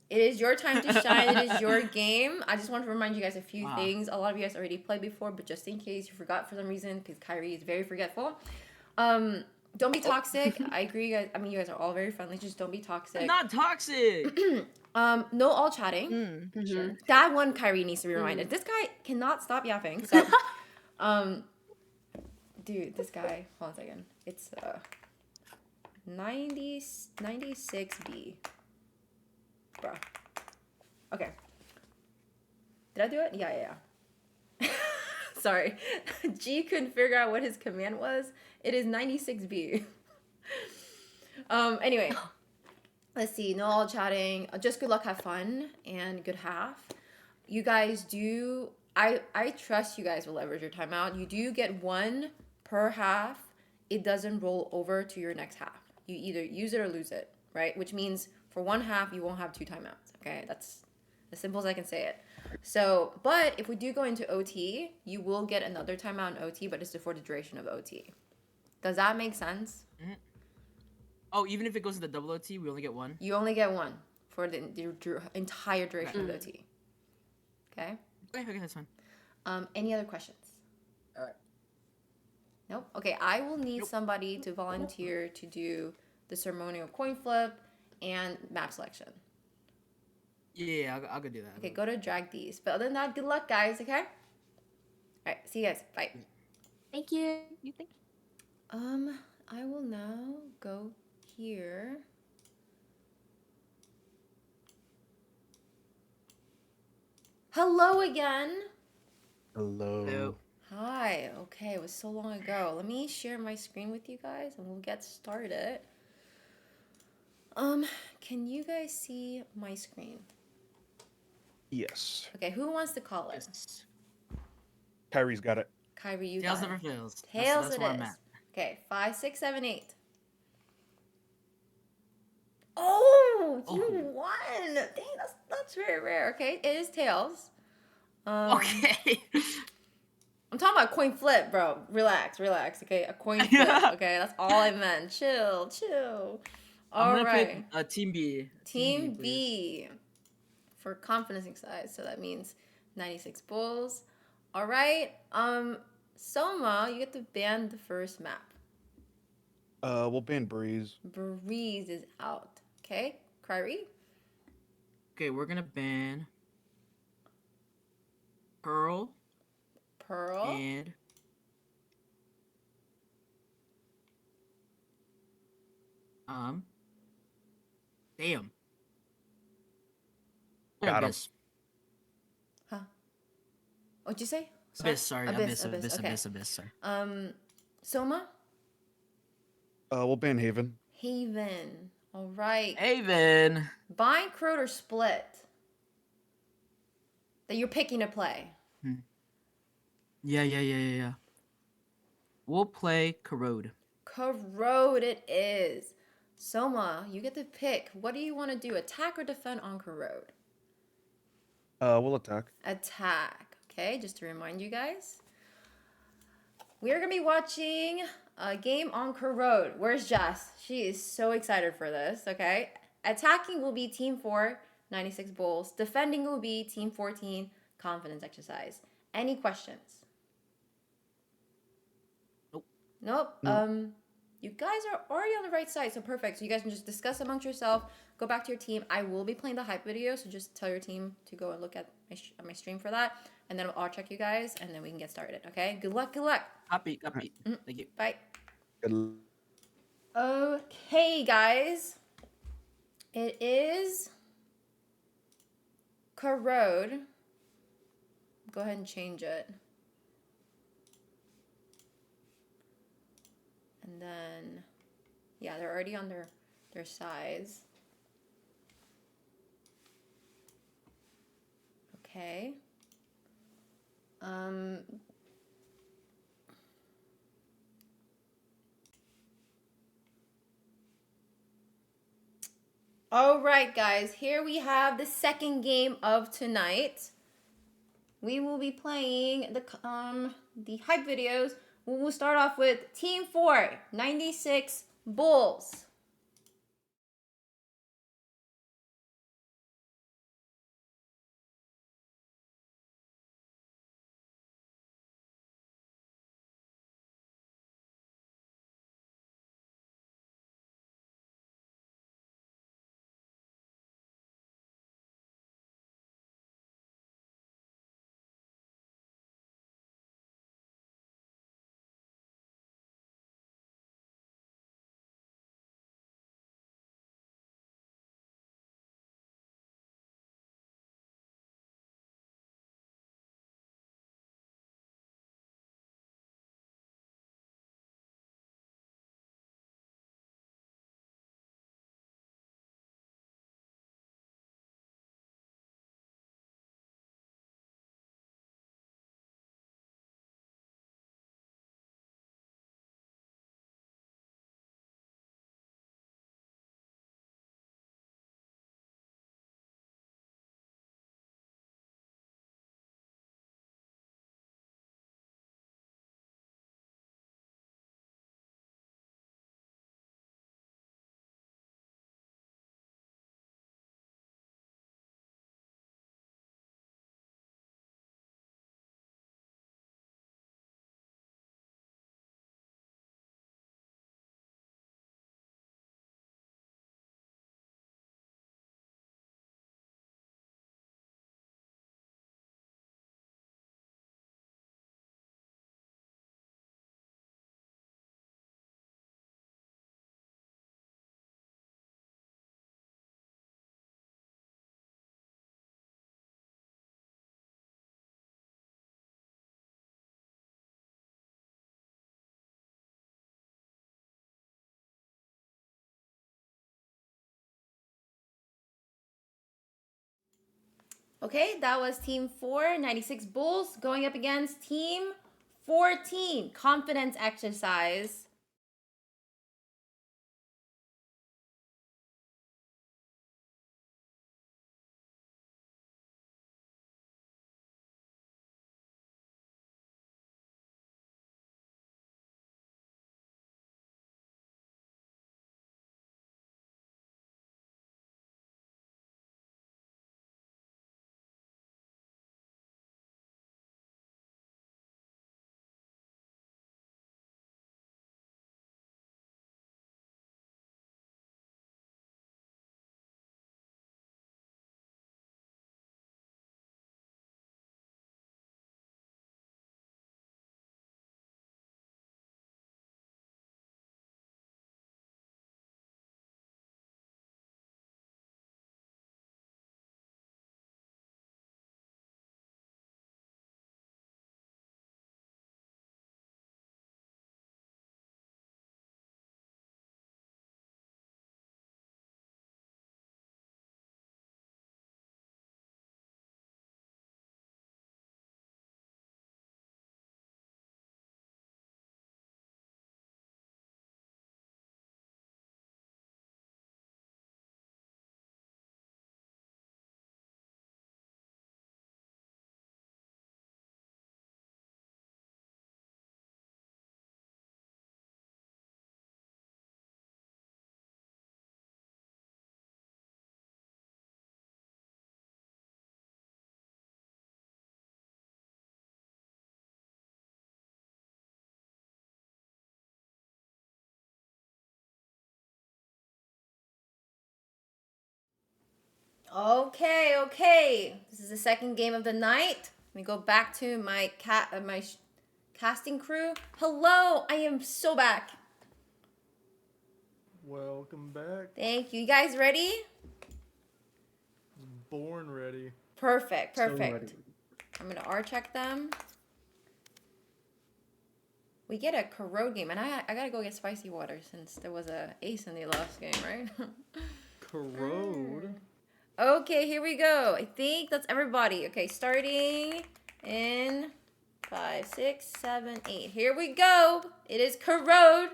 It is your time to shine. It is your game. I just want to remind you guys a few things. A lot of you guys already played before, but just in case you forgot for some reason, because Kyrie is very forgetful. Don't be toxic. I agree, guys. I mean, you guys are all very friendly. Just don't be toxic. I'm not toxic. No all chatting. Sure. That one Kyrie needs to be reminded. This guy cannot stop yapping. So, dude, this guy. Hold on a second. It's 96B. Bro. Okay. Did I do it? Yeah. Sorry. G couldn't figure out what his command was. It is 96B. Anyway. Let's see. No all chatting. Just good luck, have fun, and good half. You guys do... I trust you guys will leverage your timeout. You do get one per half. It doesn't roll over to your next half. You either use it or lose it, right? Which means for one half, you won't have 2 timeouts, okay? That's as simple as I can say it. So, but if we do go into OT, you will get another timeout in OT, but it's for the duration of OT. Does that make sense? Mm-hmm. Oh, even if it goes to the double OT, we only get one? You only get one for the entire duration of OT. Okay? Okay, that's fine. Any other questions? Nope. Okay, I will need somebody to volunteer to do the ceremonial coin flip and map selection. Yeah, I'll go do that. Okay, go to drag these. But other than that, good luck, guys, okay? All right, see you guys. Bye. Thank you. I will now go here. Hello again. Hello. Hi. Okay, it was so long ago. Let me share my screen with you guys and we'll get started. Can you guys see my screen? Yes. Okay, who wants to call it? Kyrie's got it. Kyrie, you Tails got never it. fails. Tails that's it where is. I'm at. Okay, 5, 6, 7, 8. Oh, you won! Dang, that's very rare. Okay, it is tails. Okay. I'm talking about coin flip, bro. Relax. Okay, a coin flip. Okay, that's all I meant. Chill. All right. Pick, Team B. Team B for confidence exercise. So that means 96 bulls. All right. Soma, you get to ban the first map. We'll ban Breeze. Breeze is out. Okay, Kyrie. Okay, we're gonna ban Pearl. And damn. Got him. Abyss. Huh? What'd you say? Abyss, sorry. Abyss, Okay. sorry. Soma? We'll ban Haven. Haven. All right. Haven. Bind, Crowd, or Split that you're picking to play. Yeah. We'll play Corrode. Corrode it is. Soma, you get to pick. What do you want to do? Attack or defend on Corrode? We'll attack. Attack. Okay, just to remind you guys. We're going to be watching a game on Corrode. Where's Jess? She is so excited for this, okay? Attacking will be Team 4, 96 bulls. Defending will be Team 14, confidence exercise. Any questions? Nope. You guys are already on the right side, so perfect. So you guys can just discuss amongst yourself. Go back to your team. I will be playing the hype video, so just tell your team to go and look at my stream for that. And then I'll check you guys, and then we can get started, okay? Good luck. Copy. Thank you. Bye. Good. Okay, guys. It is Corrode. Go ahead and change it. And then, yeah, they're already on their sides. Okay. All right, guys. Here we have the second game of tonight. We will be playing the hype videos. We will start off with Team 4, 96 Bulls. Okay, that was Team 4, 96 Bulls, going up against Team 14, Confidence Exercise. Okay. This is the second game of the night. Let me go back to my casting crew. Hello, I am so back. Welcome back. Thank you. You guys ready? Born ready. Perfect. So ready. I'm gonna R check them. We get a corrode game, and I gotta go get spicy water since there was a ace in the last game, right? Corrode. Okay, here we go. I think that's everybody. Okay, starting in 5, 6, 7, 8. Here we go. It is corrode.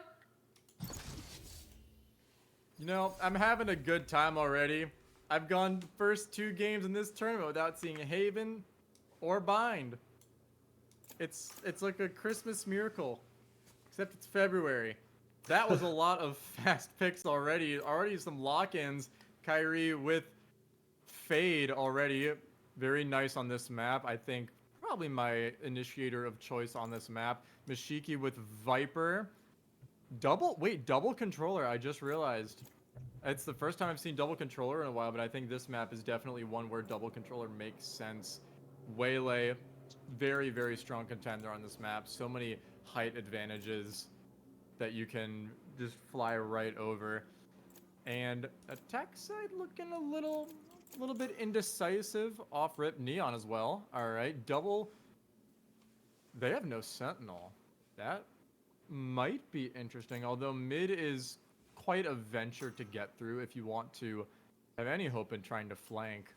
You know, I'm having a good time already. I've gone first 2 games in this tournament without seeing Haven or Bind. It's like a Christmas miracle, except it's February. That was a lot of fast picks already. Already some lock-ins. Kyrie with Fade already. Very nice on this map. I think probably my initiator of choice on this map. Mashiki with Viper. Double controller, I just realized. It's the first time I've seen double controller in a while, but I think this map is definitely one where double controller makes sense. Waylay, very, very strong contender on this map. So many height advantages that you can just fly right over. And attack side looking a little bit indecisive. Off rip Neon as well. All right, double. They have no sentinel. That might be interesting, although mid is quite a venture to get through if you want to have any hope in trying to flank.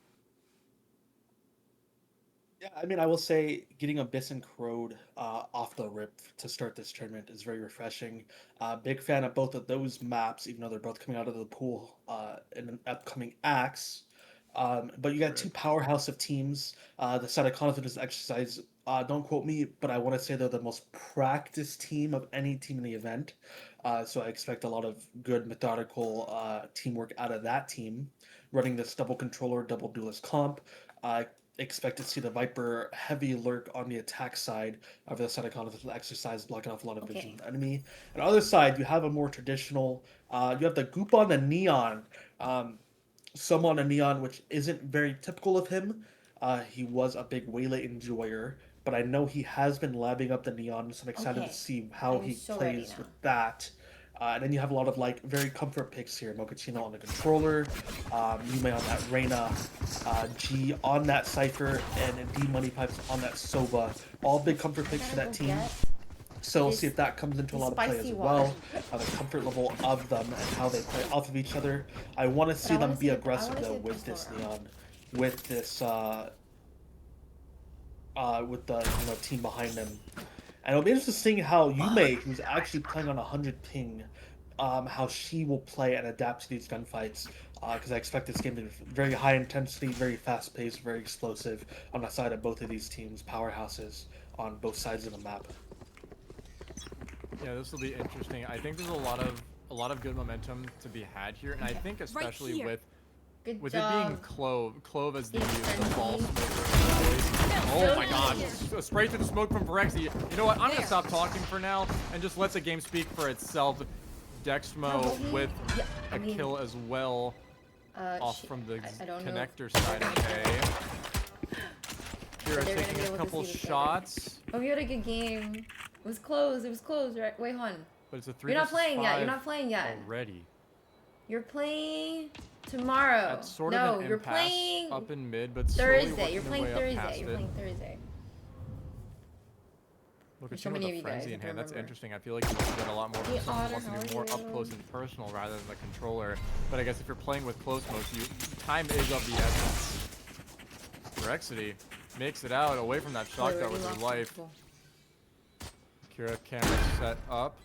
Yeah, I mean, I will say getting Abyss and Crowed off the rip to start this tournament is very refreshing. Big fan of both of those maps, even though they're both coming out of the pool in an upcoming Axe. But you got two powerhouse of teams. The side of confidence exercise, don't quote me, but I want to say they're the most practiced team of any team in the event. So I expect a lot of good methodical teamwork out of that team. Running this double controller, double duelist comp. I expect to see the Viper heavy lurk on the attack side of the side of confidence exercise, blocking off a lot of vision of the enemy. On the other side, you have a more traditional, you have the Goop on the Neon. Some on a Neon, which isn't very typical of him. He was a big Waylay enjoyer, but I know he has been labbing up the Neon, so I'm excited to see how he plays with that. And then you have a lot of like very comfort picks here. Mochaccino on the controller, Yume on that Reyna, G on that Cypher, and D Money Pipes on that Sova. All big comfort picks for that team. So we'll see if that comes into a lot of play as well. The comfort level of them and how they play off of each other. I want to see them be aggressive though with this Neon, with this with the team behind them. And it'll be interesting how Yume, who's actually playing on 100 ping, how she will play and adapt to these gunfights. Because I expect this game to be very high intensity, very fast paced, very explosive on the side of both of these teams, powerhouses on both sides of the map. Yeah, this will be interesting. I think there's a lot of good momentum to be had here, and I think especially with it being Clove as the ball smoker. Oh my God! Spray through the smoke from Varexy. You know what? I'm gonna stop talking for now and just let the game speak for itself. Dexmo with a kill as well, off from the connector side. Okay. Kira taking a couple shots. Oh, we had a good game. It was close. It was close, right? Wait, hon. But it's a 3 You're not versus playing 5 yet. You're not playing yet. Already. You're playing tomorrow. That's sort of an you're impasse playing up in mid, but Thursday. You're playing Thursday. You're playing Thursday. Look at with a frenzy in hand. That's interesting. I feel like you want to get a lot more. Someone wants to be more up close and personal rather than the controller. But I guess if you're playing with close motion, time is of the essence. Rexity makes it out away from that shot dart with her life. Kira camera set up.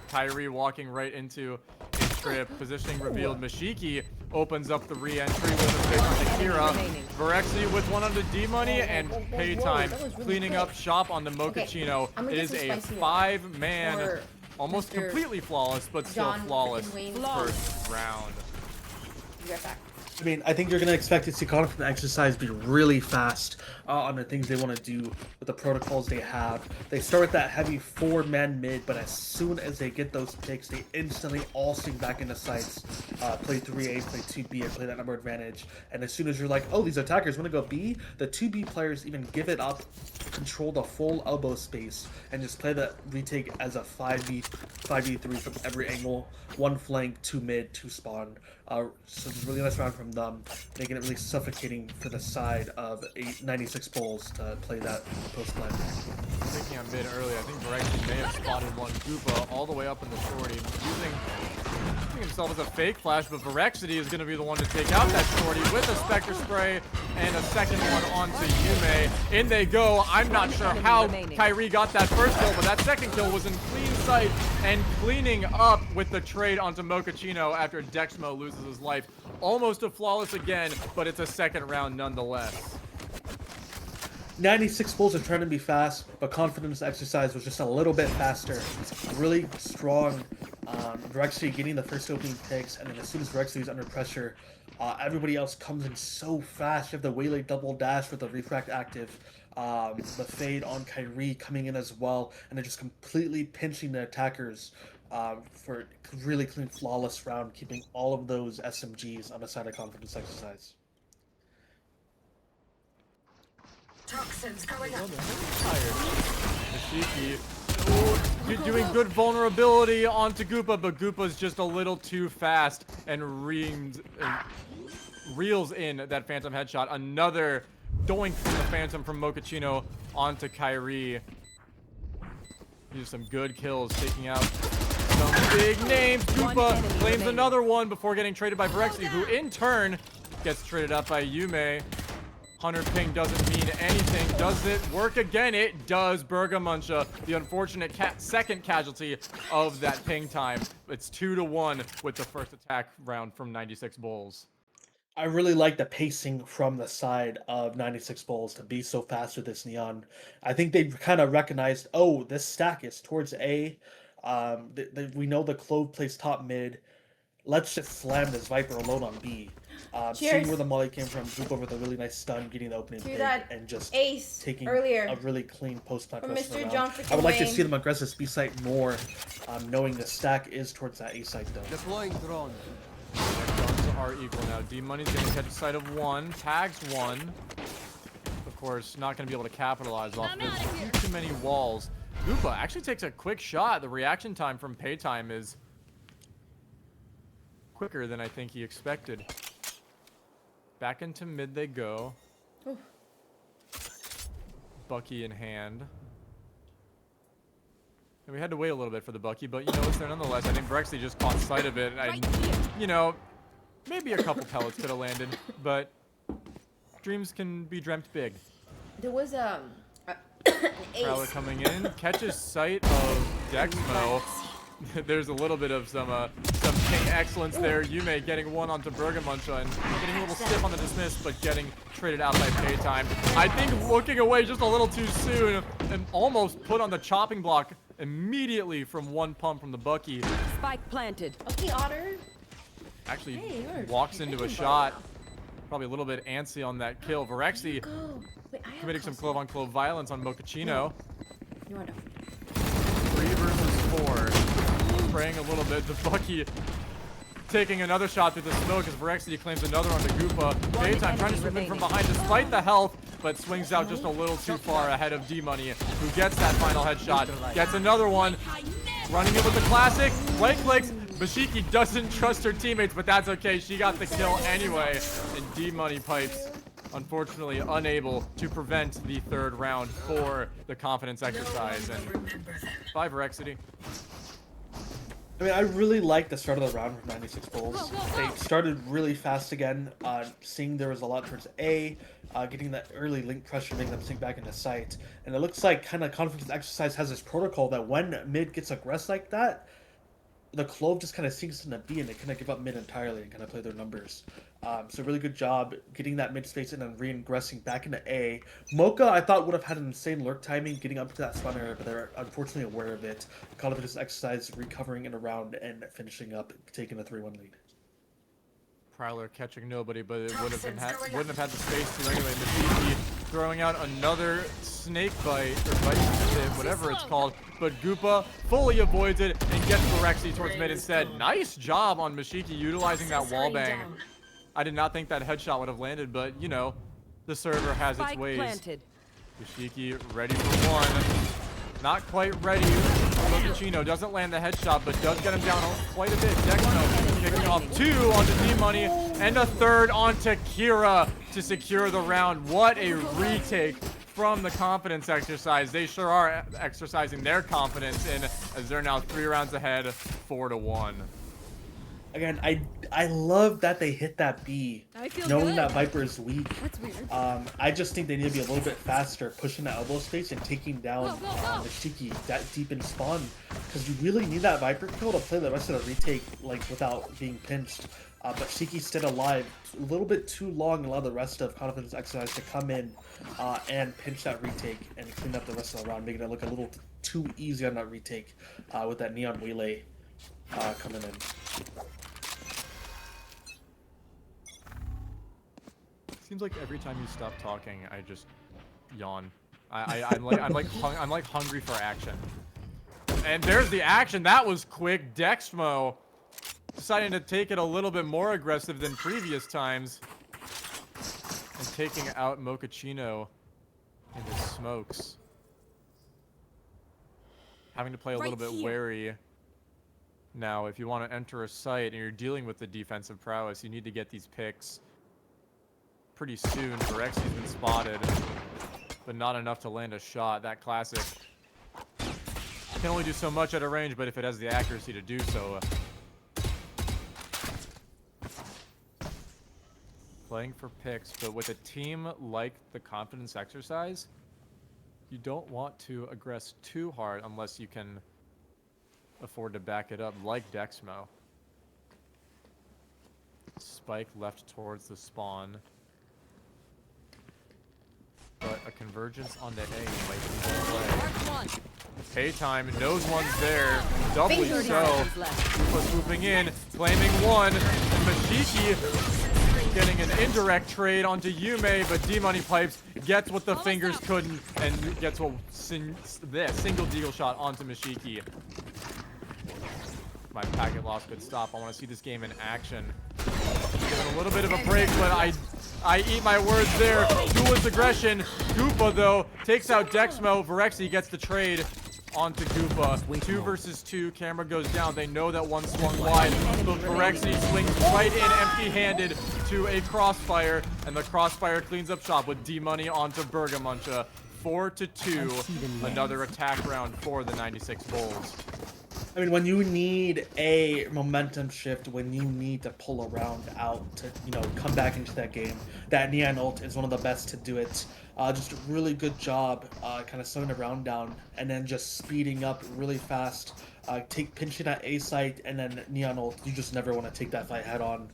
Kyrie walking right into a trip. Positioning revealed. Mashiki opens up the re-entry with a pick on the Kira. Varexy with one on the D-Money and Paytime cleaning up shop on the Mochaccino. It is a 5-man, almost completely flawless, but still flawless first round. Be right back. I mean, I think you're going to expect to see confident exercise be really fast on the things they want to do with the protocols they have. They start with that heavy 4-man mid, but as soon as they get those picks, they instantly all swing back into sights. Play 3A, play 2B, and play that number advantage. And as soon as you're like, oh, these attackers want to go B, the 2B players even give it up, control the full elbow space, and just play that retake as a 5v3 from every angle. 1 flank, 2 mid, 2 spawn. So it's a really nice round from them, making it really suffocating for the side of 96 Bulls to play that post-line. Taking on mid early, I think Varexy may have spotted one Koopa all the way up in the shorty, using himself as a fake flash, but Varexity is going to be the one to take out that shorty with a Spectre Spray and a second one onto Yume. In they go. I'm not sure how Kyrie got that first kill, but that second kill was in clean sight and cleaning up with the trade onto Mochaccino after Dexmo loses his life. Almost a flawless again, but it's a second round nonetheless. 96 Bulls are trying to be fast, but confidence exercise was just a little bit faster. It's really strong. Varexity getting the first opening picks, and then as soon as Varexity is under pressure, everybody else comes in so fast. You have the Waylay double dash with the refract active, the fade on Kyrie coming in as well, and they're just completely pinching the attackers for a really clean, flawless round, keeping all of those SMGs on the side of confidence exercise. Toxins going up. Mashiki doing good vulnerability onto Goopa, but Goopa's just a little too fast and reels in that Phantom headshot. Another doink from the Phantom from Mochaccino onto Kyrie. These are some good kills, taking out some big names. Goopa claims another one before getting traded by Varexity, who in turn gets traded up by Yume. 100 ping doesn't mean anything. Does it work again? It does. Bergamuncha, the unfortunate second casualty of that ping time. It's 2-1 with the first attack round from 96 Bulls. I really like the pacing from the side of 96 Bulls to be so fast with this Neon. I think they kind of recognized, oh, this stack is towards A. We know the Clove plays top mid. Let's just slam this Viper alone on B. Seeing where the molly came from, Goop over the really nice stun, getting the opening pick, and just ace taking earlier a really clean post-plant rest of the Mr. round. I would like to see them aggressive B site more, knowing the stack is towards that A site though. Deploying drone. Guns are equal now. D-Money's getting catch sight of one, tags one. Of course, not going to be able to capitalize off this. Too many walls. Goopa actually takes a quick shot. The reaction time from Paytime is quicker than I think he expected. Back into mid they go. Ooh. Bucky in hand. And we had to wait a little bit for the Bucky, but you know, it's there nonetheless. I think Varexity just caught sight of it. You know, maybe a couple pellets could have landed, but dreams can be dreamt big. There was an Prowler coming in, catches sight of Dexmo. There's a little bit of some ping excellence there. Yume getting one onto Bergamuncha and getting a little stiff on the dismiss, but getting traded out by Paytime. I think looking away just a little too soon and almost put on the chopping block immediately from one pump from the Bucky. Spike planted. Okay, Otter. Actually walks into a shot. Probably a little bit antsy on that kill. Varexity committing some clove-on-clove violence on Mochaccino. 3 versus 4. Spraying a little bit. The Bucky taking another shot through the smoke as Varexity claims another on the Goopa. Paytime trying to swim in from behind despite the health, but swings out just a little too far ahead of D-Money, who gets that final headshot. Gets another one. Running in with the classic. Right clicks. Mashiki doesn't trust her teammates, but that's okay. She got the kill anyway. And D-Money pipes, unfortunately unable to prevent the third round for the confidence exercise. And bye, Varexity. I mean, I really like the start of the round from 96 Bulls. They started really fast again, seeing there was a lot towards A, getting that early link pressure, making them sink back into sight. And it looks like kind of confidence exercise has this protocol that when mid gets aggressed like that, the Clove just kind of sinks into B and they kind of give up mid entirely and kind of play their numbers. So really good job getting that mid space and then re-ingressing back into A. Mocha, I thought, would have had an insane lurk timing getting up to that spawn area, but they're unfortunately aware of it. Confidence exercise recovering in a round and finishing up, taking a 3-1 lead. Prowler catching nobody, but it wouldn't have had the space to anyway. Mashiki throwing out another snake bite, or bite, whatever it's called. But Goopa fully avoids it and gets Varexity towards mid instead. Nice job on Mashiki utilizing that wallbang. I did not think that headshot would have landed, but you know, the server has its ways. Mashiki ready for one. Not quite ready. Mochaccino doesn't land the headshot, but does get him down quite a bit. Dexmo kicking off 2 onto D-Money and a 3rd onto Kira to secure the round. What a retake from the confidence exercise. They sure are exercising their confidence in as they're now 3 rounds ahead, 4-1. again, I love that they hit that B, I feel knowing good. that Viper is weak. That's weird. I just think they need to be a little bit faster, pushing the elbow space and taking down the Shiki that deep in spawn, because you really need that Viper kill to play the rest of the retake like without being pinched. But Shiki stayed alive a little bit too long and allowed the rest of Confidence Exercise to come in and pinch that retake and clean up the rest of the round, making it look a little too easy on that retake with that Neon Relay coming in. Seems like every time you stop talking, I just yawn. I'm like hungry for action. And there's the action. That was quick. Dexmo deciding to take it a little bit more aggressive than previous times, and taking out Mochaccino in his smokes. Having to play a little bit wary. Now, if you want to enter a site and you're dealing with the defensive prowess, you need to get these picks pretty soon. Virexi's been spotted, but not enough to land a shot. That classic can only do so much at a range, but if it has the accuracy to do so. Playing for picks, but with a team like the Confidence Exercise, you don't want to aggress too hard unless you can afford to back it up, like Dexmo. Spike left towards the spawn. But a convergence on the A might be the play. Paytime knows one's there, doubly so. Koopa swooping in, claiming one, and Mashiki getting an indirect trade onto Yume, but D-Money Pipes gets what the fingers couldn't, and gets a single deagle shot onto Mashiki. My packet loss could stop. I want to see this game in action. Giving a little bit of a break, but I eat my words there. Duelist aggression. Koopa, though, takes out Dexmo. Virexi gets the trade onto Koopa. 2 versus 2. Camera goes down. They know that one swung wide. But Virexi swings right in empty-handed to a crossfire. And the crossfire cleans up shop with D-Money onto Bergamuncha. 4-2. Another attack round for the 96 Bulls. I mean, when you need a momentum shift, when you need to pull a round out to, you know, come back into that game, that Neon ult is one of the best to do it. Just a really good job kind of slowing the round down and then just speeding up really fast. Pinching at A site and then Neon ult. You just never want to take that fight head on.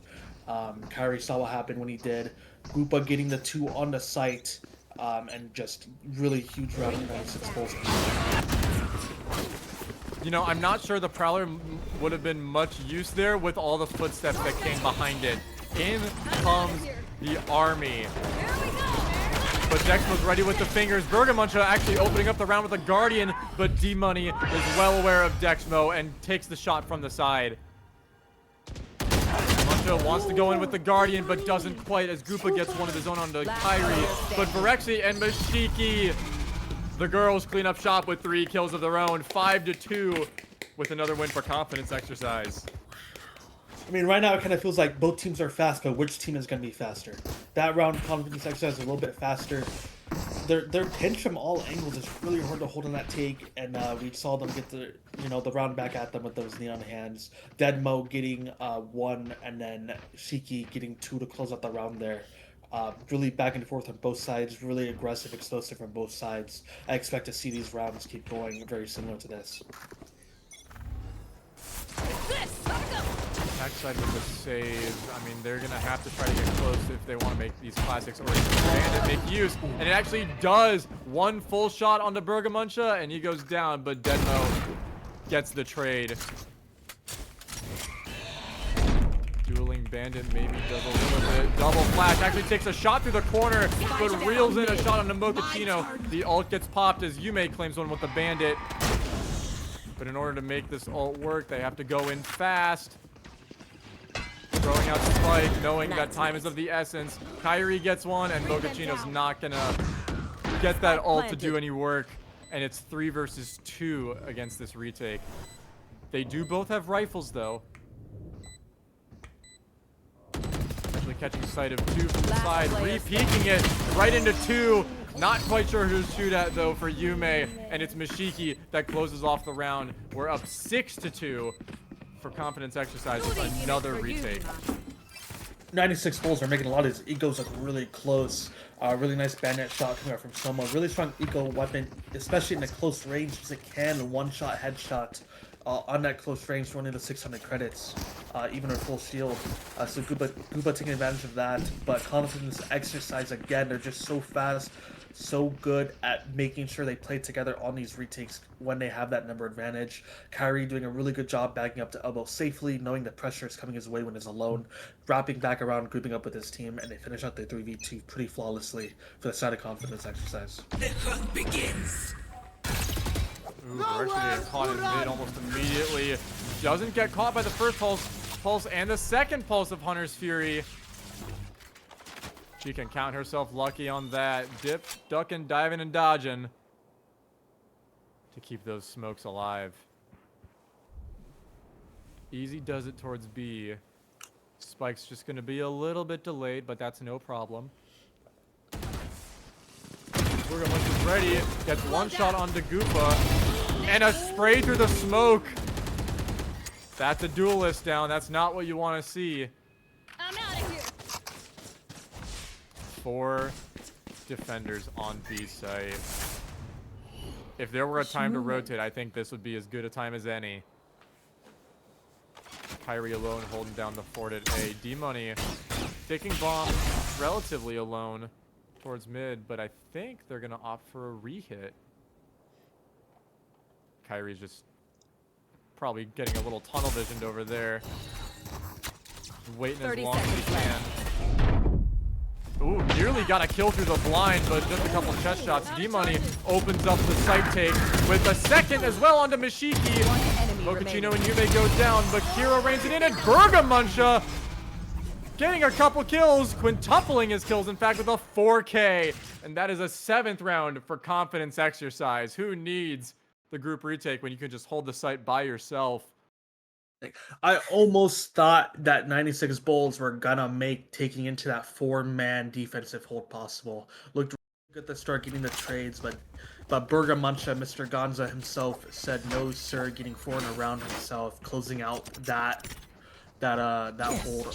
Kyrie saw what happened when he did. Koopa getting the 2 on the site and just really huge round of 96 Bulls. You know, I'm not sure the Prowler would have been much use there with all the footsteps that came behind it. In comes the army. But Dex was ready with the fingers. Bergamuncha actually opening up the round with a Guardian, but D-Money is well aware of Dexmo and takes the shot from the side. Muncha wants to go in with the Guardian, but doesn't quite as Koopa gets one of his own onto Kyrie. But Virexi and Mashiki, the girls clean up shop with 3 kills of their own, 5-2, with another win for Confidence Exercise. I mean, right now it kind of feels like both teams are fast, but which team is going to be faster? That round, Confidence Exercise is a little bit faster. They're pinched from all angles. It's really hard to hold on that take, and we saw them get the round back at them with those neon hands. Deadmo getting 1, and then Shiki getting 2 to close out the round there. Really back and forth on both sides, really aggressive, explosive from both sides. I expect to see these rounds keep going very similar to this. Backside with the save. I mean, they're going to have to try to get close if they want to make these classics or expand and make use. And it actually does. 1 full shot onto Bergamuncha, and he goes down, but Deadmo gets the trade. Dueling Bandit maybe does a little bit. Double flash. Actually takes a shot through the corner, but reels in a shot onto Mochaccino. The ult gets popped as Yume claims one with the Bandit. But in order to make this ult work, they have to go in fast. Throwing out Spike, knowing that time is of the essence. Kyrie gets one, and Mochaccino's not gonna get that ult to do any work. And it's 3 versus 2 against this retake. They do both have rifles, though. Actually catching sight of 2 from the side, re-peeking it right into 2. Not quite sure who to shoot at, though, for Yume, and it's Mashiki that closes off the round. We're up 6-2. for confidence exercise with another retake. 96 Bulls are making a lot of these egos look really close. Really nice bayonet shot coming out from Soma. Really strong eco weapon, especially in the close range, because it can one-shot headshot on that close range, running the 600 credits, even with full shield. So Gooba taking advantage of that. But confidence exercise, again, they're just so fast, so good at making sure they play together on these retakes when they have that number advantage. Kyrie doing a really good job backing up to elbow safely, knowing the pressure is coming his way when he's alone, wrapping back around, grouping up with his team, and they finish out their 3v2 pretty flawlessly for the side of confidence exercise. The hunt begins. Ooh, they're actually getting caught in mid almost immediately. Doesn't get caught by the first pulse and the second pulse of Hunter's Fury. She can count herself lucky on that. Dip, ducking, diving, and dodging to keep those smokes alive. Easy does it towards B. Spike's just going to be a little bit delayed, but that's no problem. Once is ready, gets one shot onto Goopa, and a spray through the smoke. That's a duelist down. That's not what you want to see. I'm out of here. 4 defenders on B site. If there were a time to rotate, I think this would be as good a time as any. Kyrie alone holding down the fort at A. D-Money taking bomb relatively alone towards mid, but I think they're going to opt for a re-hit. Kyrie's just probably getting a little tunnel visioned over there. Waiting as long as he can. Ooh, nearly got a kill through the blind, but just a couple chest shots. D-Money opens up the site take with a second as well onto Mashiki. Mochaccino and Yume go down, but Kira reins it in, and Bergamuncha getting a couple kills, quintupling his kills, in fact, with a 4K. And that is a 7th round for confidence exercise. Who needs the group retake when you can just hold the site by yourself? I almost thought that 96 Bulls were gonna make taking into that 4-man defensive hold possible. Looked really good at the start getting the trades, but Bergamuncha, Mr. Gonza himself, said no sir, getting 4 in a round himself, closing out that hold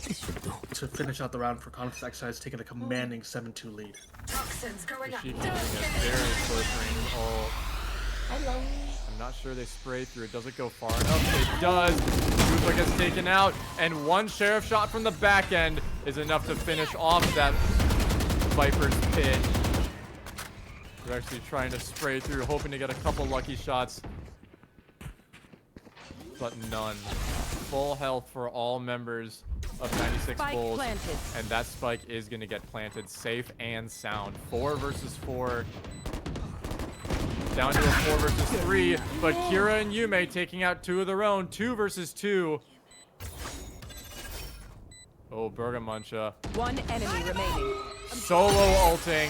to finish out the round for confidence exercise, taking a commanding 7-2 lead. Toxins going up. Mashiki using a very close range ult. Hello. I'm not sure they spray through it. Does it go far enough? It does. Goopa gets taken out, and one sheriff shot from the back end is enough to finish off that Viper's pit. They're actually trying to spray through, hoping to get a couple lucky shots, but none. Full health for all members of 96 Bulls, and that spike is going to get planted safe and sound. 4 versus 4. Down to a 4 versus 3, but Kira and Yume taking out 2 of their own. 2 versus 2. Oh, Bergamuncha. 1 enemy remaining. Solo ulting.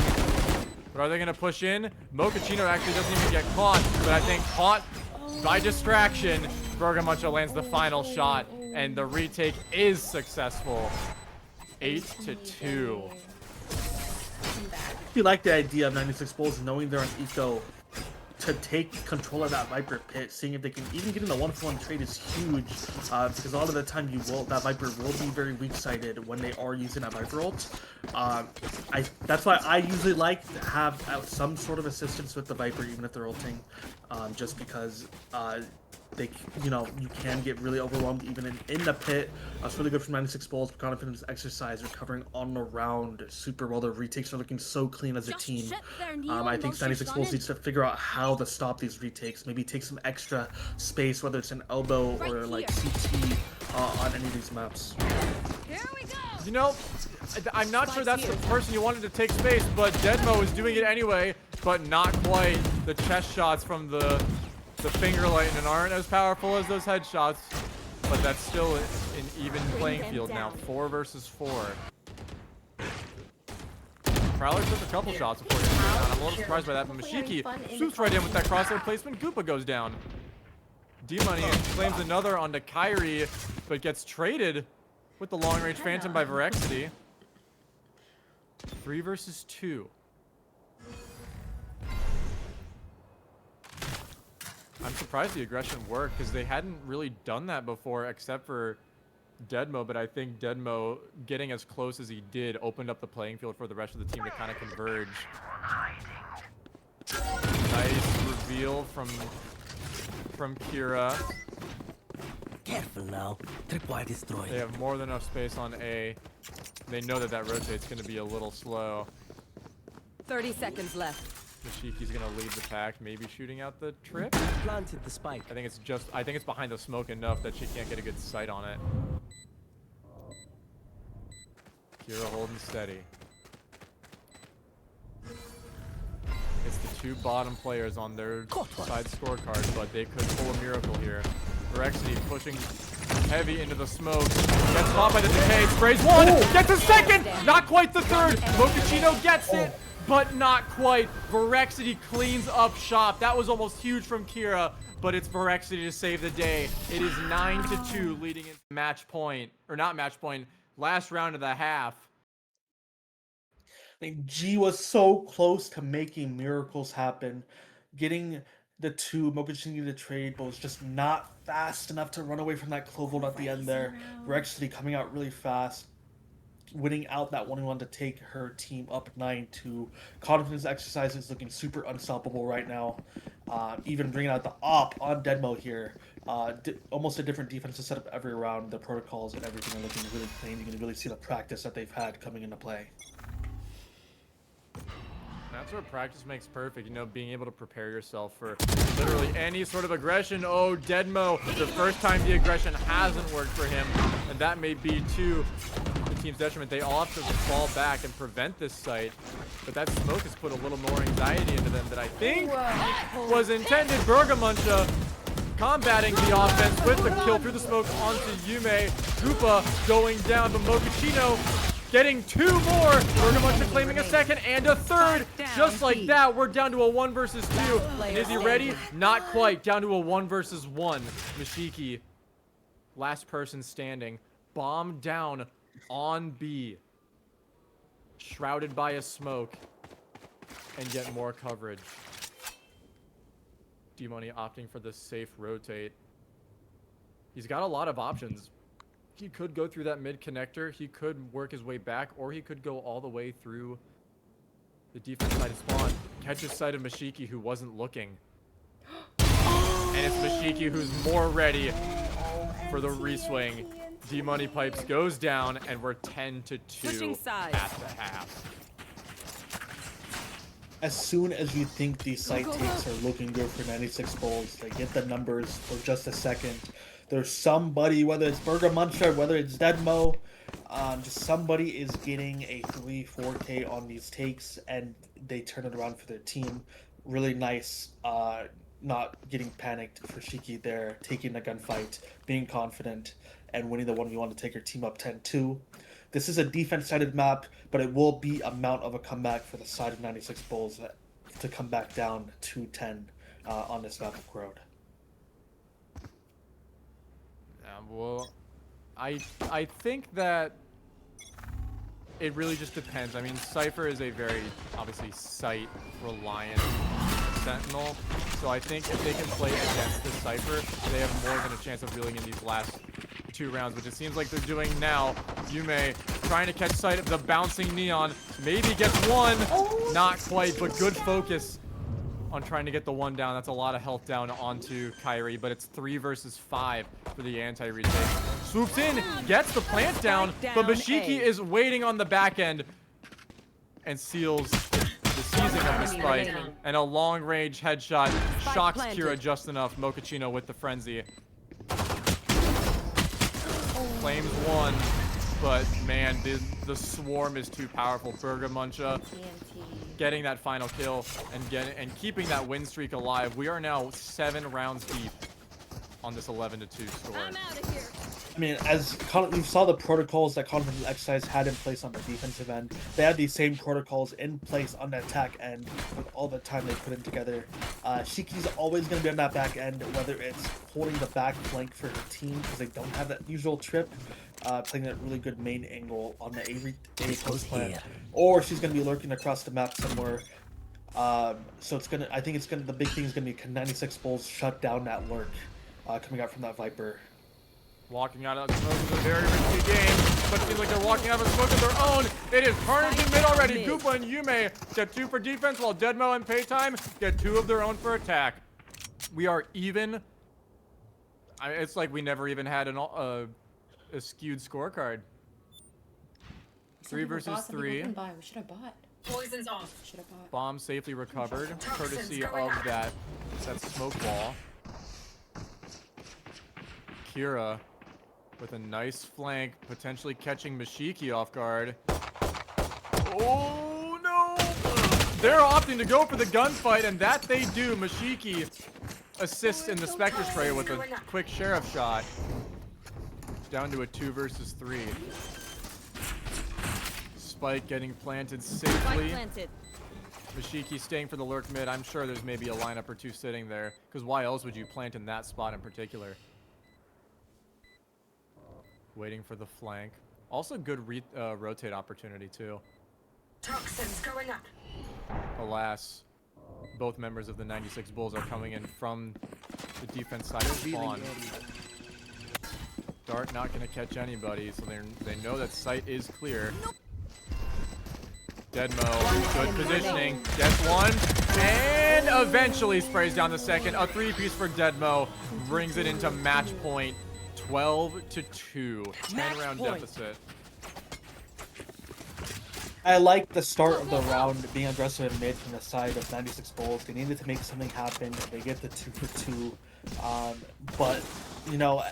But are they going to push in? Mochaccino actually doesn't even get caught, but I think caught by distraction, Bergamuncha lands the final shot, and the retake is successful. 8-2. You like the idea of 96 Bulls knowing they're on eco to take control of that Viper pit, seeing if they can even get in a 1-for-1 trade is huge, because a lot of the time that Viper will be very weak-sided when they are using that Viper ult. That's why I usually like to have some sort of assistance with the Viper, even if they're ulting, just because you can get really overwhelmed even in the pit. It's really good for 96 Bulls, confidence exercise, recovering on the round super well. Their retakes are looking so clean as a team. I think 96 Bulls needs to figure out how to stop these retakes. Maybe take some extra space, whether it's an elbow or like CT on any of these maps. You know, I'm not sure that's the person you wanted to take space, but Deadmo is doing it anyway, but not quite. The chest shots from the finger lightning aren't as powerful as those headshots, but that's still an even playing field now. 4 versus 4. Prowler took a couple shots before getting down. I'm a little surprised by that, but Mashiki swoops right in with that crosshair placement. Goopa goes down. D-Money claims another onto Kyrie, but gets traded with the long-range Phantom by Vorexity. 3 versus 2. I'm surprised the aggression worked because they hadn't really done that before except for Deadmo, but I think Deadmo getting as close as he did opened up the playing field for the rest of the team to kind of converge. Nice reveal from Kira. Careful now. Tripwire destroyed. They have more than enough space on A. They know that that rotate's going to be a little slow. 30 seconds left. Mashiki's going to lead the pack, maybe shooting out the trip. Planted the spike. I think it's behind the smoke enough that she can't get a good sight on it. Kira holding steady. It's the two bottom players on their side scorecard, but they could pull a miracle here. Verexity pushing heavy into the smoke. Gets caught by the decay. Sprays one. Gets a second. Not quite the third. Mochaccino gets it, but not quite. Verexity cleans up shop. That was almost huge from Kira, but it's Verexity to save the day. It is 9-2 leading into match point. Or not match point. Last round of the half. I think G was so close to making miracles happen. Getting the two Mochaccino to trade, but was just not fast enough to run away from that Clovold at the end there. Verexity coming out really fast, winning out that 1-1 to take her team up 9-2. Confidence exercise is looking super unstoppable right now. Even bringing out the op on Deadmo here. Almost a different defensive setup every round. The protocols and everything are looking really clean. You can really see the practice that they've had coming into play. That's where practice makes perfect, you know, being able to prepare yourself for literally any sort of aggression. Oh, Deadmo, the first time the aggression hasn't worked for him, and that may be to the team's detriment. They all have to fall back and prevent this site, but that smoke has put a little more anxiety into them that I think was intended. Bergamuncha combating the offense with the kill through the smoke onto Yume. Koopa going down, but Mochaccino getting two more. Bergamuncha claiming a second and a third. Just like that, we're down to a 1 versus 2. And is he ready? Not quite. Down to a 1 versus 1. Mashiki, last person standing. Bomb down on B. Shrouded by a smoke. And get more coverage. D-Money opting for the safe rotate. He's got a lot of options. He could go through that mid connector, he could work his way back, or he could go all the way through the defense side of spawn. Catch a sight of Mashiki, who wasn't looking. And it's Mashiki who's more ready for the reswing. D-Money Pipes goes down, and we're 10-2 at the half. As soon as you think these site takes are looking good for 96 Bulls, they get the numbers for just a second. There's somebody, whether it's Bergamuncha, whether it's Deadmo, just somebody is getting a 3-4K on these takes, and they turn it around for their team. Really nice, not getting panicked for Shiki there, taking the gunfight, being confident, and winning the 1v1 to take her team up 10-2. This is a defense-sided map, but it will be a mount of a comeback for the side of 96 Bulls to come back down to 10 on this map of Crowd. Well, I think that it really just depends. I mean, Cypher is a very, obviously, site-reliant Sentinel. So I think if they can play against the Cypher, they have more than a chance of reeling in these last 2 rounds, which it seems like they're doing now. Yume trying to catch sight of the bouncing Neon. Maybe gets one. Not quite, but good focus on trying to get the 1 down. That's a lot of health down onto Kyrie, but it's 3 versus 5 for the anti-retake. Swoops in, gets the plant down, but Mashiki is waiting on the back end and seals the seizing of the spike. And a long-range headshot shocks Kira just enough. Mochaccino with the frenzy. Claims 1, but man, the swarm is too powerful. Bergamuncha getting that final kill and keeping that win streak alive. We are now 7 rounds deep on this 11-2 score. I mean, as we saw the protocols that Confidence Exercise had in place on the defensive end, they had these same protocols in place on the attack end with all the time they put in together. Shiki's always going to be on that back end, whether it's holding the back flank for her team because they don't have that usual trip, playing that really good main angle on the A post plant, or she's going to be lurking across the map somewhere, So it's gonna. I think it's gonna. The big thing is gonna be can 96 Bulls shut down that lurk coming out from that Viper. Walking out of smoke is a very risky game, but it seems like they're walking out of smoke of their own. It is carnage in mid already. Goopa and Yume get 2 for defense, while Deadmo and Paytime get 2 of their own for attack. We are even. It's like we never even had a skewed scorecard. 3 versus 3. We should have bought. Poison's off. Should have bought. Bomb safely recovered, courtesy of that smoke wall. Kira with a nice flank, potentially catching Mashiki off guard. Oh no! They're opting to go for the gunfight, and that they do. Mashiki assists in the Spectre Spray with a quick Sheriff shot. Down to a 2 versus 3. Spike getting planted safely. Mashiki staying for the lurk mid. I'm sure there's maybe a lineup or 2 sitting there, because why else would you plant in that spot in particular? Waiting for the flank. Also good rotate opportunity too. Toxins going up. Alas, both members of the 96 Bulls are coming in from the defense side of spawn. Dart not going to catch anybody, so they know that site is clear. Deadmo, good positioning. Gets 1, and eventually sprays down the second. A 3-piece for Deadmo brings it into match point. 12-2. 10-round deficit. I like the start of the round being aggressive in mid from the side of 96 Bulls. They needed to make something happen. They get the 2 for 2. But, you know,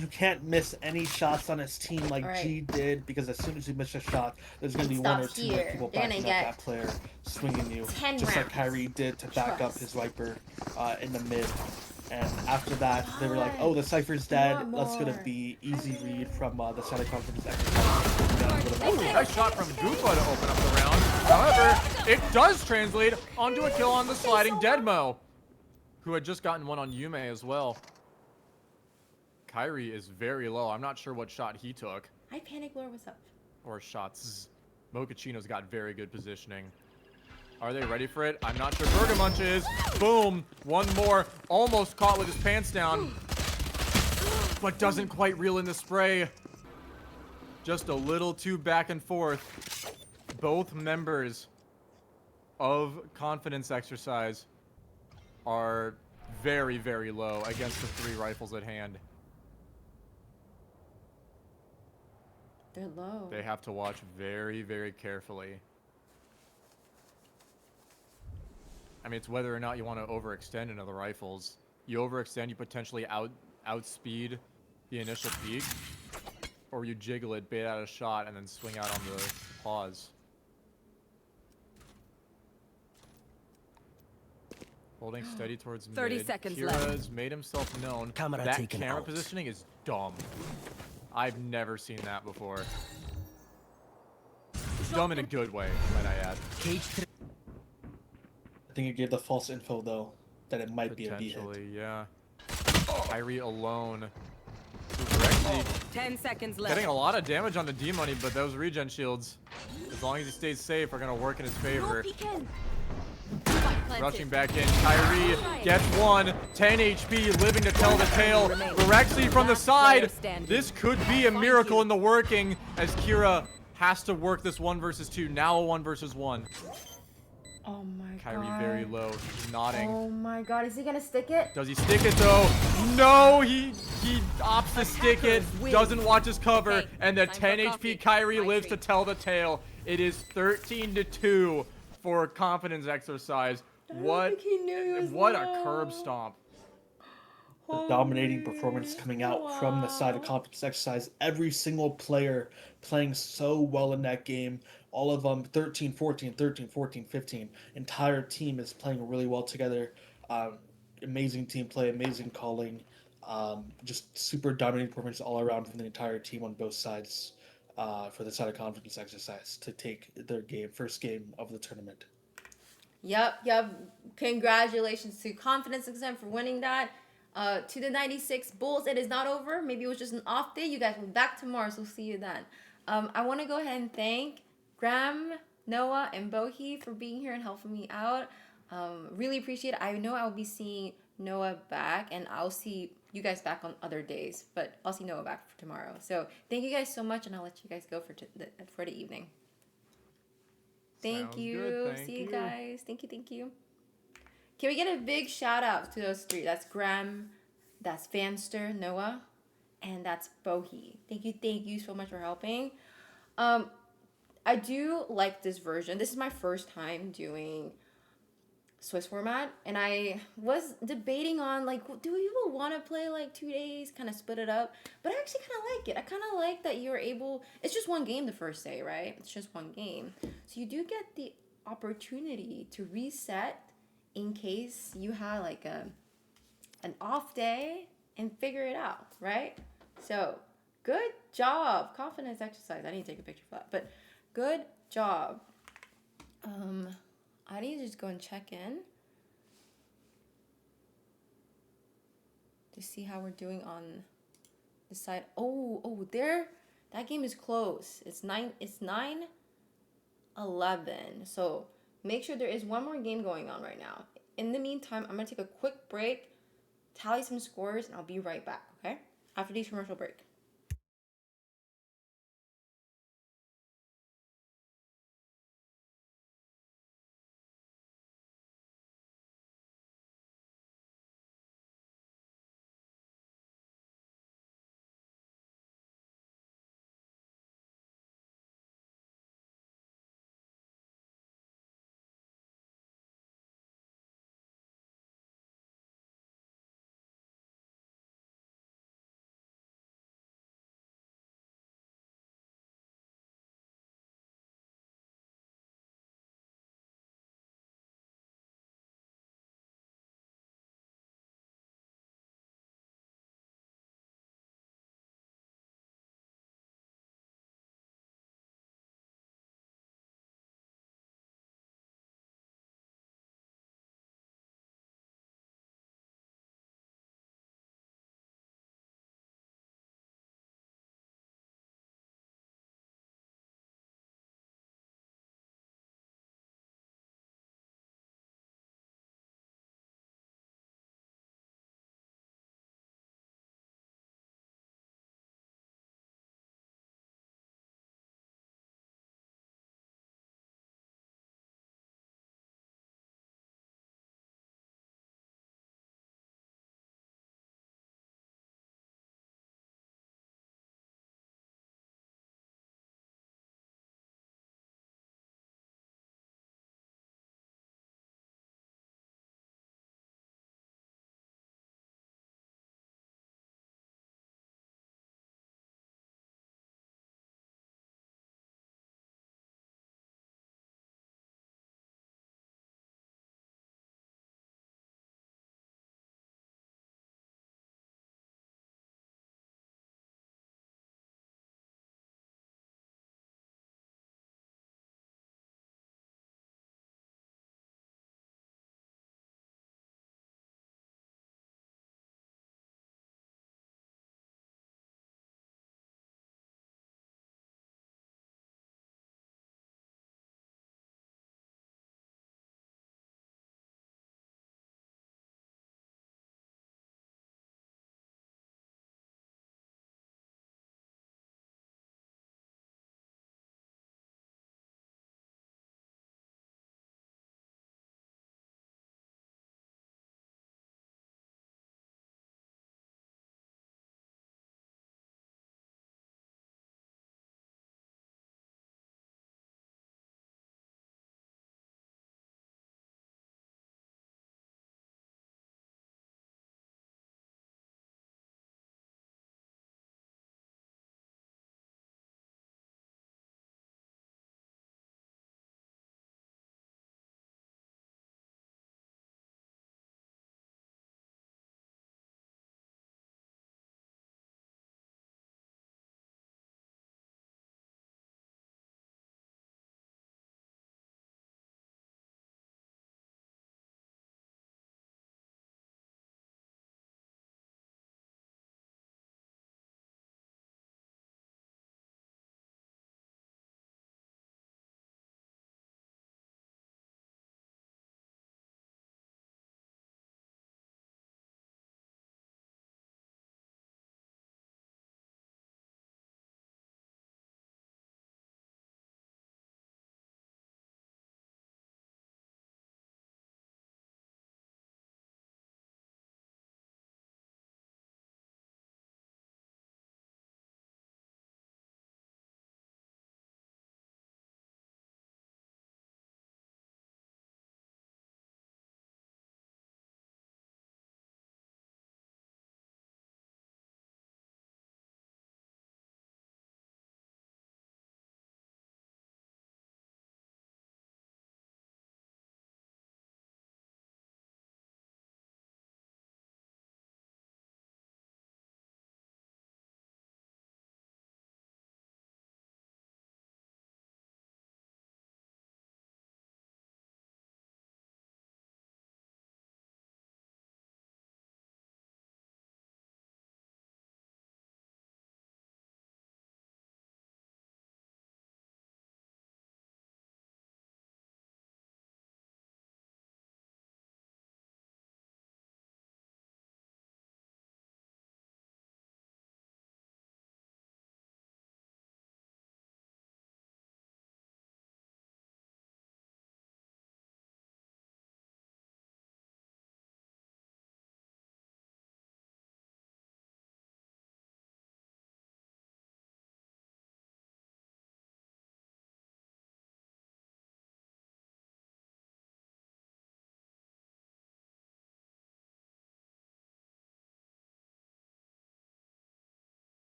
you can't miss any shots on his team like G did, because as soon as you miss a shot, there's going to be 1 or 2 people backing up that player, swinging you. Just like Kyrie did to back up his Viper in the mid. And after that, they were like, oh, the Cypher's dead. Let's go to the easy read from the side of confidence exercise. Ooh, nice shot from Goopa to open up the round. However, it does translate onto a kill on the sliding Deadmo, who had just gotten 1 on Yume as well. Kyrie is very low. I'm not sure what shot he took. Hi, Panic Lord, what's up? Or shots. Mochaccino's got very good positioning. Are they ready for it? I'm not sure. Burger Munch is. Boom. 1 more. Almost caught with his pants down. But doesn't quite reel in the spray. Just a little too back and forth. Both members of Confidence Exercise are very, very low against the 3 rifles at hand. They're low. They have to watch very, very carefully. I mean, it's whether or not you want to overextend into the rifles. You overextend, you potentially outspeed the initial peak, or you jiggle it, bait out a shot, and then swing out on the pause. Holding steady towards mid. 30 seconds Kira's left. made himself known. Camera That taken camera out. positioning is dumb. I've never seen that before. Dumb in a good way, might I add. I think it gave the false info, though, that it might be a B hit. Potentially, yeah. Kyrie alone. Rexy 10 seconds left. getting a lot of damage on the D-Money, but those regen shields, as long as he stays safe, are going to work in his favor. Rushing back in, Kyrie gets 1, 10 HP, living to tell the tale. Rexy from the side. This could be a miracle in the working, as Kira has to work this 1 versus 2. Now a 1 versus 1. Oh my god. Kyrie very low, nodding. Oh my god, is he gonna stick it? Does he stick it though? No, he opts to stick it, doesn't watch his cover, and the 10 HP Kyrie lives to tell the tale. It is 13-2 for Confidence Exercise. What a curb stomp. The dominating performance coming out from the side of Confidence Exercise. Every single player playing so well in that game. All of them 13-14, 13-14, 15. Entire team is playing really well together. Amazing team play, amazing calling. Just super dominating performance all around from the entire team on both sides for the side of Confidence Exercise to take their first game of the tournament. Yep. Congratulations to Confidence Exam for winning that. To the 96 Bulls, it is not over. Maybe it was just an off day. You guys will be back tomorrow, so see you then. I want to go ahead and thank Graham, Noah, and Bohi for being here and helping me out. Really appreciate it. I know I'll be seeing Noah back, and I'll see you guys back on other days, but I'll see Noah back for tomorrow. So thank you guys so much, and I'll let you guys go for the evening. Thank Sounds you. good, thank See you you. guys. Thank you. Thank you. Can we get a big shout out to those three? That's Graham, that's Vanster, Noah, and that's Bohi. Thank you so much for helping. I do like this version. This is my first time doing Swiss format, and I was debating on like, do people want to play like 2 days, kind of split it up? But I actually kind of like it. I kind of like that you're able. It's just one game the first day, right? It's just one game, so you do get the opportunity to reset in case you had like an off day and figure it out, right? So good job, confidence exercise. I need to take a picture for that, but good job. I need to just go and check in to see how we're doing on the side. Oh, there, that game is close. It's 9-11. So make sure there is one more game going on right now. In the meantime, I'm gonna take a quick break, tally some scores, and I'll be right back, okay? After this commercial break.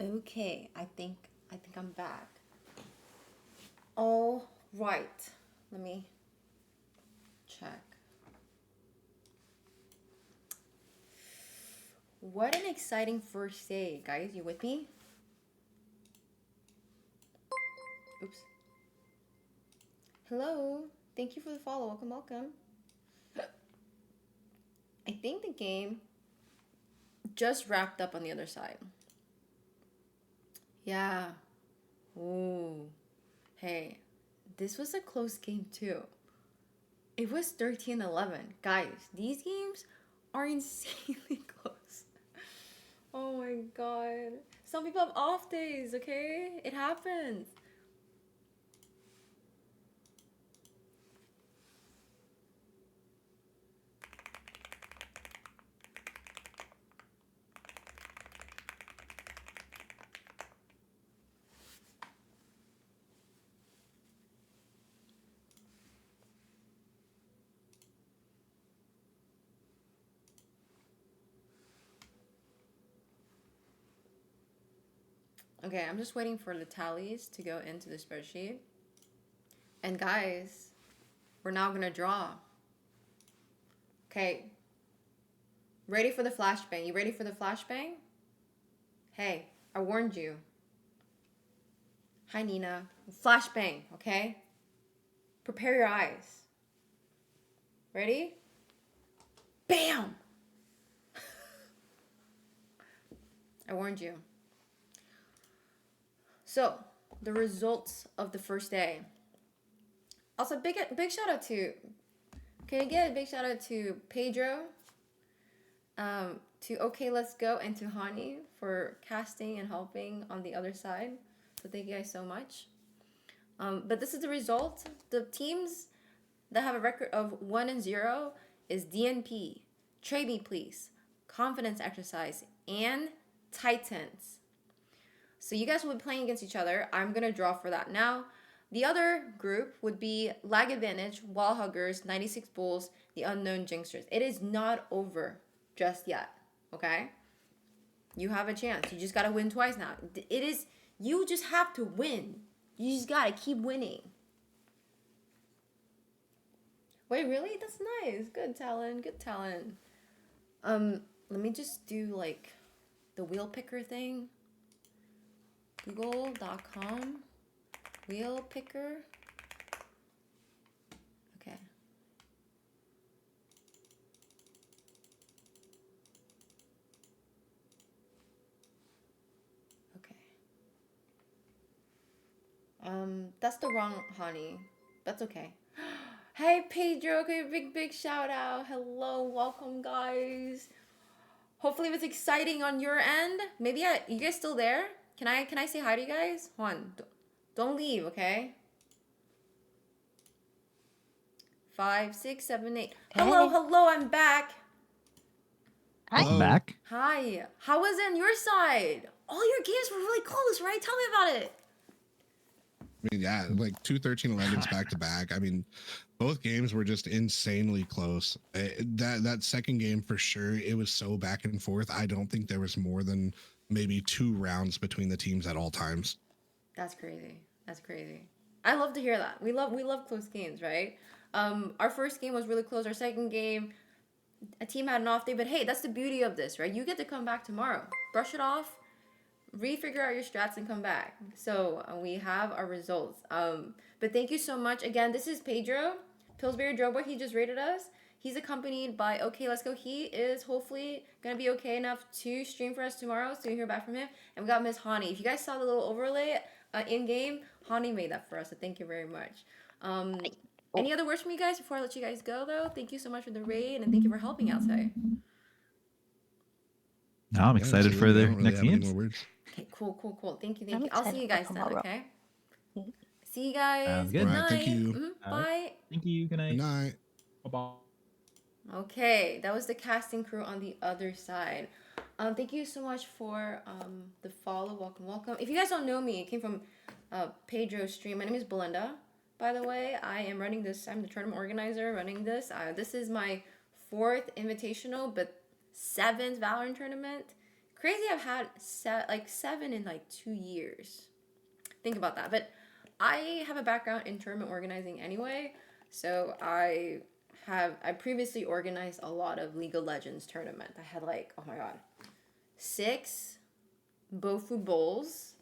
Okay, I think I'm back. All right. Let me check. What an exciting first day, guys. You with me? Oops. Hello. Thank you for the follow. Welcome, welcome. I think the game just wrapped up on the other side. Yeah. Ooh. Hey, this was a close game too. It was 13-11. Guys, these games are insanely close. Oh my god. Some people have off days, okay? It happens. Okay, I'm just waiting for the tallies to go into the spreadsheet. And guys, we're now gonna draw. Okay. Ready for the flashbang? You ready for the flashbang? Hey, I warned you. Hi, Nina. Flashbang, okay? Prepare your eyes. Ready? Bam! I warned you. So, the results of the first day. Also, big shout out to, can I get a big shout out to Pedro, to Okay Let's Go, and to Hani for casting and helping on the other side. So thank you guys so much. But this is the result. The teams that have a record of 1-0 is DNP, Trade Me Please, Confidence Exercise, and Titans. So you guys will be playing against each other. I'm going to draw for that now. The other group would be Lag Advantage, Wall Huggers, 96 Bulls, The Unknown Jinxers. It is not over just yet, okay? You have a chance. You just got to win twice now. It is, you just have to win. You just got to keep winning. Wait, really? That's nice. Good talent. Good talent. Let me just do like the wheel picker thing. Google.com wheel picker. Okay. Okay. That's the wrong Honey. That's okay. Hey Pedro, okay, big shout out. Hello, welcome guys. Hopefully it was exciting on your end. Maybe you guys still there? Can I say hi to you guys? Hold on. Don't leave, okay? 5, 6, 7, 8. Hello, I'm back. I'm back. Hi. How was it on your side? All your games were really close, right? Tell me about it. I mean, yeah, like 2 13-11s back to back. I mean, both games were just insanely close. That second game for sure, it was so back and forth. I don't think there was more than maybe 2 rounds between the teams at all times. That's crazy. That's crazy. I love to hear that. We love close games, right? Our first game was really close. Our second game, a team had an off day, but hey, that's the beauty of this, right? You get to come back tomorrow. Brush it off, refigure out your strats, and come back. So we have our results. But thank you so much. Again, this is Pedro, Pillsbury Drobo. He just rated us. He's accompanied by Okay Let's Go. He is hopefully going to be okay enough to stream for us tomorrow, so you hear back from him. And we got Miss Hani. If you guys saw the little overlay in-game, Hani made that for us, so thank you very much. Any other words from you guys before I let you guys go, though? Thank you so much for the raid, and thank you for helping out today. Now I'm excited for the next games. Okay, cool. Thank you. I'll see you guys then, okay? See you guys. Sounds good. Good All night. right, thank you. Bye. Thank you. Good night. Good night. Bye-bye. Okay, that was the casting crew on the other side. Thank you so much for the follow. Welcome. If you guys don't know me, it came from Pedro's stream. My name is Belinda, by the way. I am running this. I'm the tournament organizer running this. This is my 4th invitational, but 7th Valorant tournament. Crazy, I've had like 7 in like 2 years. Think about that. But I have a background in tournament organizing anyway, so I previously organized a lot of League of Legends tournament. I had like, oh my god, 6 BOFU bowls,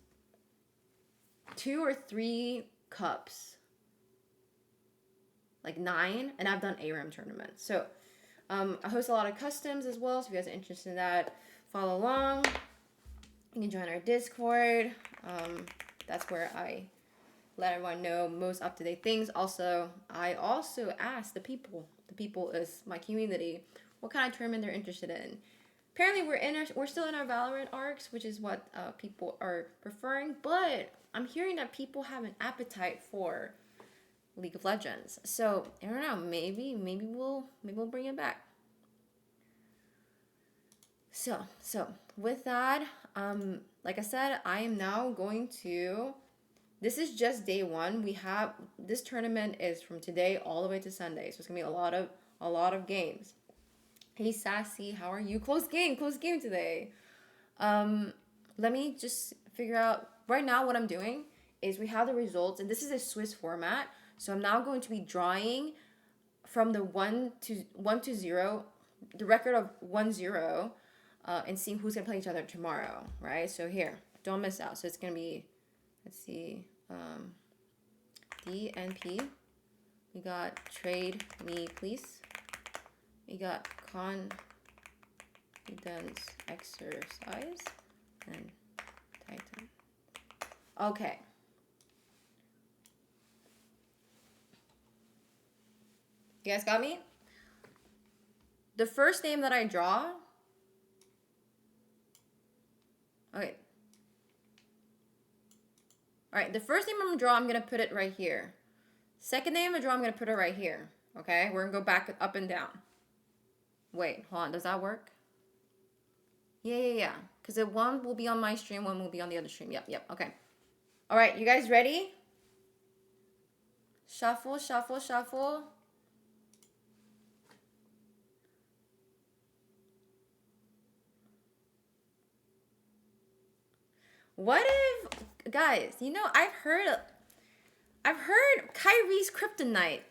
2 or 3 cups, like 9, and I've done ARAM tournaments. So I host a lot of customs as well, so if you guys are interested in that, follow along. You can join our Discord. That's where I let everyone know most up-to-date things. Also, I also ask the people. The people is my community. What kind of tournament they're interested in. Apparently, we're still in our Valorant arcs, which is what people are preferring. But I'm hearing that people have an appetite for League of Legends. So I don't know. Maybe we'll bring it back. So with that, like I said, I am now going to. This is just day 1. We have this tournament is from today all the way to Sunday, so it's gonna be a lot of games. Hey Sassy, how are you? Close game today. Let me just figure out right now what I'm doing is we have the results, and this is a Swiss format. So I'm now going to be drawing from the 1 to 0, the record of 1-0, and seeing who's gonna play each other tomorrow, right? So here, don't miss out. So it's gonna be. Let's see, DNP, we got trade me please, we got confidence exercise, and Titan. Okay. You guys got me? The first name that I draw, okay. All right, the first name I'm gonna draw, I'm gonna put it right here. Second name I'm gonna draw, I'm gonna put it right here. Okay, we're gonna go back up and down. Wait, hold on, does that work? Yeah. Because one will be on my stream, one will be on the other stream. Yep, okay. All right, you guys ready? Shuffle. What if, guys, you know, I've heard Kyrie's kryptonite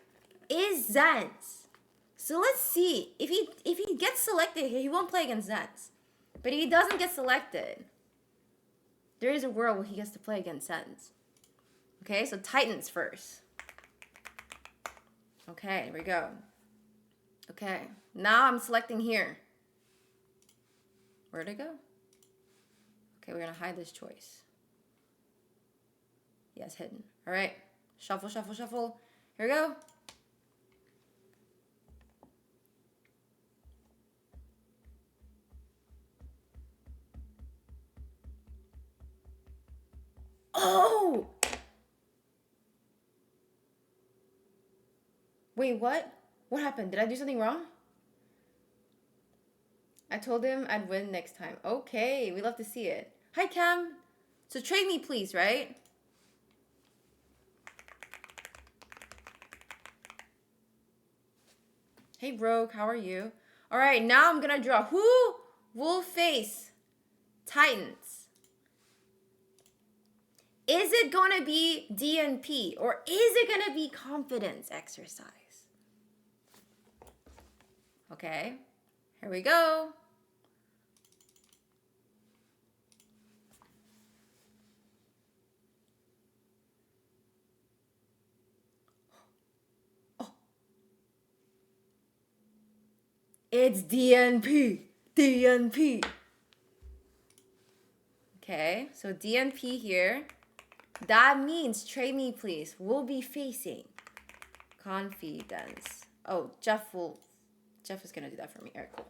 is Zen's. So let's see. If he gets selected here, he won't play against Zen's. But if he doesn't get selected, there is a world where he gets to play against Zen's. Okay, so Titans first. Okay, here we go. Okay, now I'm selecting here. Where'd it go? Okay, we're gonna hide this choice. Yes, hidden. All right, shuffle. Here we go. Oh! Wait, what? What happened? Did I do something wrong? I told him I'd win next time. Okay, we love to see it. Hi, Cam. So trade me, please, right? Hey, Rogue, how are you? All right, now I'm gonna draw. Who will face Titans? Is it gonna be DNP or is it gonna be confidence exercise? Okay, here we go. Oh. It's DNP. DNP. Okay, so DNP here. That means trade me, please. We'll be facing confidence. Oh, Jeff is gonna do that for me. All right, cool.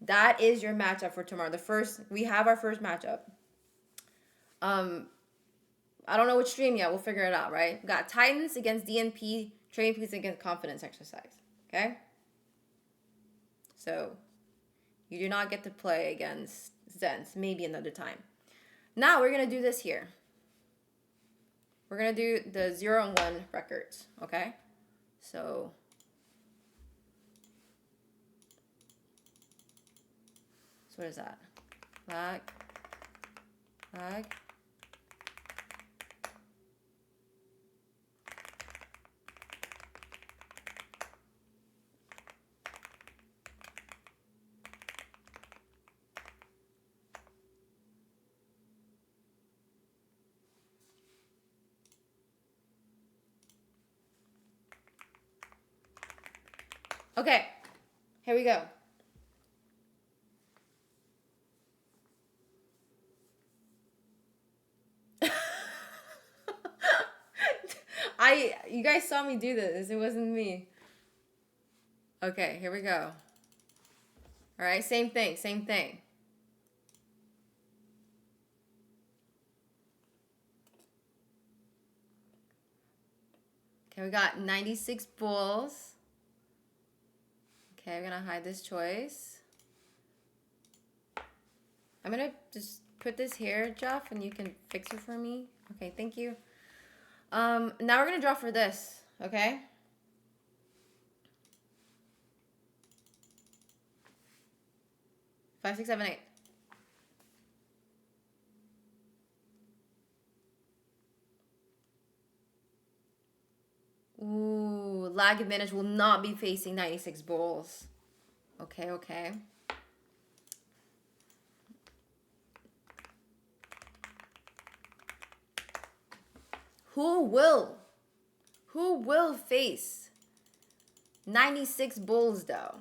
That is your matchup for tomorrow. We have our first matchup. I don't know which stream yet. We'll figure it out, right? We got Titans against DNP, trade me please against confidence exercise. Okay. So you do not get to play against Zens. Maybe another time. Now we're gonna do this here. We're gonna do the 0 and 1 records, okay? So what is that? Lag. Lag. Okay, here we go. You guys saw me do this. It wasn't me. Okay, here we go. All right, same thing, same thing. Okay, we got 96 bulls. Okay, I'm gonna hide this choice. I'm gonna just put this here, Jeff, and you can fix it for me. Okay, thank you. Now we're gonna draw for this, okay? Five, 6, 7, 8. Ooh, lag advantage will not be facing 96 bulls. Okay, okay. Who will face 96 bulls though?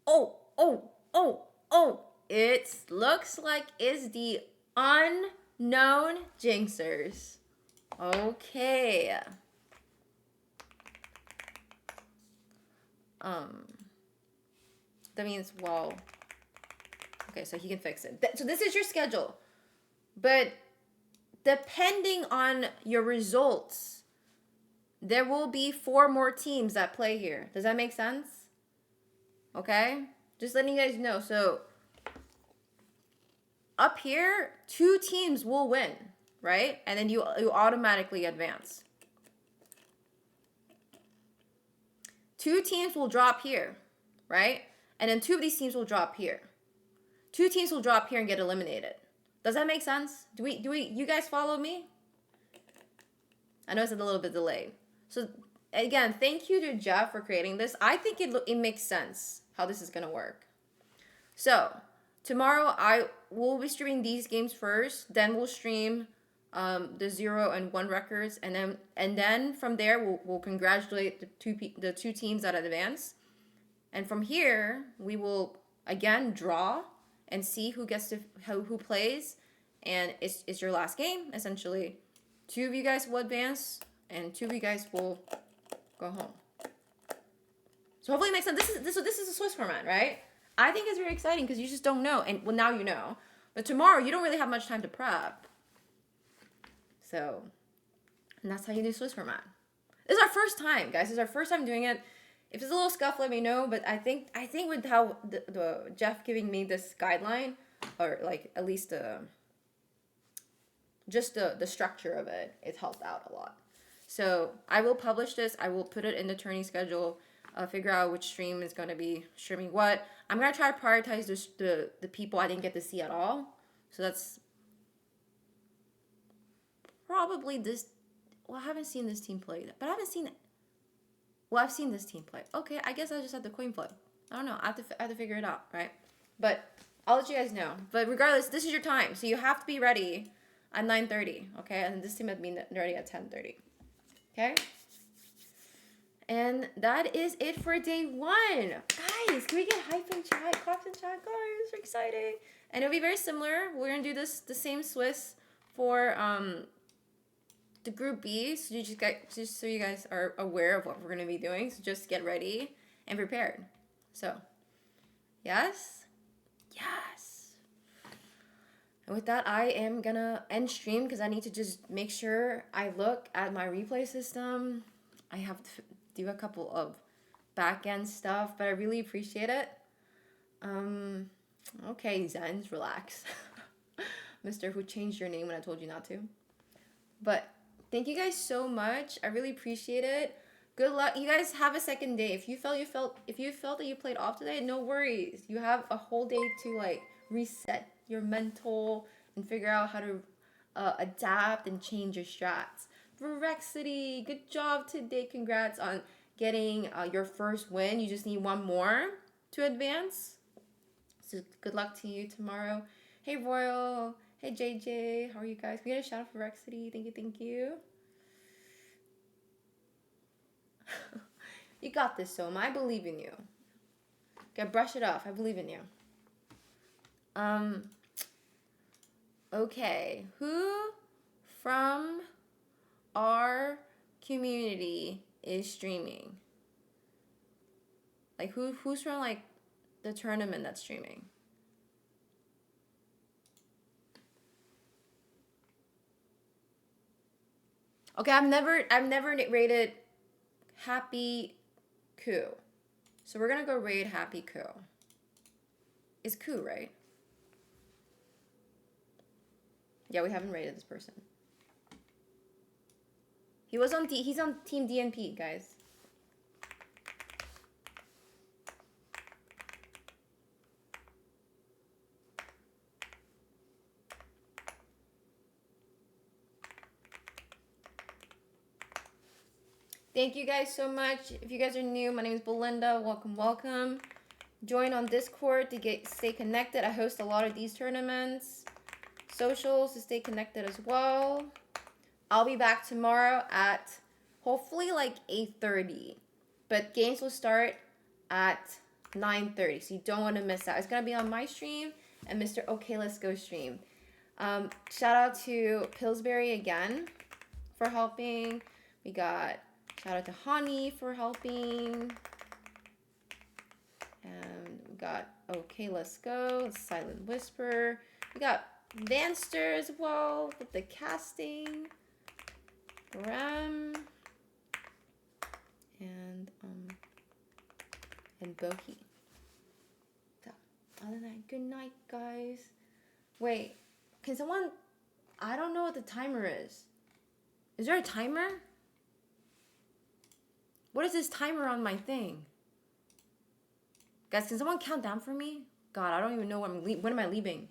Oh, it looks like it's the unknown Jinxers. Okay. That means, well, okay, so he can fix it. So this is your schedule. But depending on your results, there will be 4 more teams that play here. Does that make sense? Okay? Just letting you guys know. So up here, 2 teams will win, right? And then you automatically advance. 2 teams will drop here, right? And then 2 of these teams will drop here. 2 teams will drop here and get eliminated. Does that make sense? You guys follow me? I know it's a little bit delayed. So again, thank you to Jeff for creating this. I think it makes sense how this is gonna work. So tomorrow I will be streaming these games first. Then we'll stream the 0 and 1 records, and then from there we'll congratulate the two teams that advance. And from here we will again draw and see who gets to who plays, and it's your last game essentially. 2 of you guys will advance, and 2 of you guys will go home. So hopefully it makes sense. This is a Swiss format, right? I think it's very exciting because you just don't know, and well now you know. But tomorrow you don't really have much time to prep. So, and that's how you do Swiss format. This is our first time, guys. This is our first time doing it. If it's a little scuff, let me know. But I think with how the Jeff giving me this guideline, or like at least just the structure of it, it's helped out a lot. So I will publish this. I will put it in the tourney schedule. Figure out which stream is going to be streaming what. I'm going to try to prioritize the people I didn't get to see at all. So that's probably this. Well, I haven't seen this team play, but I haven't seen it. Well, I've seen this team play. Okay, I guess I just had the coin flip. I don't know. I have to figure it out, right? But I'll let you guys know. But regardless, this is your time. So you have to be ready at 9:30, okay? And this team had been ready at 10:30, okay? And that is it for day 1. Guys, can we get hype in chat? Claps in chat, guys. We're excited. And it'll be very similar. We're going to do the same Swiss for the group B. So just so you guys are aware of what we're going to be doing. So just get ready and prepared. So, yes. Yes. And with that, I am going to end stream because I need to just make sure I look at my replay system. I have to do a couple of back-end stuff, but I really appreciate it. Okay, Zens, relax. Mr. Who changed your name when I told you not to. But thank you guys so much. I really appreciate it. Good luck. You guys have a second day. If you felt that you played off today, no worries. You have a whole day to like reset your mental and figure out how to adapt and change your strats. Verexity, good job today. Congrats on getting your first win. You just need one more to advance. So good luck to you tomorrow. Hey Royal. Hey JJ. How are you guys? Can we get a shout out for Verexity? Thank you, thank you. You got this, Soma. I believe in you. Okay, brush it off. I believe in you. Okay. Who from our community is streaming? Like who's from like the tournament that's streaming? Okay, I've never rated Happy Coup. So we're gonna go raid Happy Coup. It's Coup, right? Yeah, we haven't raided this person. He's on Team DNP, guys. Thank you guys so much. If you guys are new, my name is Belinda. Welcome, welcome. Join on Discord to stay connected. I host a lot of these tournaments. Socials to stay connected as well. I'll be back tomorrow at hopefully like 8:30. But games will start at 9:30. So you don't want to miss out. It's going to be on my stream and Mr. Okay Let's Go stream. Shout out to Pillsbury again for helping. We got shout out to Honey for helping. And we got Okay Let's Go, Silent Whisper. We got Vanster as well with the casting. Ram. And Bohi. So, other than that, good night, guys. Wait, can someone... I don't know what the timer is. Is there a timer? What is this timer on my thing? Guys, can someone count down for me? God, I don't even know when am I leaving?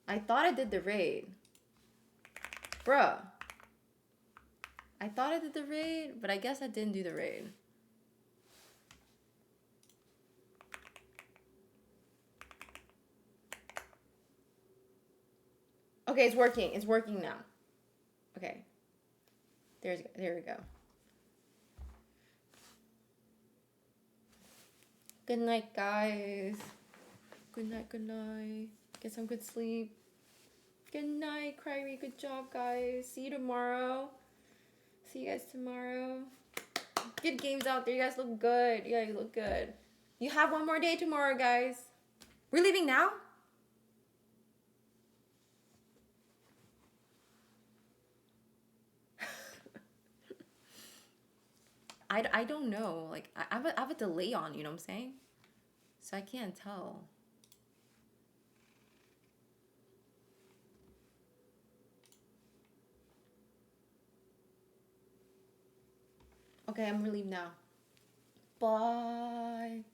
I thought I did the raid. Bruh. I thought I did the raid, but I guess I didn't do the raid. Okay, it's working. It's working now. Okay. There we go. Good night, guys. Good night, good night. Get some good sleep. Good night, Kryrie. Good job, guys. See you tomorrow. See you guys tomorrow. Good games out there. You guys look good. Yeah, you look good. You have one more day tomorrow, guys. We're leaving now? I don't know. Like, I have a delay on, you know what I'm saying? So I can't tell. Okay, I'm gonna leave now. Bye.